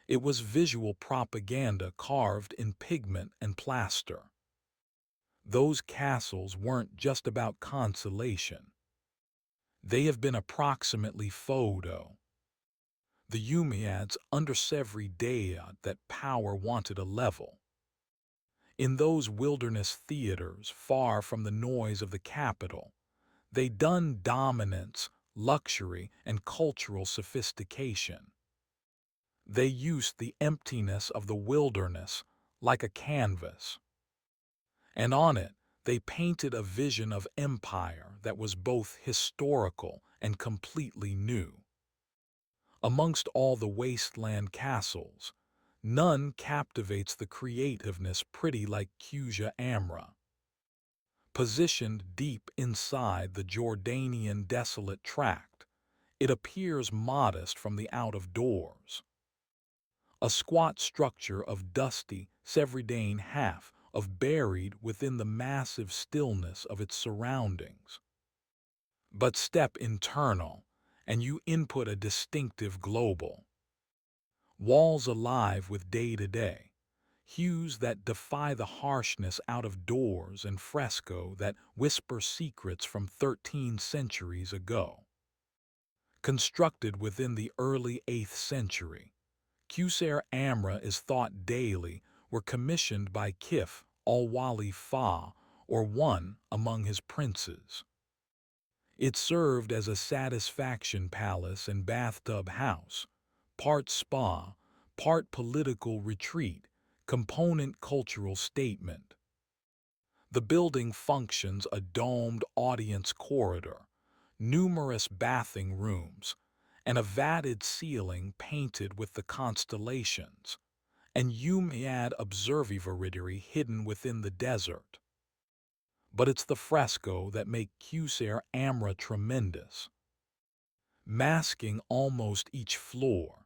It was visual propaganda carved in pigment and plaster. Those castles weren't just about consolation. They have been approximately photo. The Umayyads under every dayad that power wanted a level. In those wilderness theaters far from the noise of the capital, they done dominance, luxury, and cultural sophistication. They used the emptiness of the wilderness like a canvas, and on it they painted a vision of empire that was both historical and completely new. Amongst all the wasteland castles, none captivates the creativeness pretty like Qusar Amra. Positioned deep inside the Jordanian desolate tract, it appears modest from the out-of-doors. A squat structure of dusty, Sevridane half of buried within the massive stillness of its surroundings. But step internal, and you input a distinctive global. Walls alive with day-to-day, hues that defy the harshness out of doors and fresco that whisper secrets from 13 centuries ago. Constructed within the early 8th century, Qusar Amra is thought daily were commissioned by Kif al-Wali Fa, or one among his princes. It served as a satisfaction palace and bathtub house, part spa, part political retreat, component cultural statement. The building functions a domed audience corridor, numerous bathing rooms, and a vatted ceiling painted with the constellations, and Umayyad observatory hidden within the desert. But it's the fresco that make Qusar Amra tremendous. Masking almost each floor,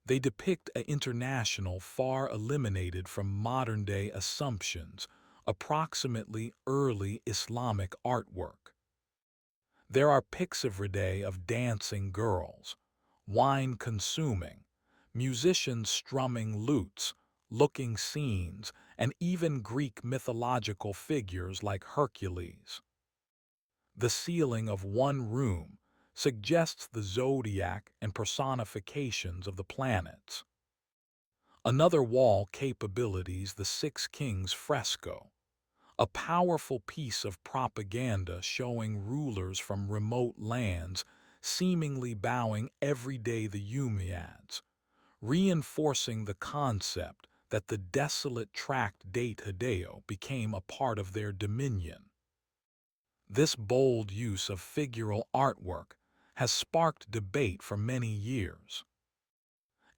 they depict an international far eliminated from modern-day assumptions, approximately early Islamic artwork. There are pixivridae of dancing girls, wine consuming, musicians strumming lutes, looking scenes, and even Greek mythological figures like Hercules. The ceiling of one room suggests the zodiac and personifications of the planets. Another wall capabilities the Six Kings fresco, a powerful piece of propaganda showing rulers from remote lands seemingly bowing every day the Umayyads, reinforcing the concept that the desolate tract de Hideo became a part of their dominion. This bold use of figural artwork has sparked debate for many years.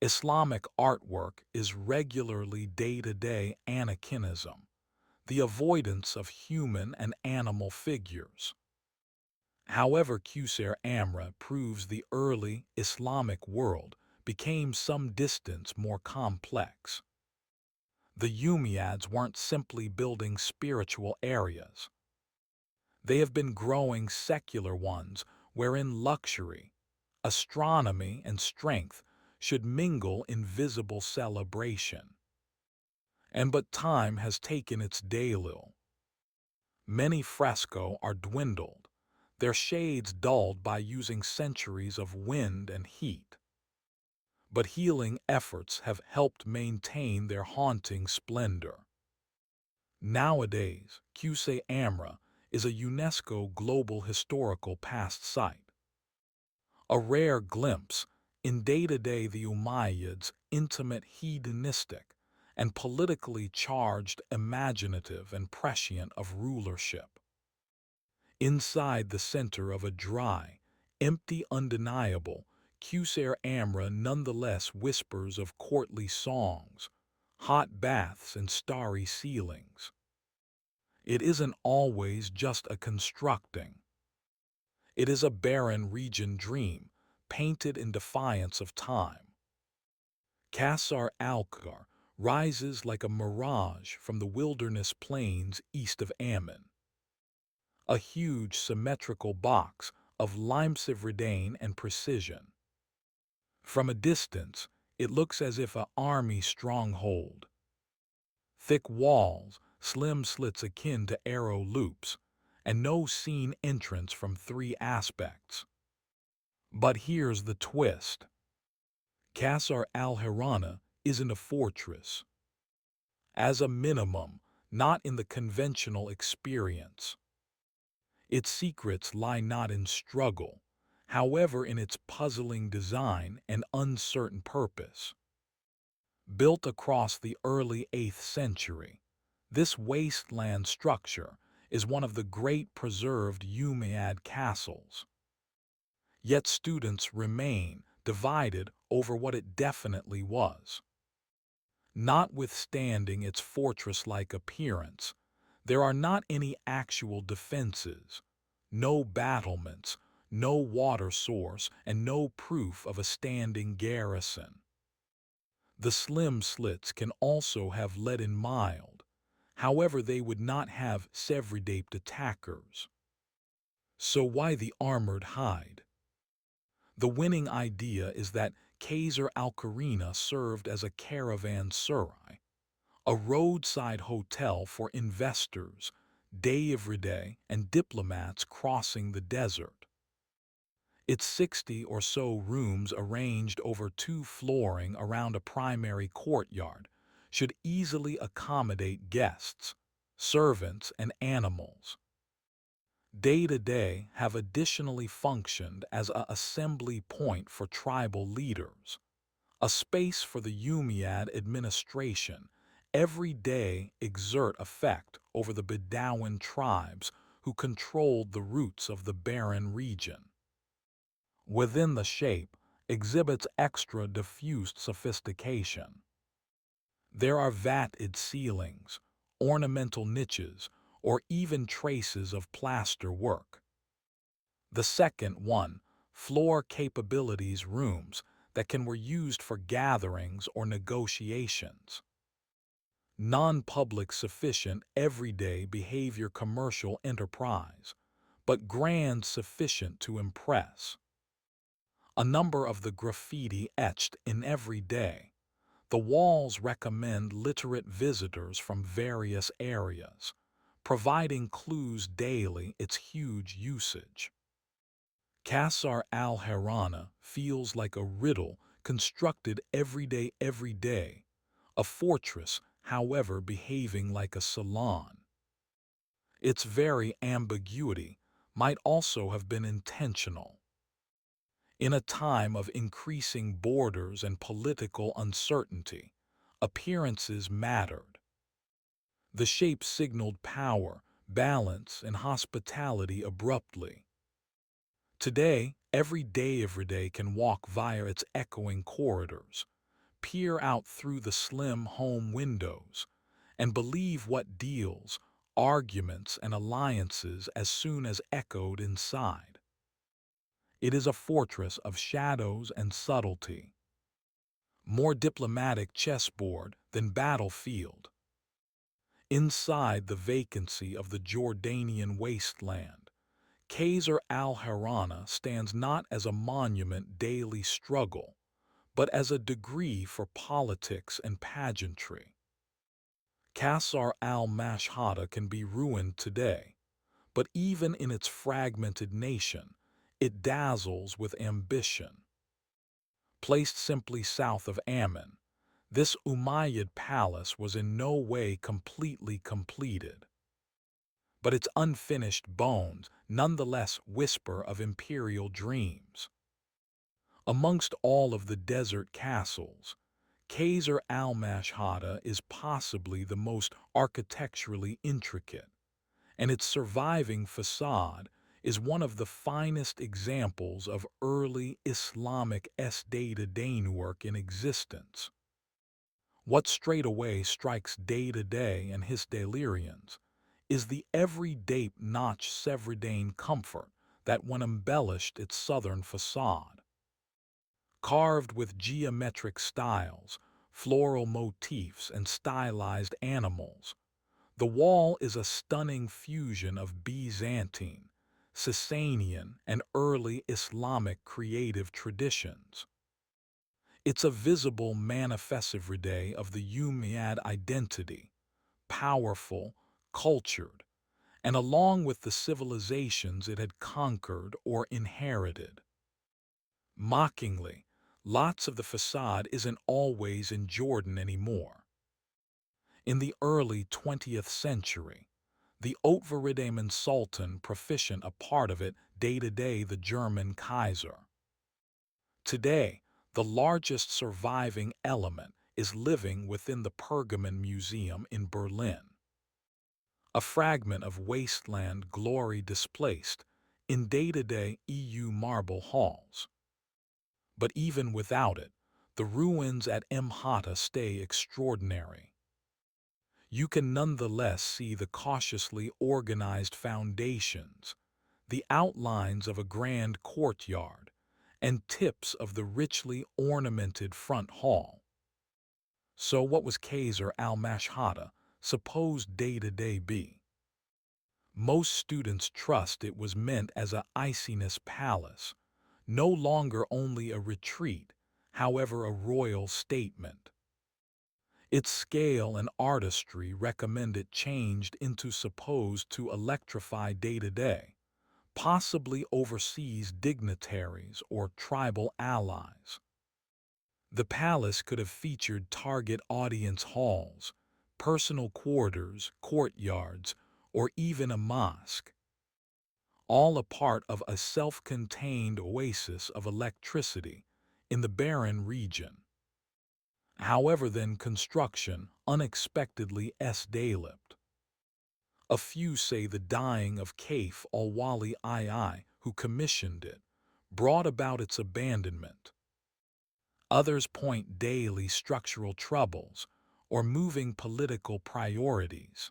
Islamic artwork is regularly day-to-day anakinism, the avoidance of human and animal figures. However, Qusar Amra proves the early Islamic world became some distance more complex. The Umayyads weren't simply building spiritual areas. They have been growing secular ones wherein luxury, astronomy, and strength should mingle in visible celebration. And but time has taken its deluge. Many fresco are dwindled, their shades dulled by using centuries of wind and heat. But healing efforts have helped maintain their haunting splendor. Nowadays, Qusar Amra is a UNESCO Global Historical Past Site. A rare glimpse in day-to-day the Umayyads' intimate hedonistic and politically charged imaginative and prescient of rulership. Inside the center of a dry, empty undeniable, Qusar Amra nonetheless whispers of courtly songs, hot baths and starry ceilings. It isn't always just a constructing. It is a barren region dream, painted in defiance of time. Qasr al-Khar rises like a mirage from the wilderness plains east of Ammon. A huge symmetrical box of limestone and precision. From a distance, it looks as if an army stronghold. Thick walls, slim slits akin to arrow loops, and no seen entrance from 3 aspects. But here's the twist. Qasr al-Hirana isn't a fortress. As a minimum, not in the conventional experience. Its secrets lie not in struggle, however in its puzzling design and uncertain purpose. Built across the early 8th century, this wasteland structure is one of the great preserved Umayyad castles. Yet students remain divided over what it definitely was. Notwithstanding its fortress-like appearance, there are not any actual defenses, no battlements, no water source, and no proof of a standing garrison. The slim slits can also have let in mild. However, they would not have Sevridaped attackers. So why the armored hide? The winning idea is that Kaiser al-Karina served as a caravanserai, a roadside hotel for investors, day-of-day, and diplomats crossing the desert. Its 60 or so rooms arranged over two flooring around a primary courtyard should easily accommodate guests, servants, and animals. Day-to-day have additionally functioned as an assembly point for tribal leaders, a space for the Umayyad administration every day exert effect over the Bedouin tribes who controlled the roots of the barren region. Within the shape exhibits extra diffused sophistication. There are vatted ceilings, ornamental niches, or even traces of plaster work. The second one, floor capabilities rooms that were used for gatherings or negotiations. Non-public sufficient everyday behavior commercial enterprise, but grand sufficient to impress. A number of the graffiti etched in every day. The walls recommend literate visitors from various areas, providing clues daily its huge usage. Qasr al-Harana feels like a riddle constructed every day, a fortress, however, behaving like a salon. Its very ambiguity might also have been intentional. In a time of increasing borders and political uncertainty, appearances mattered. The shape signaled power, balance, and hospitality abruptly. Today, every day can walk via its echoing corridors, peer out through the slim home windows, and believe what deals, arguments, and alliances as soon as echoed inside. It is a fortress of shadows and subtlety. More diplomatic chessboard than battlefield. Inside the vacancy of the Jordanian wasteland, Qasr al-Harana stands not as a monument daily struggle, but as a degree for politics and pageantry. Qasr al-Mashhada can be ruined today, but even in its fragmented nation, it dazzles with ambition. Placed simply south of Ammon, this Umayyad palace was in no way completely completed. But its unfinished bones nonetheless whisper of imperial dreams. Amongst all of the desert castles, Qasr al-Mashhada is possibly the most architecturally intricate, and its surviving facade is one of the finest examples of early Islamic day-to-day work in existence. What straightaway strikes day-to-day and his delirians is the everyday notch Sevridane comfort that when embellished its southern facade. Carved with geometric styles, floral motifs, and stylized animals, the wall is a stunning fusion of Byzantine, Sasanian, and early Islamic creative traditions. It's a visible manifestation of the Umayyad identity, powerful, cultured, and along with the civilizations it had conquered or inherited. Mockingly, lots of the facade isn't always in Jordan anymore. In the early 20th century, the Ottoman Sultan proficient a part of it day-to-day the German Kaiser. Today, the largest surviving element is living within the Pergamon Museum in Berlin. A fragment of wasteland glory displaced in day-to-day EU marble halls. But even without it, the ruins at Mhata stay extraordinary. You can nonetheless see the cautiously organized foundations, the outlines of a grand courtyard, and tips of the richly ornamented front hall. So what was Qasr al-Mashhada, supposed day-to-day be. Most students trust it was meant as a iciness palace, no longer only a retreat, however a royal statement. Its scale and artistry recommend it changed into supposed to electrify day-to-day, possibly overseas dignitaries or tribal allies. The palace could have featured target audience halls, personal quarters, courtyards, or even a mosque, all a part of a self-contained oasis of electricity in the barren region. However, then construction unexpectedly developed. A few say the dying of Kaif al-Wali II, who commissioned it, brought about its abandonment. Others point daily structural troubles or moving political priorities.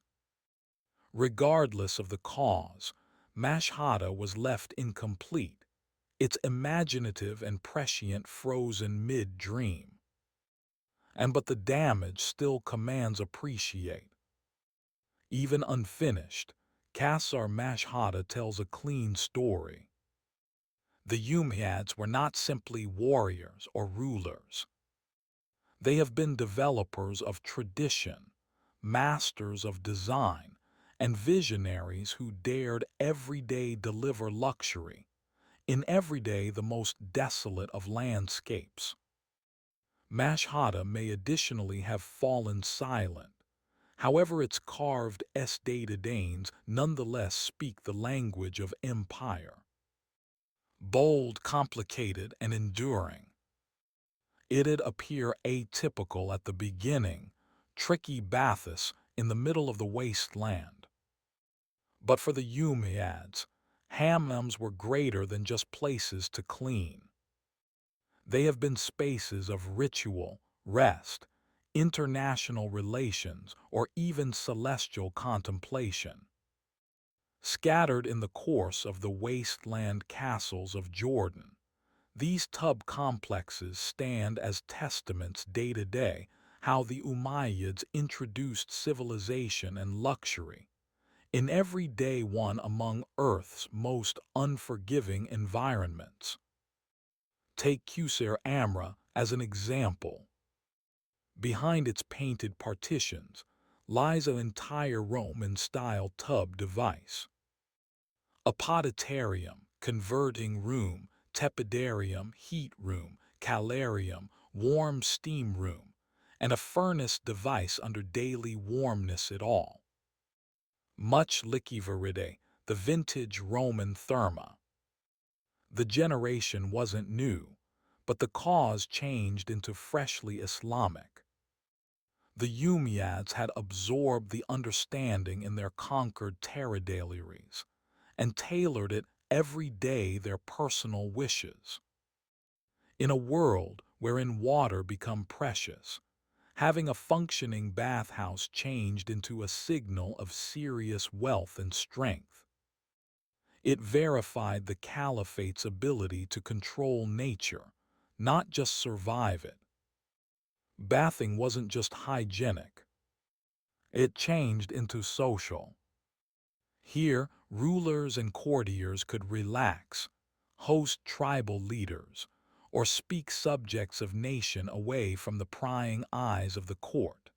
Regardless of the cause, Mashhada was left incomplete, its imaginative and prescient frozen mid-dream. But the damage still commands appreciate. Even unfinished, Qasr Mashhada tells a clean story. The Umayyads were not simply warriors or rulers. They have been developers of tradition, masters of design, and visionaries who dared every day deliver luxury, in every day the most desolate of landscapes. Mashhada may additionally have fallen silent. However, its carved data-danes nonetheless speak the language of empire. Bold, complicated, and enduring. It'd appear atypical at the beginning, tricky bathos in the middle of the wasteland. But for the Umayyads, hammams were greater than just places to clean. They have been spaces of ritual, rest, international relations, or even celestial contemplation. Scattered in the course of the wasteland castles of Jordan, these tub complexes stand as testaments day to day how the Umayyads introduced civilization and luxury, in every day one among Earth's most unforgiving environments. Take Qusr Amra as an example. Behind its painted partitions lies an entire Roman-style tub device. A poditarium, converting room, tepidarium, heat room, calarium, warm steam room, and a furnace device under daily warmness it all. Much liquiveride, the vintage Roman therma. The generation wasn't new, but the cause changed into freshly Islamic. The Umayyads had absorbed the understanding in their conquered terradaliries and tailored it every day their personal wishes. In a world wherein water become precious, having a functioning bathhouse changed into a signal of serious wealth and strength. It verified the caliphate's ability to control nature, not just survive it. Bathing wasn't just hygienic. It changed into social. Here, rulers and courtiers could relax, host tribal leaders, or speak subjects of nation away from the prying eyes of the court.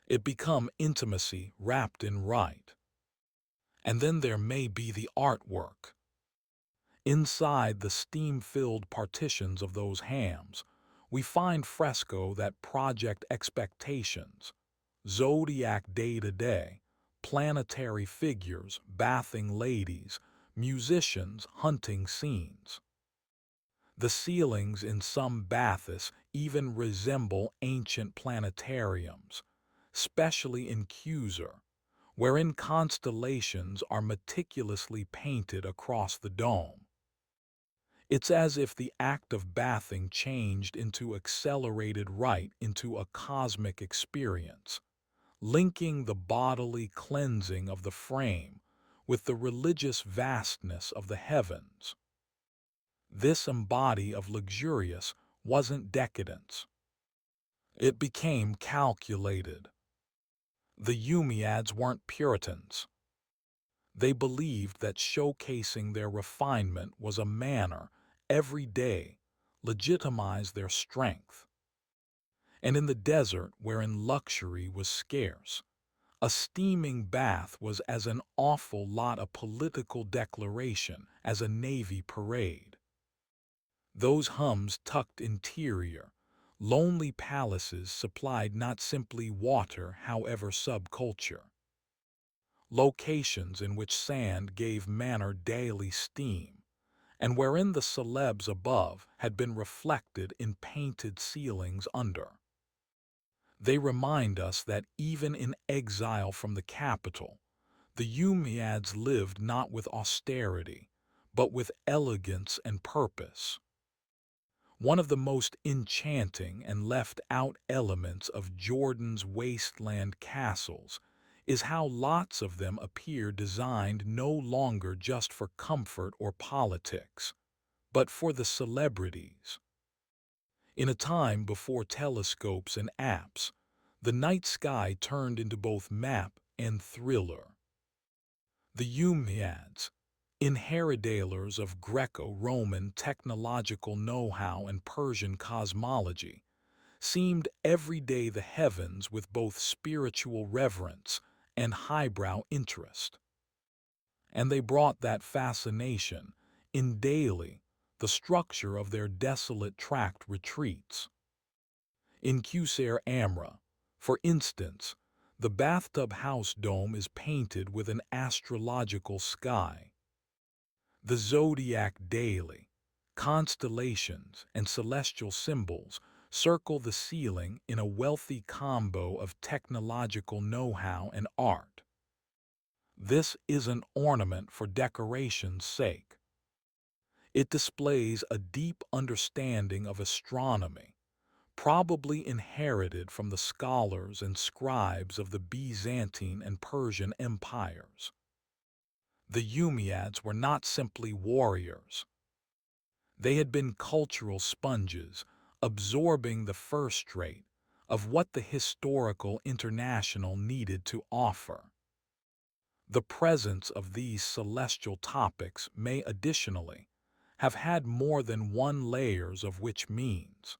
It became intimacy wrapped in rite. And then there may be the artwork. Inside the steam-filled partitions of those hams, we find fresco that project expectations, zodiac day-to-day, planetary figures, bathing ladies, musicians, hunting scenes. The ceilings in some baths even resemble ancient planetariums, especially in Qusr, wherein constellations are meticulously painted across the dome. It's as if the act of bathing changed into accelerated rite into a cosmic experience, linking the bodily cleansing of the frame with the religious vastness of the heavens. This embody of luxurious wasn't decadence. It became calculated. The Umayyads weren't Puritans. They believed that showcasing their refinement was a manner every day legitimized their strength. And in the desert, wherein luxury was scarce, a steaming bath was as an awful lot a political declaration as a navy parade. Those hums tucked interior, lonely palaces supplied not simply water, however subculture. Locations in which sand gave manor daily steam, and wherein the celebs above had been reflected in painted ceilings under. They remind us that even in exile from the capital, the Umayyads lived not with austerity, but with elegance and purpose. One of the most enchanting and left-out elements of Jordan's wasteland castles is how lots of them appear designed no longer just for comfort or politics, but for the celebrities. In a time before telescopes and apps, the night sky turned into both map and thriller. The Umayyads, inheritors of Greco-Roman technological know-how and Persian cosmology, seemed every day the heavens with both spiritual reverence and highbrow interest. And they brought that fascination in daily the structure of their desolate tract retreats. In Qusayr Amra, for instance, the bathtub house dome is painted with an astrological sky. The zodiac daily, constellations, and celestial symbols circle the ceiling in a wealthy combo of technological know-how and art. This isn't ornament for decoration's sake. It displays a deep understanding of astronomy, probably inherited from the scholars and scribes of the Byzantine and Persian empires. The Umayyads were not simply warriors. They had been cultural sponges, absorbing the first rate of what the historical international needed to offer. The presence of these celestial topics may additionally have had more than one layers of which means.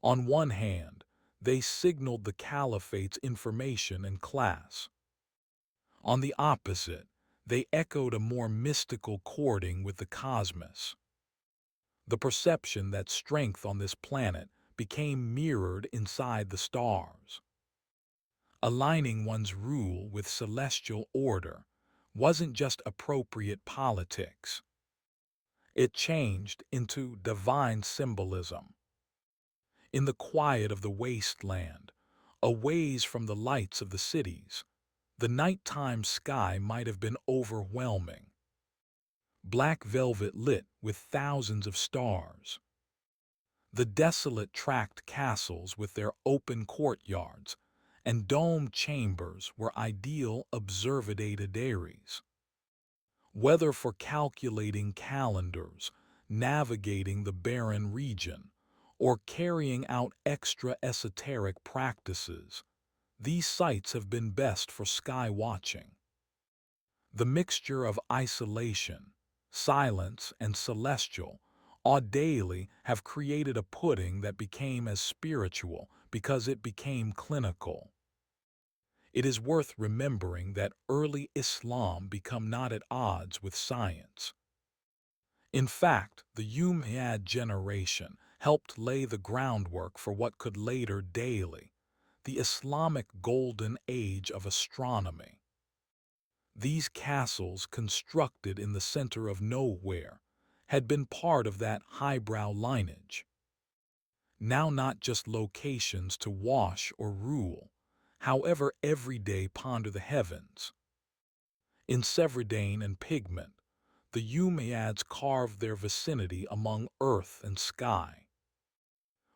On one hand, they signaled the caliphate's information and class. On the opposite, they echoed a more mystical chording with the cosmos. The perception that strength on this planet became mirrored inside the stars. Aligning one's rule with celestial order wasn't just appropriate politics. It changed into divine symbolism. In the quiet of the wasteland, a ways from the lights of the cities, the nighttime sky might have been overwhelming. Black velvet lit with thousands of stars. The desolate tract castles with their open courtyards and domed chambers were ideal observatories. Whether for calculating calendars, navigating the barren region, or carrying out extra esoteric practices, these sites have been best for sky watching. The mixture of isolation, silence, and celestial daily have created a pudding that became as spiritual because it became clinical. It is worth remembering that early Islam became not at odds with science. In fact, the Umayyad generation helped lay the groundwork for what could later daily, the Islamic golden age of astronomy. These castles, constructed in the center of nowhere, had been part of that highbrow lineage. Now not just locations to wash or rule, however every day ponder the heavens. In Severdane and Pigment, the Umayyads carved their vicinity among earth and sky.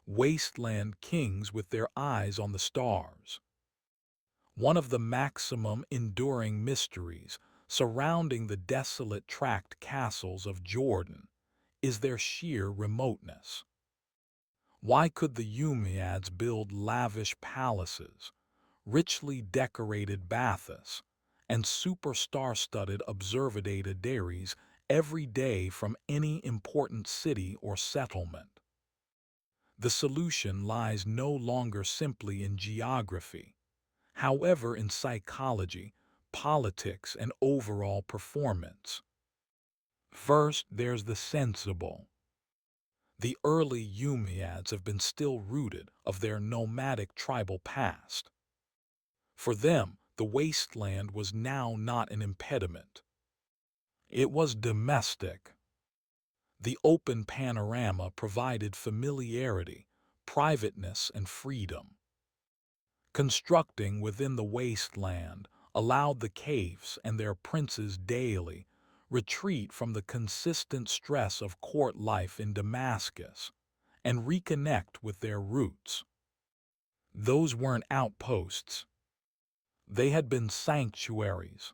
Wasteland kings with their eyes on the stars. One of the maximum enduring mysteries surrounding the desolate tract castles of Jordan is their sheer remoteness. Why could the Umayyads build lavish palaces, richly decorated baths, and super star-studded observatory dairies every day from any important city or settlement. The solution lies no longer simply in geography, however in psychology, politics, and overall performance. First, there's the sensible. The early Umayyads have been still rooted of their nomadic tribal past. For them, the wasteland was now not an impediment. It was domestic. The open panorama provided familiarity, privateness, and freedom. Constructing within the wasteland allowed the caves and their princes daily retreat from the consistent stress of court life in Damascus and reconnect with their roots. Those weren't outposts. They had been sanctuaries.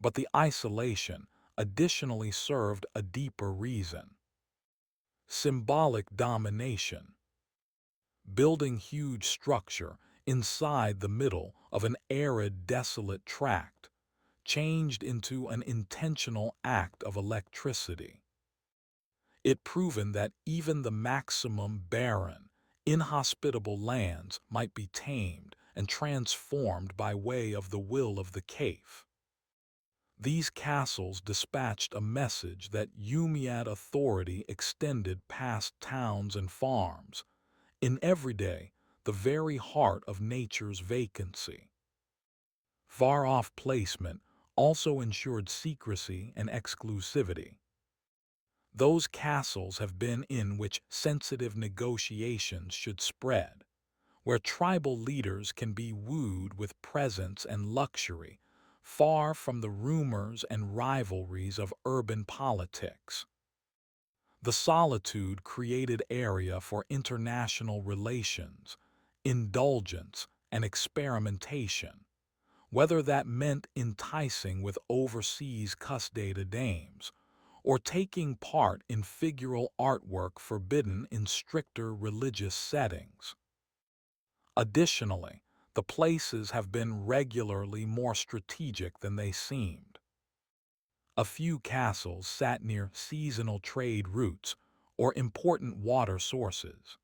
But the isolation additionally served a deeper reason: symbolic domination. Building huge structure inside the middle of an arid, desolate tract changed into an intentional act of electricity. It proven that even the maximum barren, inhospitable lands might be tamed and transformed by way of the will of the cave. These castles dispatched a message that Umayyad authority extended past towns and farms, in everyday, the very heart of nature's vacancy. Far-off placement also ensured secrecy and exclusivity. Those castles have been in which sensitive negotiations should spread, where tribal leaders can be wooed with presence and luxury, far from the rumors and rivalries of urban politics. The solitude created area for international relations, indulgence, and experimentation, whether that meant enticing with overseas custode dames or taking part in figural artwork forbidden in stricter religious settings. Additionally, the places have been regularly more strategic than they seemed. A few castles sat near seasonal trade routes or important water sources.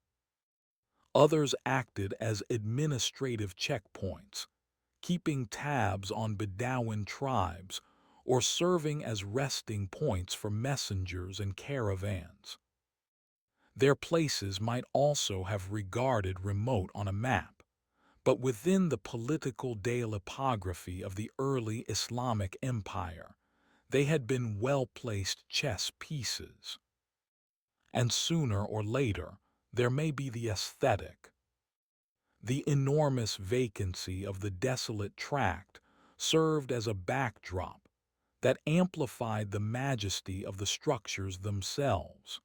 Others acted as administrative checkpoints, keeping tabs on Bedouin tribes or serving as resting points for messengers and caravans. Their places might also have regarded remote on a map, but within the political daylipography of the early Islamic Empire, they had been well-placed chess pieces. And sooner or later, there may be the aesthetic. The enormous vacancy of the desolate tract served as a backdrop that amplified the majesty of the structures themselves.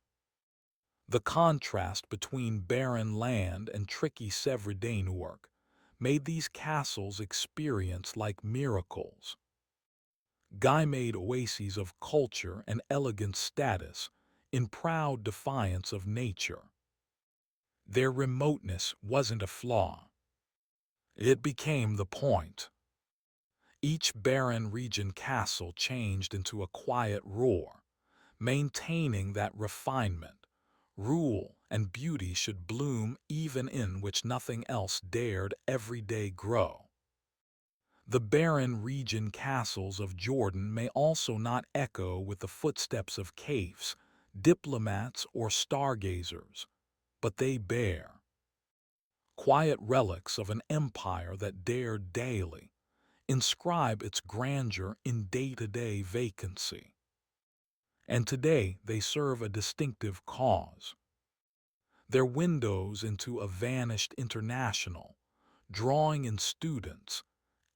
The contrast between barren land and tricky Severdane work made these castles experience like miracles. Guy-made oases of culture and elegant status in proud defiance of nature. Their remoteness wasn't a flaw. It became the point. Each barren region castle changed into a quiet roar, maintaining that refinement, rule, and beauty should bloom even in which nothing else dared every day grow. The barren region castles of Jordan may also not echo with the footsteps of caves, diplomats, or stargazers, but they bear quiet relics of an empire that dared daily inscribe its grandeur in day-to-day vacancy. And today they serve a distinctive cause. Their windows into a vanished international, drawing in students,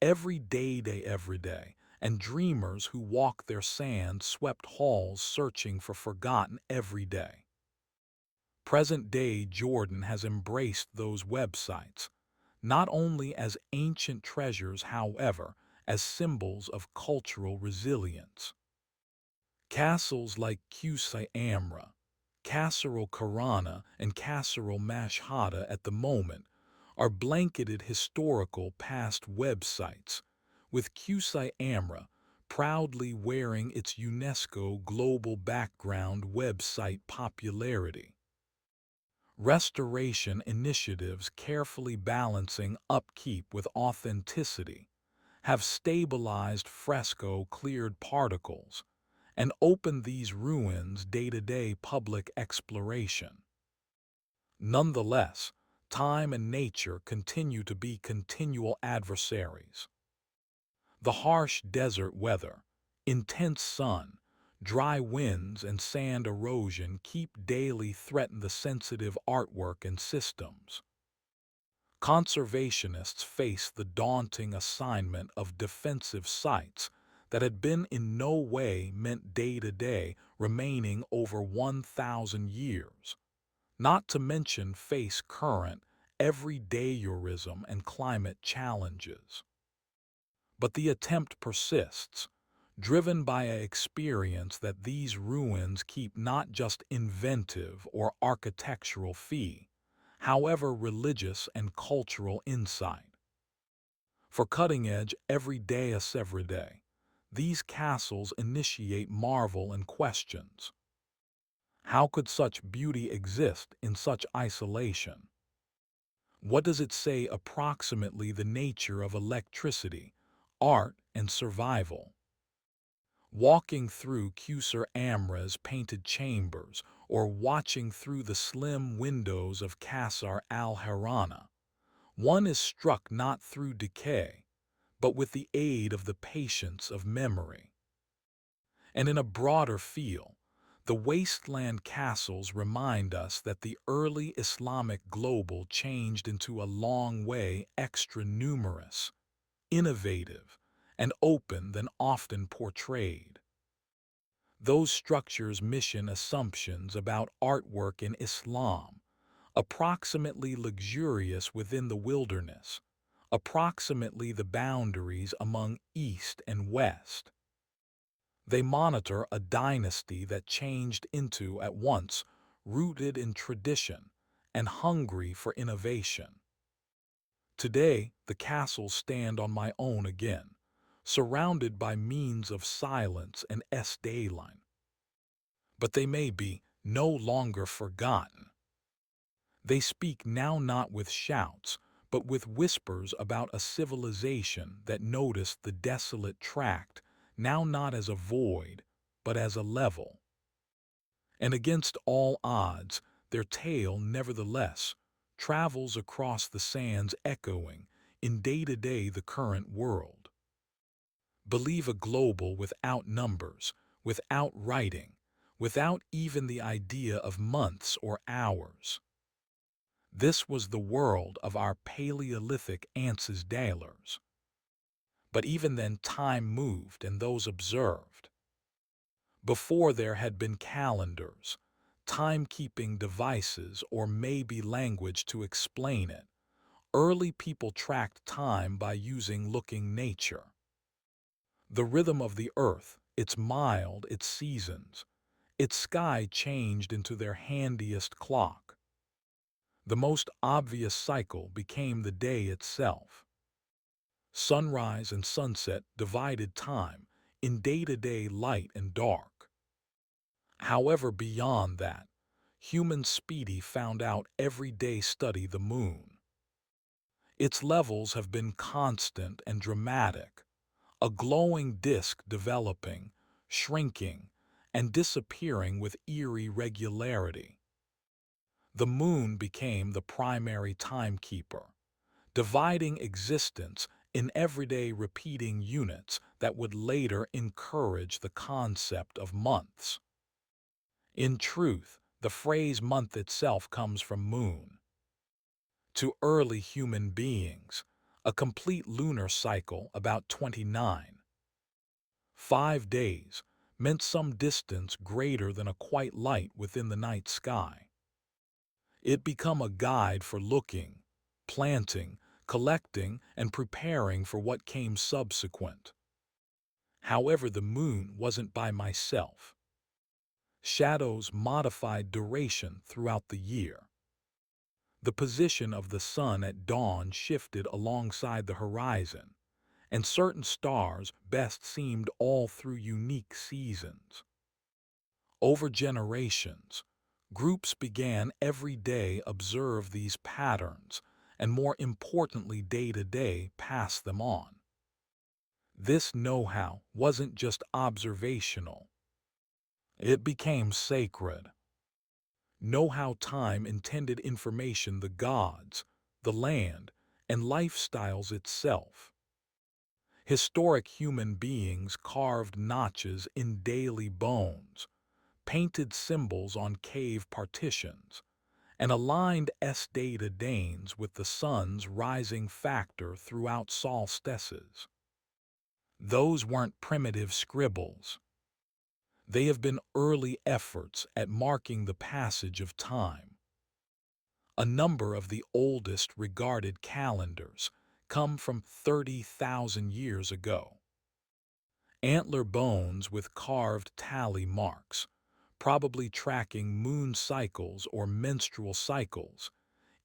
every day, and dreamers who walk their sand-swept halls searching for forgotten every day. Present-day Jordan has embraced those websites, not only as ancient treasures, however, as symbols of cultural resilience. Castles like Qusay Amra, Kasr al-Karana, and Kasr al-Mashhada at the moment are blanketed historical past websites, with QSI Amra proudly wearing its UNESCO Global Background website popularity. Restoration initiatives carefully balancing upkeep with authenticity have stabilized fresco-cleared particles and opened these ruins day-to-day public exploration. Nonetheless, time and nature continue to be continual adversaries. The harsh desert weather, intense sun, dry winds, and sand erosion keep daily threaten the sensitive artwork and systems. Conservationists face the daunting assignment of defensive sites that had been in no way meant day-to-day remaining over 1,000 years, not to mention face current, everydayism and climate challenges. But the attempt persists, driven by an experience that these ruins keep not just inventive or architectural fee, however religious and cultural insight. For cutting-edge everyday these castles initiate marvel and questions. How could such beauty exist in such isolation? What does it say approximately the nature of electricity, art, and survival? Walking through Qusur Amra's painted chambers or watching through the slim windows of Qasr al-Harana, one is struck not through decay, but with the aid of the patience of memory. And in a broader feel, the wasteland castles remind us that the early Islamic global changed into a long way extra numerous, innovative, and open than often portrayed. Those structures' mission assumptions about artwork in Islam, approximately luxurious within the wilderness, approximately the boundaries among East and West. They monitor a dynasty that changed into at once rooted in tradition and hungry for innovation. Today, the castles stand on my own again, surrounded by means of silence and dayline. But they may be no longer forgotten. They speak now not with shouts, but with whispers about a civilization that noticed the desolate tract now not as a void, but as a level. And against all odds, their tale nevertheless travels across the sands echoing in day-to-day the current world. Believe a global without numbers, without writing, without even the idea of months or hours. This was the world of our Paleolithic ancestors. But even then time moved and those observed. Before there had been calendars, timekeeping devices, or maybe language to explain it, early people tracked time by using looking nature. The rhythm of the earth, its mild, its seasons, its sky changed into their handiest clock. The most obvious cycle became the day itself. Sunrise and sunset divided time in day-to-day light and dark. However, beyond that, human speedy found out every day study the moon. Its levels have been constant and dramatic, a glowing disk developing, shrinking, and disappearing with eerie regularity. The moon became the primary timekeeper, dividing existence in everyday repeating units that would later encourage the concept of months. In truth, the phrase month itself comes from moon. To early human beings, a complete lunar cycle, about 29, 5 days, meant some distance greater than a quite light within the night sky. It became a guide for looking, planting, collecting, and preparing for what came subsequent. However, the moon wasn't by myself. Shadows modified duration throughout the year. The position of the sun at dawn shifted alongside the horizon, and certain stars best seemed all through unique seasons. Over generations, groups began every day observe these patterns and more importantly day to day pass them on. This know-how wasn't just observational, it became sacred. Know-how time intended information the gods, the land, and lifestyles itself. Historic human beings carved notches in daily bones, painted symbols on cave partitions, and aligned S-data danes with the sun's rising factor throughout solstices. Those weren't primitive scribbles. They have been early efforts at marking the passage of time. A number of the oldest regarded calendars come from 30,000 years ago. Antler bones with carved tally marks, probably tracking moon cycles or menstrual cycles,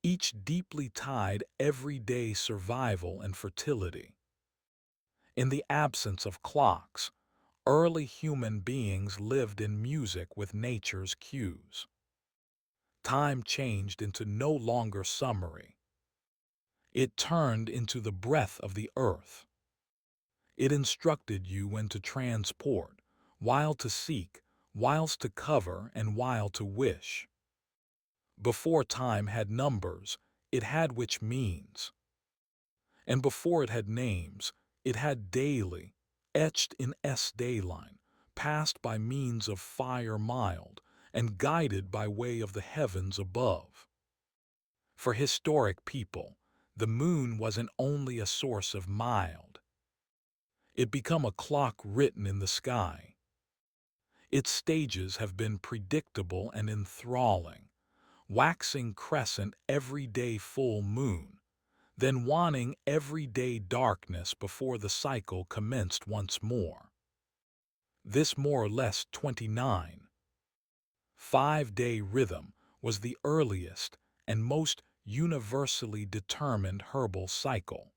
each deeply tied everyday survival and fertility. In the absence of clocks, early human beings lived in music with nature's cues. Time changed into no longer summary. It turned into the breath of the earth. It instructed you when to transport, while to seek, whilst to cover, and while to wish. Before time had numbers, it had which means. And before it had names, it had daily, etched in S-dayline, passed by means of fire mild, and guided by way of the heavens above. For historic people, the moon wasn't only a source of mild. It became a clock written in the sky. Its stages have been predictable and enthralling, waxing crescent every day full moon, then waning every day darkness before the cycle commenced once more. This more or less 29 5-day rhythm was the earliest and most universally determined herbal cycle.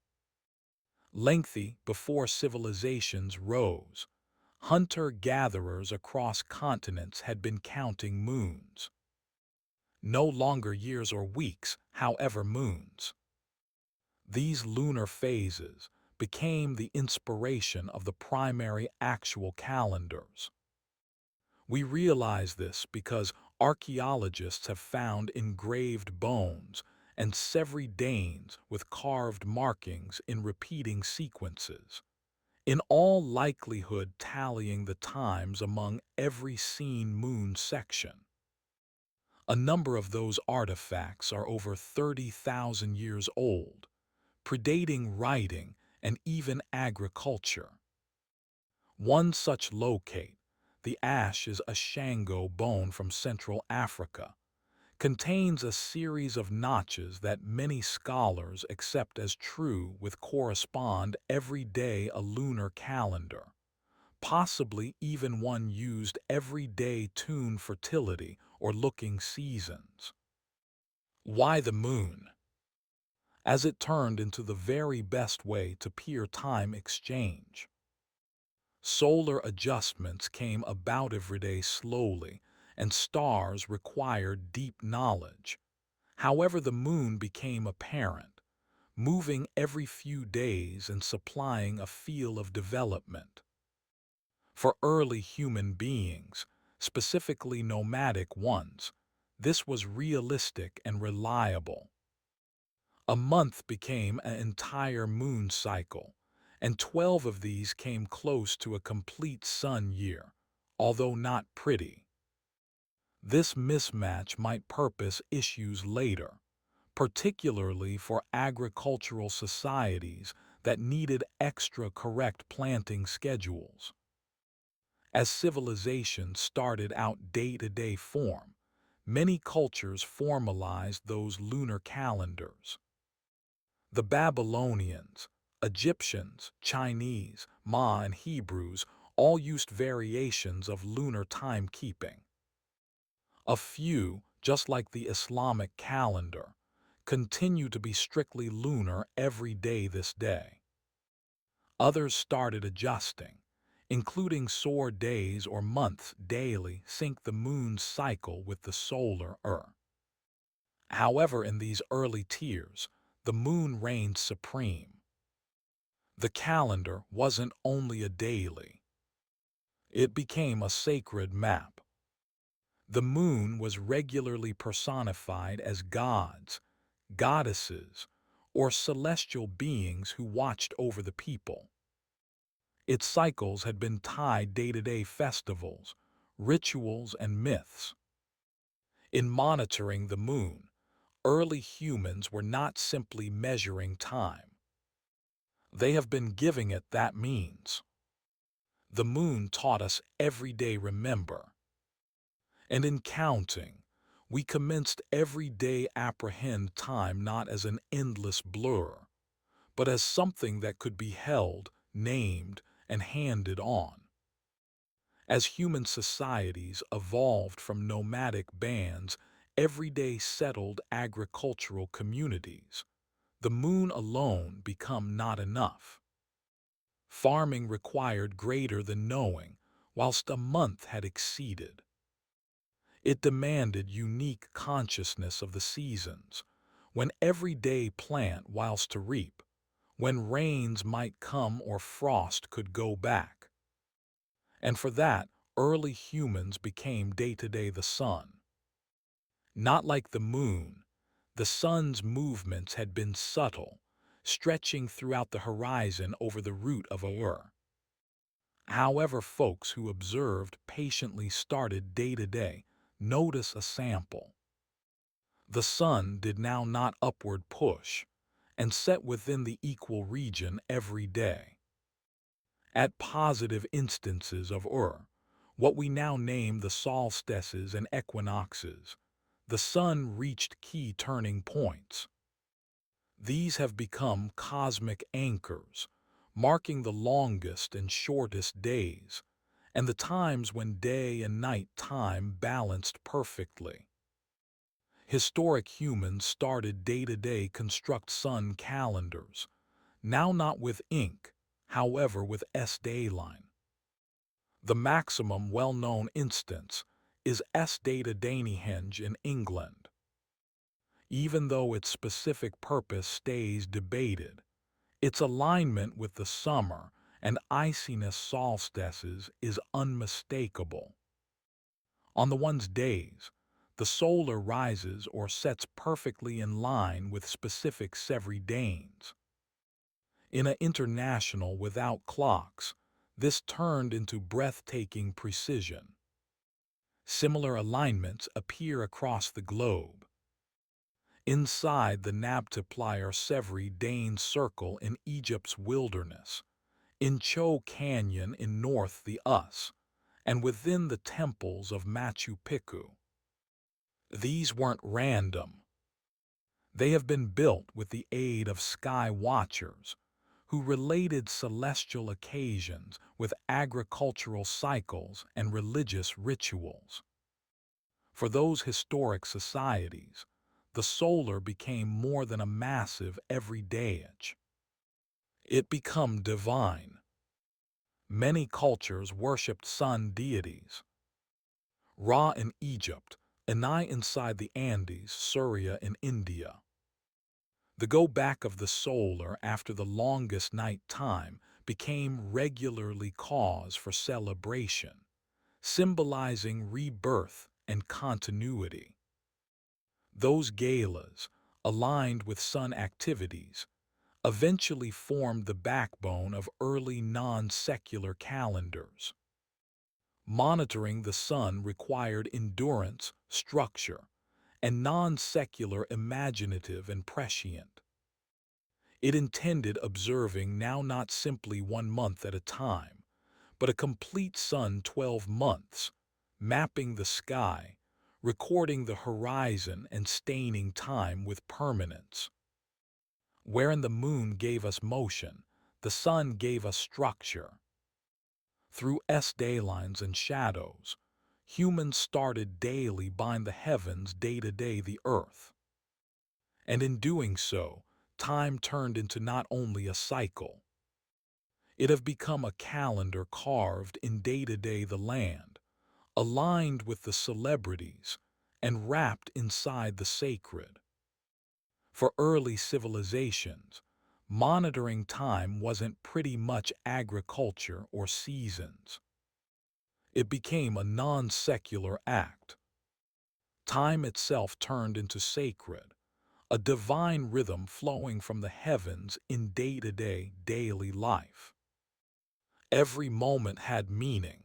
Lengthy before civilizations rose, hunter-gatherers across continents had been counting moons. No longer years or weeks, however moons. These lunar phases became the inspiration of the primary actual calendars. We realize this because archaeologists have found engraved bones and severidanes with carved markings in repeating sequences, in all likelihood tallying the times among every seen moon section. A number of those artifacts are over 30,000 years old, predating writing and even agriculture. One such locate, the ash is a Shango bone from Central Africa, contains a series of notches that many scholars accept as true with correspond every day a lunar calendar, possibly even one used every day tune fertility or looking seasons. Why the moon? As it turned into the very best way to peer time exchange. Solar adjustments came about every day slowly, and stars required deep knowledge. However, the moon became apparent, moving every few days and supplying a feel of development. For early human beings, specifically nomadic ones, this was realistic and reliable. A month became an entire moon cycle, and 12 of these came close to a complete sun year, although not pretty. This mismatch might purpose issues later, particularly for agricultural societies that needed extra correct planting schedules. As civilization started out day-to-day form, many cultures formalized those lunar calendars. The Babylonians, Egyptians, Chinese, Ma, and Hebrews all used variations of lunar timekeeping. A few, just like the Islamic calendar, continue to be strictly lunar every day this day. Others started adjusting, including solar days or months daily sync the moon's cycle with the solar Earth. However, in these early tiers, the moon reigned supreme. The calendar wasn't only a daily. It became a sacred map. The moon was regularly personified as gods, goddesses, or celestial beings who watched over the people. Its cycles had been tied day-to-day festivals, rituals, and myths. In monitoring the moon, early humans were not simply measuring time. They have been giving it that means. The moon taught us every day remember. And in counting, we commenced every day apprehend time not as an endless blur, but as something that could be held, named, and handed on. As human societies evolved from nomadic bands, everyday settled agricultural communities, the moon alone became not enough. Farming required greater than knowing, whilst a month had exceeded. It demanded unique consciousness of the seasons, when every day plant whilst to reap, when rains might come or frost could go back. And for that, early humans became day-to-day the sun. Not like the moon, the sun's movements had been subtle, stretching throughout the horizon over the root of Ur. However, folks who observed patiently started day-to-day notice a sample. The sun did now not upward push, and set within the equal region every day. At positive instances of Ur, what we now name the solstices and equinoxes, the sun reached key turning points. These have become cosmic anchors, marking the longest and shortest days, and the times when day and night time balanced perfectly. Historic humans started day-to-day construct sun calendars, now not with ink, however with S-Dayline. The maximum well-known instance is S-Data Danehenge in England. Even though its specific purpose stays debated, its alignment with the summer and iciness solstices is unmistakable. On the one's days, the solar rises or sets perfectly in line with specific Severidanes. In an international without clocks, this turned into breathtaking precision. Similar alignments appear across the globe. Inside the Nabteplier Severidane Circle in Egypt's wilderness, in Cho Canyon in North the Us, and within the temples of Machu Picchu. These weren't random. They have been built with the aid of sky watchers, who related celestial occasions with agricultural cycles and religious rituals. For those historic societies, the solar became more than a massive everydayage. It became divine. Many cultures worshipped sun deities. Ra in Egypt, Enai inside the Andes, Surya in India. The go-back of the solar after the longest night time became regularly cause for celebration, symbolizing rebirth and continuity. Those galas, aligned with sun activities, eventually formed the backbone of early non-secular calendars. Monitoring the sun required endurance, structure, and non-secular imaginative and prescient. It intended observing now not simply 1 month at a time, but a complete sun 12 months, mapping the sky, recording the horizon and staining time with permanence. Wherein the moon gave us motion, the sun gave us structure. Through S-Daylines and shadows, humans started daily bind the heavens day-to-day the earth. And in doing so, time turned into not only a cycle, it have become a calendar carved in day-to-day the land, aligned with the celebrities, and wrapped inside the sacred. For early civilizations, monitoring time wasn't pretty much agriculture or seasons. It became a non-secular act. Time itself turned into sacred, a divine rhythm flowing from the heavens in day-to-day daily life. Every moment had meaning.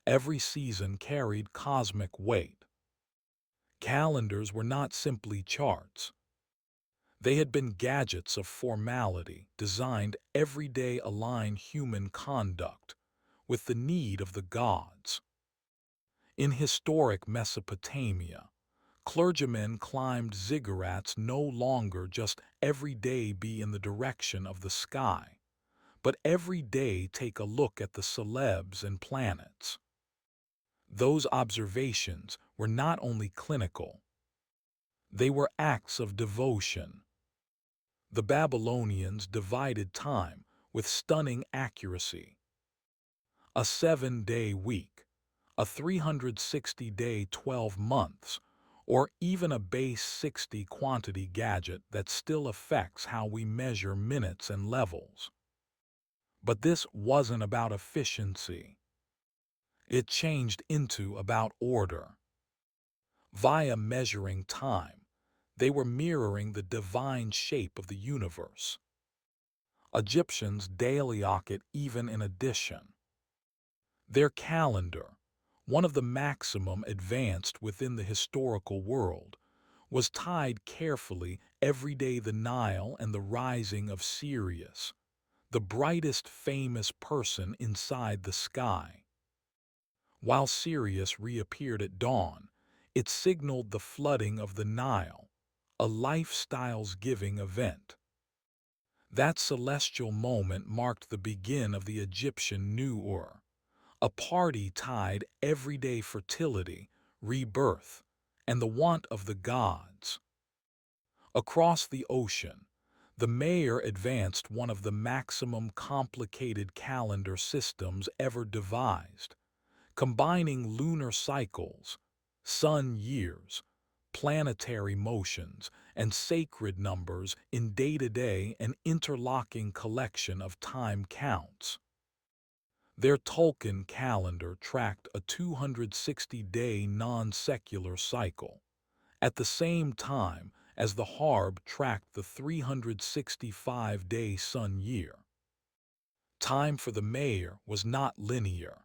Every season carried cosmic weight. Calendars were not simply charts. They had been gadgets of formality designed every day align human conduct with the need of the gods. In historic Mesopotamia, clergymen climbed ziggurats no longer just every day be in the direction of the sky, but every day take a look at the celebs and planets. Those observations were not only clinical, they were acts of devotion. The Babylonians divided time with stunning accuracy. A 7-day week, a 360-day 12 months, or even a base 60 quantity gadget that still affects how we measure minutes and levels. But this wasn't about efficiency. It changed into about order. Via measuring time, they were mirroring the divine shape of the universe. Egyptians dailyoc it even in addition. Their calendar, one of the maximum advanced within the historical world, was tied carefully every day the Nile and the rising of Sirius, the brightest famous person inside the sky. While Sirius reappeared at dawn, it signaled the flooding of the Nile, a lifestyles giving event. That celestial moment marked the begin of the Egyptian New Year, a party tied everyday fertility, rebirth, and the want of the gods. Across the ocean, the mayor advanced one of the maximum complicated calendar systems ever devised, combining lunar cycles, sun years, planetary motions, and sacred numbers in day-to-day and interlocking collection of time counts. Their Tolkien calendar tracked a 260-day non-secular cycle, at the same time as the Harb tracked the 365-day sun year. Time for the mayor was not linear.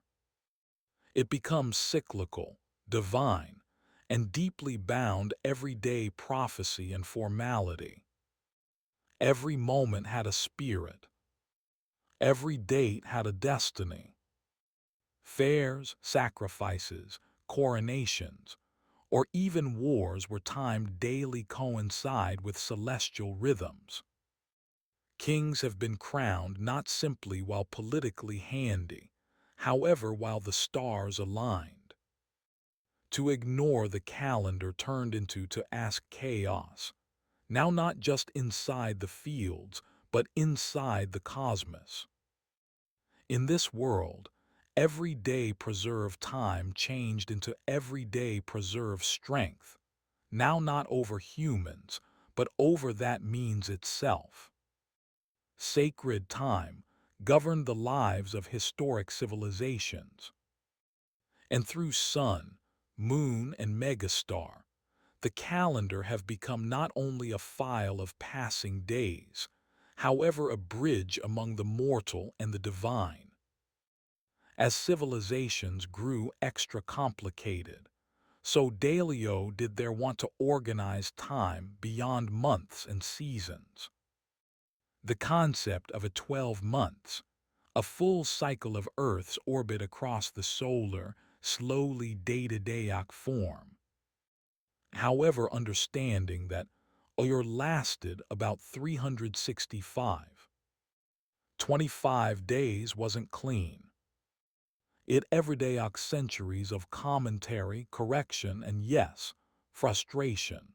It becomes cyclical, divine, and deeply bound everyday prophecy and formality. Every moment had a spirit. Every date had a destiny. Fairs, sacrifices, coronations, or even wars were timed daily coincide with celestial rhythms. Kings have been crowned not simply while politically handy, however while the stars aligned. To ignore the calendar turned into to ask chaos, now not just inside the fields, but inside the cosmos. In this world, everyday preserved time changed into everyday preserved strength, now not over humans, but over that means itself. Sacred time governed the lives of historic civilizations. And through sun, moon, and megastar, the calendar have become not only a file of passing days, however a bridge among the mortal and the divine. As civilizations grew extra complicated, so Dalio did their want to organize time beyond months and seasons. The concept of a 12 months, a full cycle of Earth's orbit across the solar, slowly day-to-day form. However, understanding that Uyur lasted about 365. 25 days wasn't clean. It everyday centuries of commentary, correction, and yes, frustration.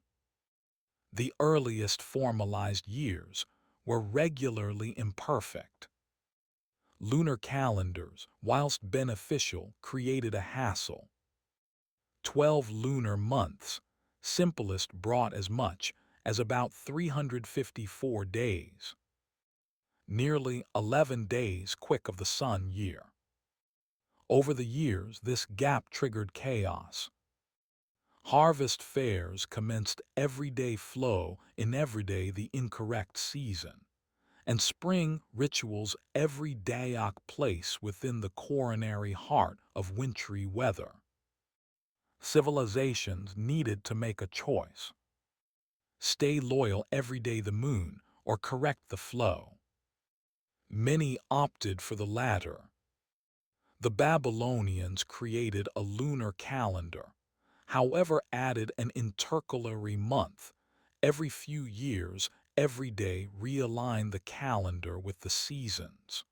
The earliest formalized years were regularly imperfect. Lunar calendars, whilst beneficial, created a hassle. 12 lunar months, simplest, brought as much as about 354 days. Nearly 11 days quick of the sun year. Over the years, this gap triggered chaos. Harvest fairs commenced everyday flow in everyday the incorrect season, and spring rituals every dayak place within the coronary heart of wintry weather. Civilizations needed to make a choice. Stay loyal every day the moon or correct the flow. Many opted for the latter. The Babylonians created a lunar calendar, however added an intercalary month. Every few years, every day realigned the calendar with the seasons.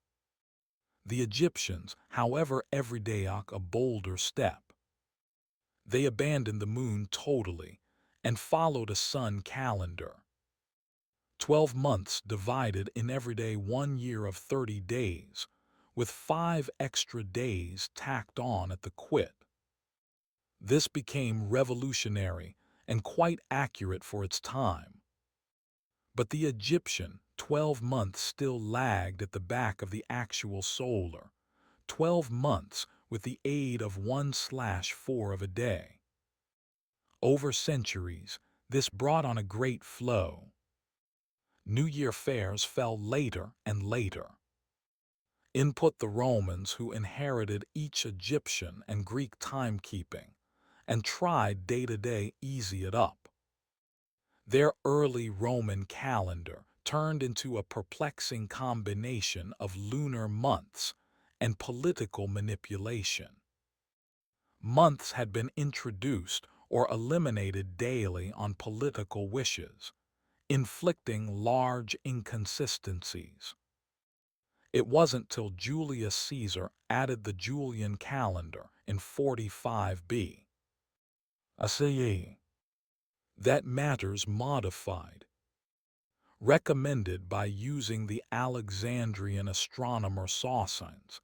The Egyptians, however, every day took a bolder step. They abandoned the moon totally and followed a sun calendar. 12 months divided in everyday 1 year of 30 days, with 5 extra days tacked on at the quit. This became revolutionary and quite accurate for its time. But the Egyptian 12 months still lagged at the back of the actual solar, 12 months with the aid of 1/4 of a day. Over centuries, this brought on a great flow. New Year fairs fell later and later. Input the Romans, who inherited each Egyptian and Greek timekeeping, and tried day-to-day easy it up. Their early Roman calendar turned into a perplexing combination of lunar months and political manipulation. Months had been introduced or eliminated daily on political wishes, inflicting large inconsistencies. It wasn't till Julius Caesar added the Julian calendar in 45 BCE that matters modified. Recommended by using the Alexandrian astronomer Sosines,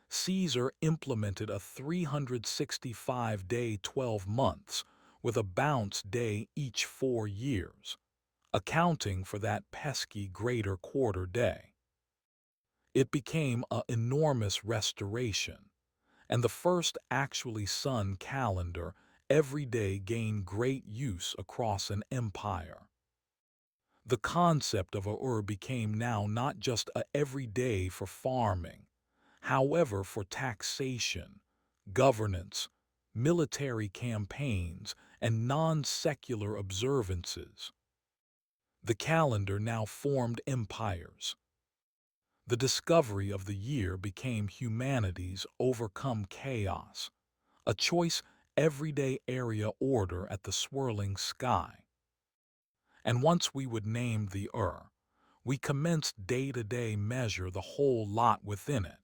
Caesar implemented a 365-day 12 months with a bounce day each 4 years, accounting for that pesky greater quarter day. It became an enormous restoration, and the first actually sun calendar every day gained great use across an empire. The concept of a became now not just a everyday for farming, however for taxation, governance, military campaigns, and non-secular observances. The calendar now formed empires. The discovery of the year became humanity's overcome chaos, a choice everyday area order at the swirling sky. And once we would name the we commenced day-to-day measure the whole lot within it,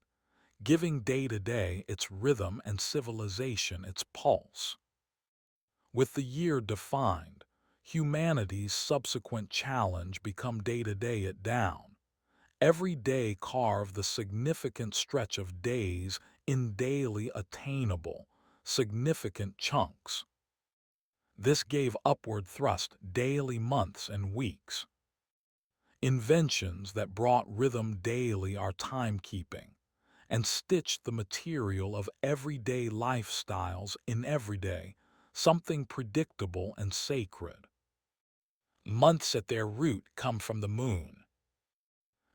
giving day-to-day its rhythm and civilization its pulse. With the year defined, humanity's subsequent challenge become day-to-day it down. Every day carve the significant stretch of days in daily attainable, significant chunks. This gave upward thrust daily months and weeks. Inventions that brought rhythm daily are timekeeping, and stitched the material of everyday lifestyles in everyday, something predictable and sacred. Months at their root come from the moon.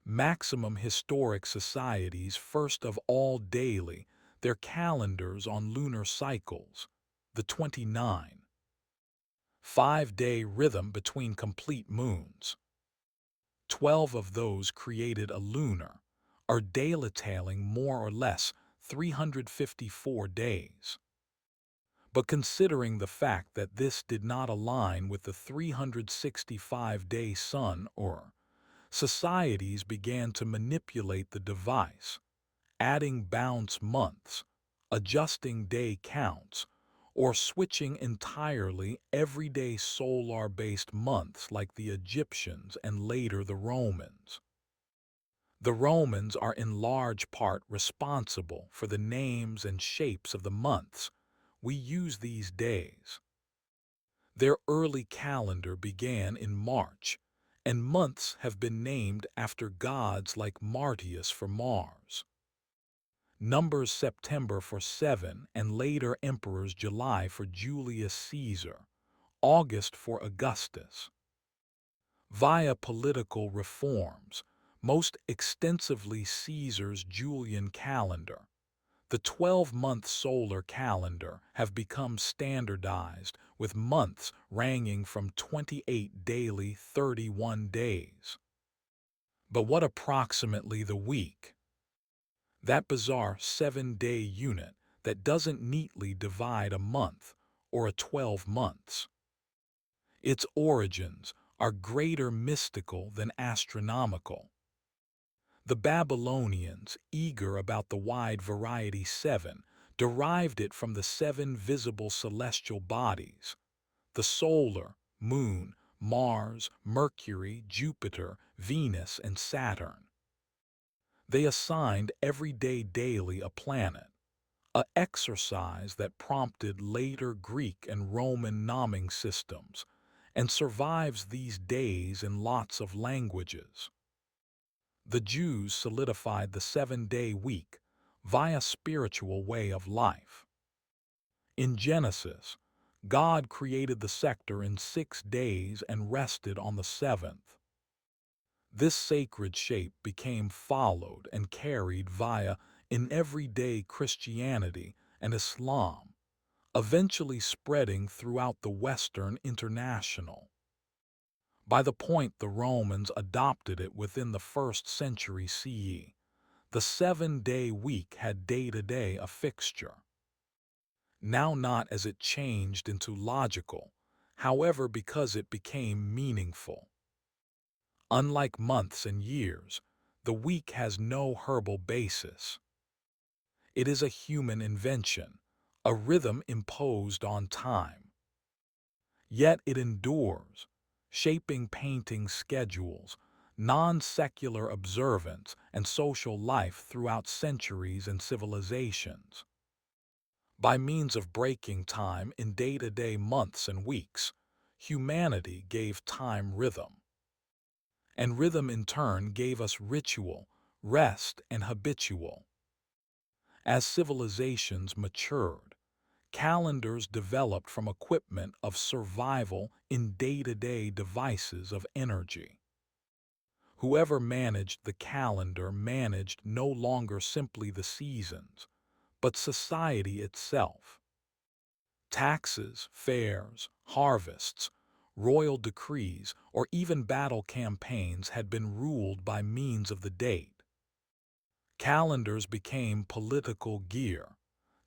Maximum historic societies first of all daily, their calendars on lunar cycles, the 29. 5-day rhythm between complete moons. 12 of those created a lunar, or detailing more or less 354 days. But considering the fact that this did not align with the 365-day sun societies began to manipulate the device, adding bounce months, adjusting day counts, or switching entirely everyday solar-based months like the Egyptians and later the Romans. The Romans are in large part responsible for the names and shapes of the months we use these days. Their early calendar began in March, and months have been named after gods like Martius for Mars. Numbers September for 7 and later emperors July for Julius Caesar, August for Augustus. Via political reforms, most extensively Caesar's Julian calendar, the 12-month solar calendar have become standardized with months ranging from 28 daily 31 days. But what approximately the week? That bizarre 7-day unit that doesn't neatly divide a month or a 12 months. Its origins are greater mystical than astronomical. The Babylonians, eager about the wide variety 7, derived it from the 7 visible celestial bodies, the solar, moon, Mars, Mercury, Jupiter, Venus, and Saturn. They assigned every day daily a planet, a exercise that prompted later Greek and Roman naming systems, and survives these days in lots of languages. The Jews solidified the 7-day week via spiritual way of life. In Genesis, God created the sector in 6 days and rested on the 7th. This sacred shape became followed and carried via in everyday Christianity and Islam, eventually spreading throughout the Western International. By the point the Romans adopted it within the 1st century CE, the 7-day week had day-to-day a fixture. Now not as it changed into logical, however because it became meaningful. Unlike months and years, the week has no herbal basis. It is a human invention, a rhythm imposed on time. Yet it endures, shaping painting schedules, non-secular observance, and social life throughout centuries and civilizations. By means of breaking time in day-to-day months and weeks, humanity gave time rhythm. And rhythm in turn gave us ritual, rest, and habitual. As civilizations matured, calendars developed from equipment of survival in day-to-day devices of energy. Whoever managed the calendar managed no longer simply the seasons, but society itself. Taxes, fairs, harvests, royal decrees, or even battle campaigns had been ruled by means of the date. Calendars became political gear,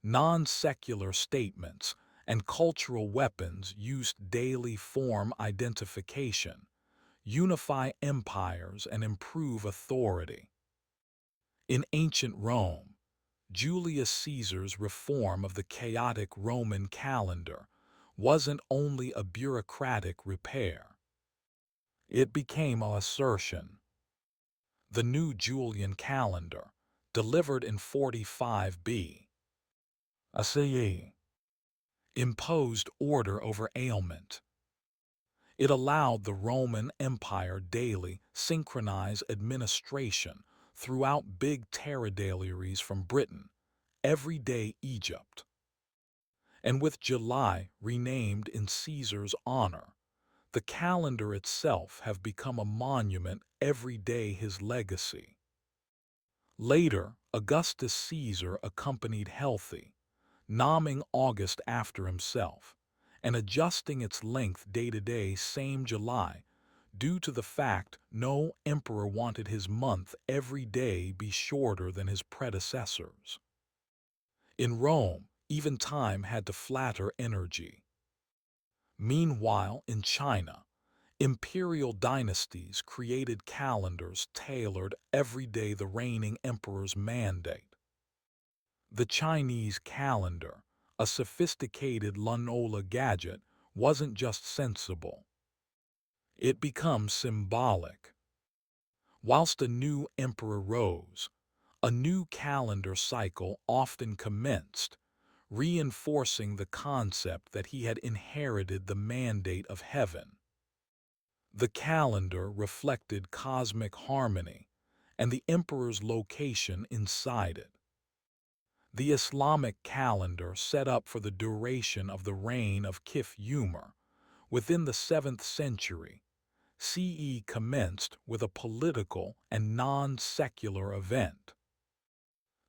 non-secular statements, and cultural weapons used daily form identification, unify empires, and improve authority. In ancient Rome, Julius Caesar's reform of the chaotic Roman calendar wasn't only a bureaucratic repair. It became an assertion. The new Julian calendar, delivered in 45 CE, imposed order over ailment. It allowed the Roman Empire daily synchronized administration throughout big territoriaries from Britain, everyday Egypt. And with July renamed in Caesar's honor, the calendar itself have become a monument every day his legacy. Later, Augustus Caesar accompanied healthy, naming August after himself, and adjusting its length day-to-day same July, due to the fact no emperor wanted his month every day be shorter than his predecessors. In Rome, even time had to flatter energy. Meanwhile, in China, imperial dynasties created calendars tailored every day the reigning emperor's mandate. The Chinese calendar, A sophisticated lunola gadget wasn't just sensible. It becomes symbolic. Whilst a new emperor rose, a new calendar cycle often commenced, reinforcing the concept that he had inherited the mandate of heaven. The calendar reflected cosmic harmony and the emperor's location inside it. The Islamic calendar set up for the duration of the reign of Kif-Umar within the 7th century. CE commenced with a political and non-secular event.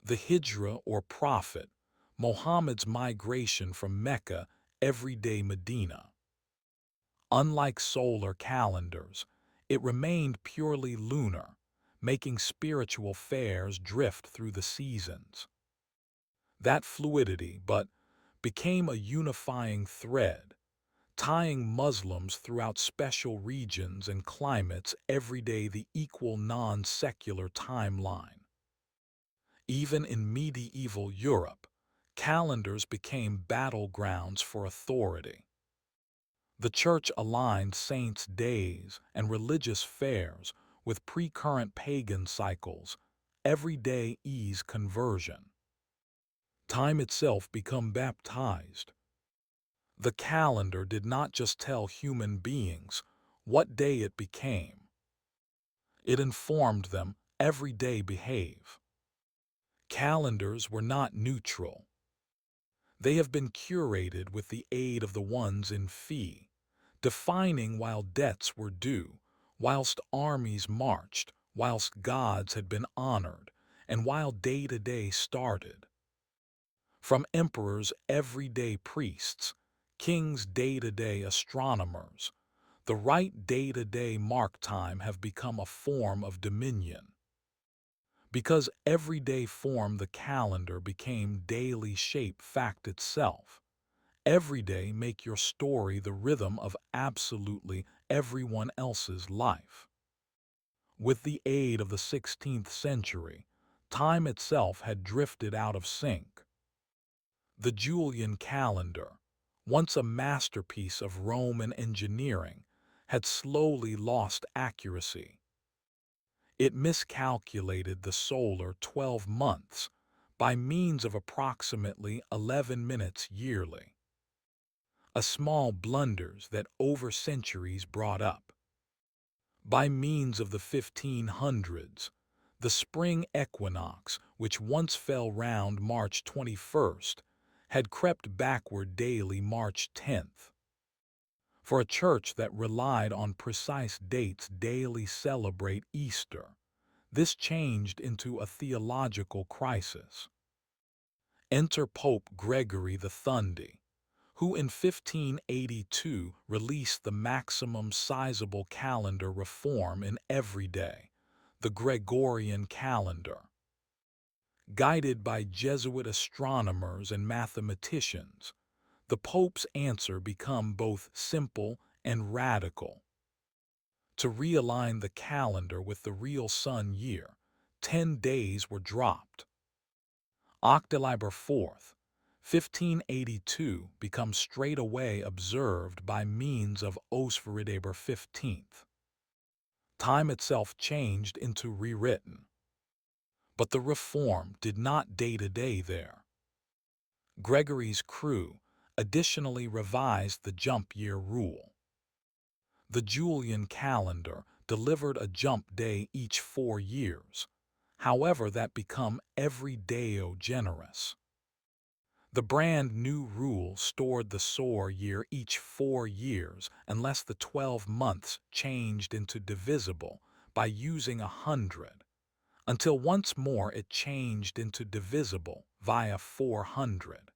The Hijra or Prophet, Muhammad's migration from Mecca, everyday Medina. Unlike solar calendars, it remained purely lunar, making spiritual fairs drift through the seasons. That fluidity, but became a unifying thread, tying Muslims throughout special regions and climates every day the equal non-secular timeline. Even in medieval Europe, calendars became battlegrounds for authority. The Church aligned saints' days and religious fairs with pre-current pagan cycles, everyday ease conversion. Time itself become baptized. The calendar did not just tell human beings what day it became. It informed them every day behave. Calendars were not neutral. They have been curated with the aid of the ones in fee, defining while debts were due, whilst armies marched, whilst gods had been honored, and while day-to-day started. From emperors' everyday priests, kings' day-to-day astronomers, the right day-to-day mark time have become a form of dominion. Because everyday form the calendar became daily shape fact itself. Every day make your story the rhythm of absolutely everyone else's life. With the aid of the 16th century, time itself had drifted out of sync. The Julian calendar, once a masterpiece of Roman engineering, had slowly lost accuracy. It miscalculated the solar 12 months by means of approximately 11 minutes yearly. A small blunders that over centuries brought up. By means of the 1500s, the spring equinox, which once fell round March 21st, had crept backward daily March 10th. For a church that relied on precise dates daily celebrate Easter, this changed into a theological crisis. Enter Pope Gregory the Thundy, who in 1582 released the maximum sizable calendar reform in every day, the Gregorian calendar. Guided by Jesuit astronomers and mathematicians, the Pope's answer became both simple and radical. To realign the calendar with the real sun year, 10 days were dropped. October 4th, 1582 becomes straightaway observed by means of Osvaridaber 15th. Time itself changed into rewritten. But the reform did not day-to-day there. Gregory's crew additionally revised the jump year rule. The Julian calendar delivered a jump day each 4 years, however that become every deo generis. The brand new rule stored the solar year each 4 years unless the 12 months changed into divisible by using 100, until once more it changed into divisible via 400.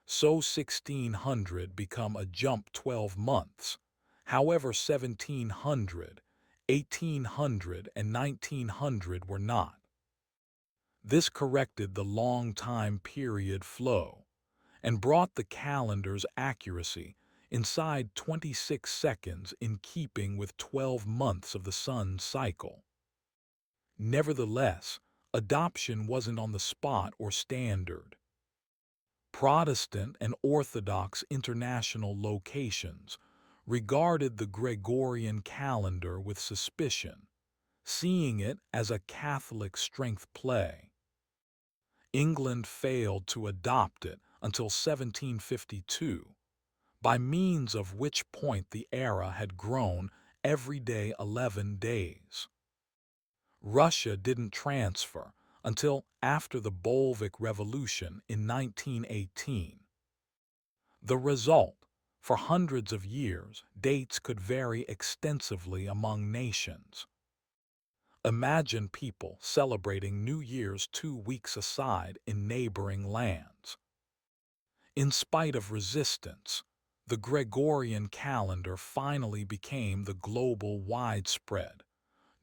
So 1600 become a jump 12 months, however 1700, 1800 and 1900 were not. This corrected the long time period flow and brought the calendar's accuracy inside 26 seconds in keeping with 12 months of the sun's cycle. Nevertheless, adoption wasn't on the spot or standard. Protestant and Orthodox international locations regarded the Gregorian calendar with suspicion, seeing it as a Catholic strength play. England failed to adopt it until 1752, by means of which point the era had grown every day 11 days. Russia didn't transfer until after the Bolshevik Revolution in 1918. The result, for hundreds of years, dates could vary extensively among nations. Imagine people celebrating New Year's 2 weeks aside in neighboring lands. In spite of resistance, the Gregorian calendar finally became the global widespread,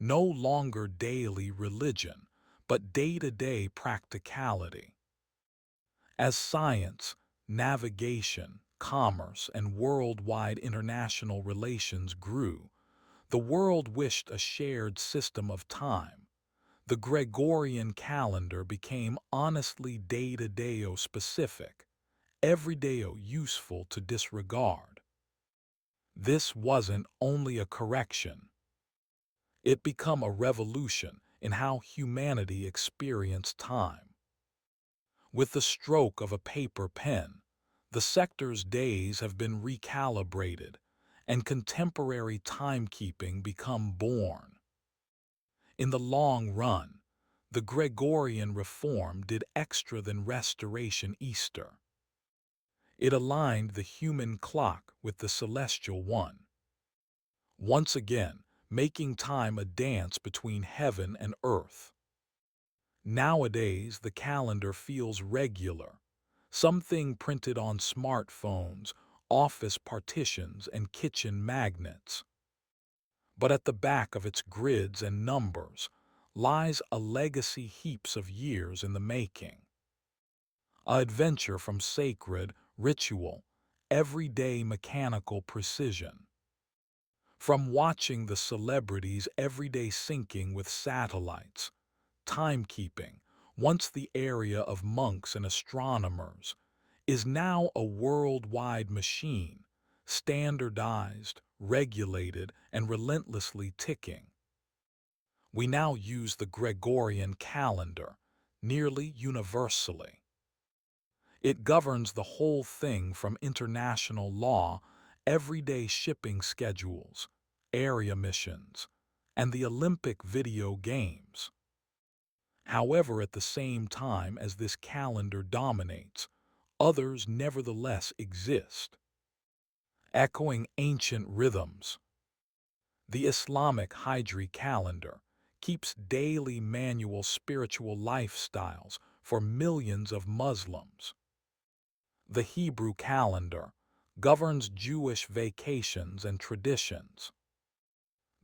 no longer daily religion, but day-to-day practicality. As science, navigation, commerce, and worldwide international relations grew, the world wished a shared system of time. The Gregorian calendar became honestly day-to-day specific, everyday useful to disregard. This wasn't only a correction. It became a revolution in how humanity experienced time. With the stroke of a paper pen, the sector's days have been recalibrated and contemporary timekeeping become born. In the long run, the Gregorian reform did extra than Restoration Easter. It aligned the human clock with the celestial one, once again making time a dance between heaven and earth. Nowadays, the calendar feels regular, something printed on smartphones, office partitions, and kitchen magnets. But at the back of its grids and numbers lies a legacy heaps of years in the making. A adventure from sacred, ritual, everyday mechanical precision. From watching the celebrities' everyday syncing with satellites, timekeeping, once the area of monks and astronomers, is now a worldwide machine, standardized, regulated, and relentlessly ticking. We now use the Gregorian calendar nearly universally. It governs the whole thing from international law, everyday shipping schedules, area missions, and the Olympic video games. However, at the same time as this calendar dominates, others nevertheless exist. Echoing ancient rhythms, the Islamic Hijri calendar keeps daily manual spiritual lifestyles for millions of Muslims. The Hebrew calendar governs Jewish vacations and traditions.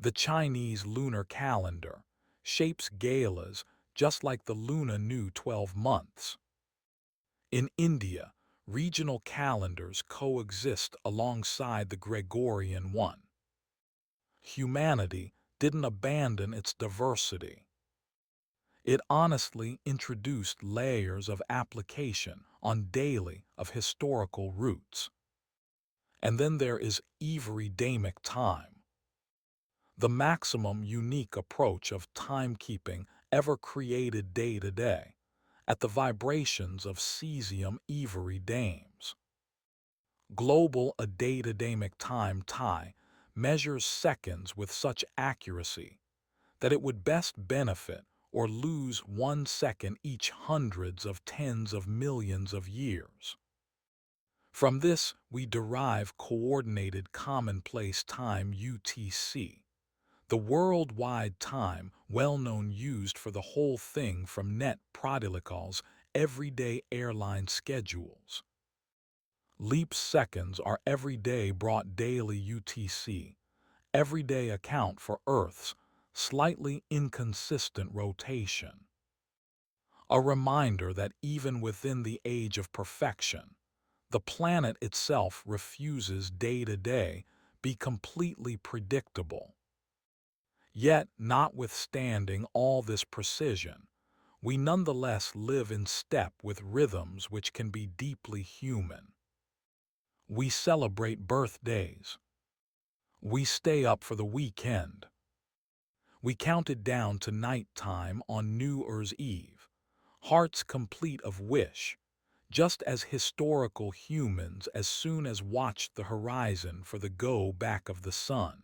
The Chinese lunar calendar shapes galas just like the Luna New 12 months. In India, regional calendars coexist alongside the Gregorian one. Humanity didn't abandon its diversity. It honestly introduced layers of application on daily of historical roots. And then there is every damic time, the maximum unique approach of timekeeping ever created day to day, at the vibrations of cesium every dames. Global a day-to-damic time tie measures seconds with such accuracy that it would best benefit or lose 1 second each hundreds of tens of millions of years. From this, we derive Coordinated Commonplace Time (UTC), the worldwide time well-known used for the whole thing from net protocols, everyday airline schedules. Leap seconds are everyday brought daily UTC, everyday account for Earth's slightly inconsistent rotation. A reminder that even within the age of perfection, the planet itself refuses day to day be completely predictable. Yet, notwithstanding all this precision, we nonetheless live in step with rhythms which can be deeply human. We celebrate birthdays. We stay up for the weekend. We count it down to night time on New Year's Eve, hearts complete of wish, just as historical humans as soon as watched the horizon for the go back of the sun.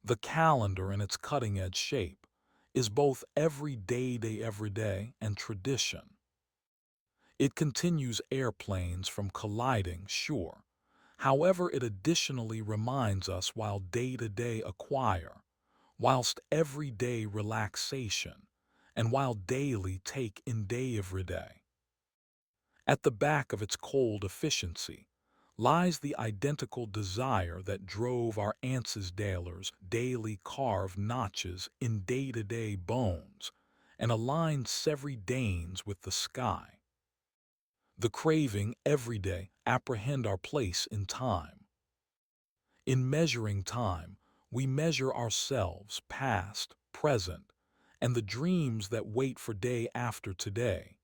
The calendar in its cutting-edge shape is both everyday and tradition. It continues airplanes from colliding, sure. However, it additionally reminds us while day-to-day acquire, whilst everyday relaxation, and while daily take in day every day. At the back of its cold efficiency lies the identical desire that drove our ancestors daily carve notches in day-to-day bones and aligned severy danes with the sky. The craving every day apprehend our place in time. In measuring time, we measure ourselves, past, present, and the dreams that wait for day after today.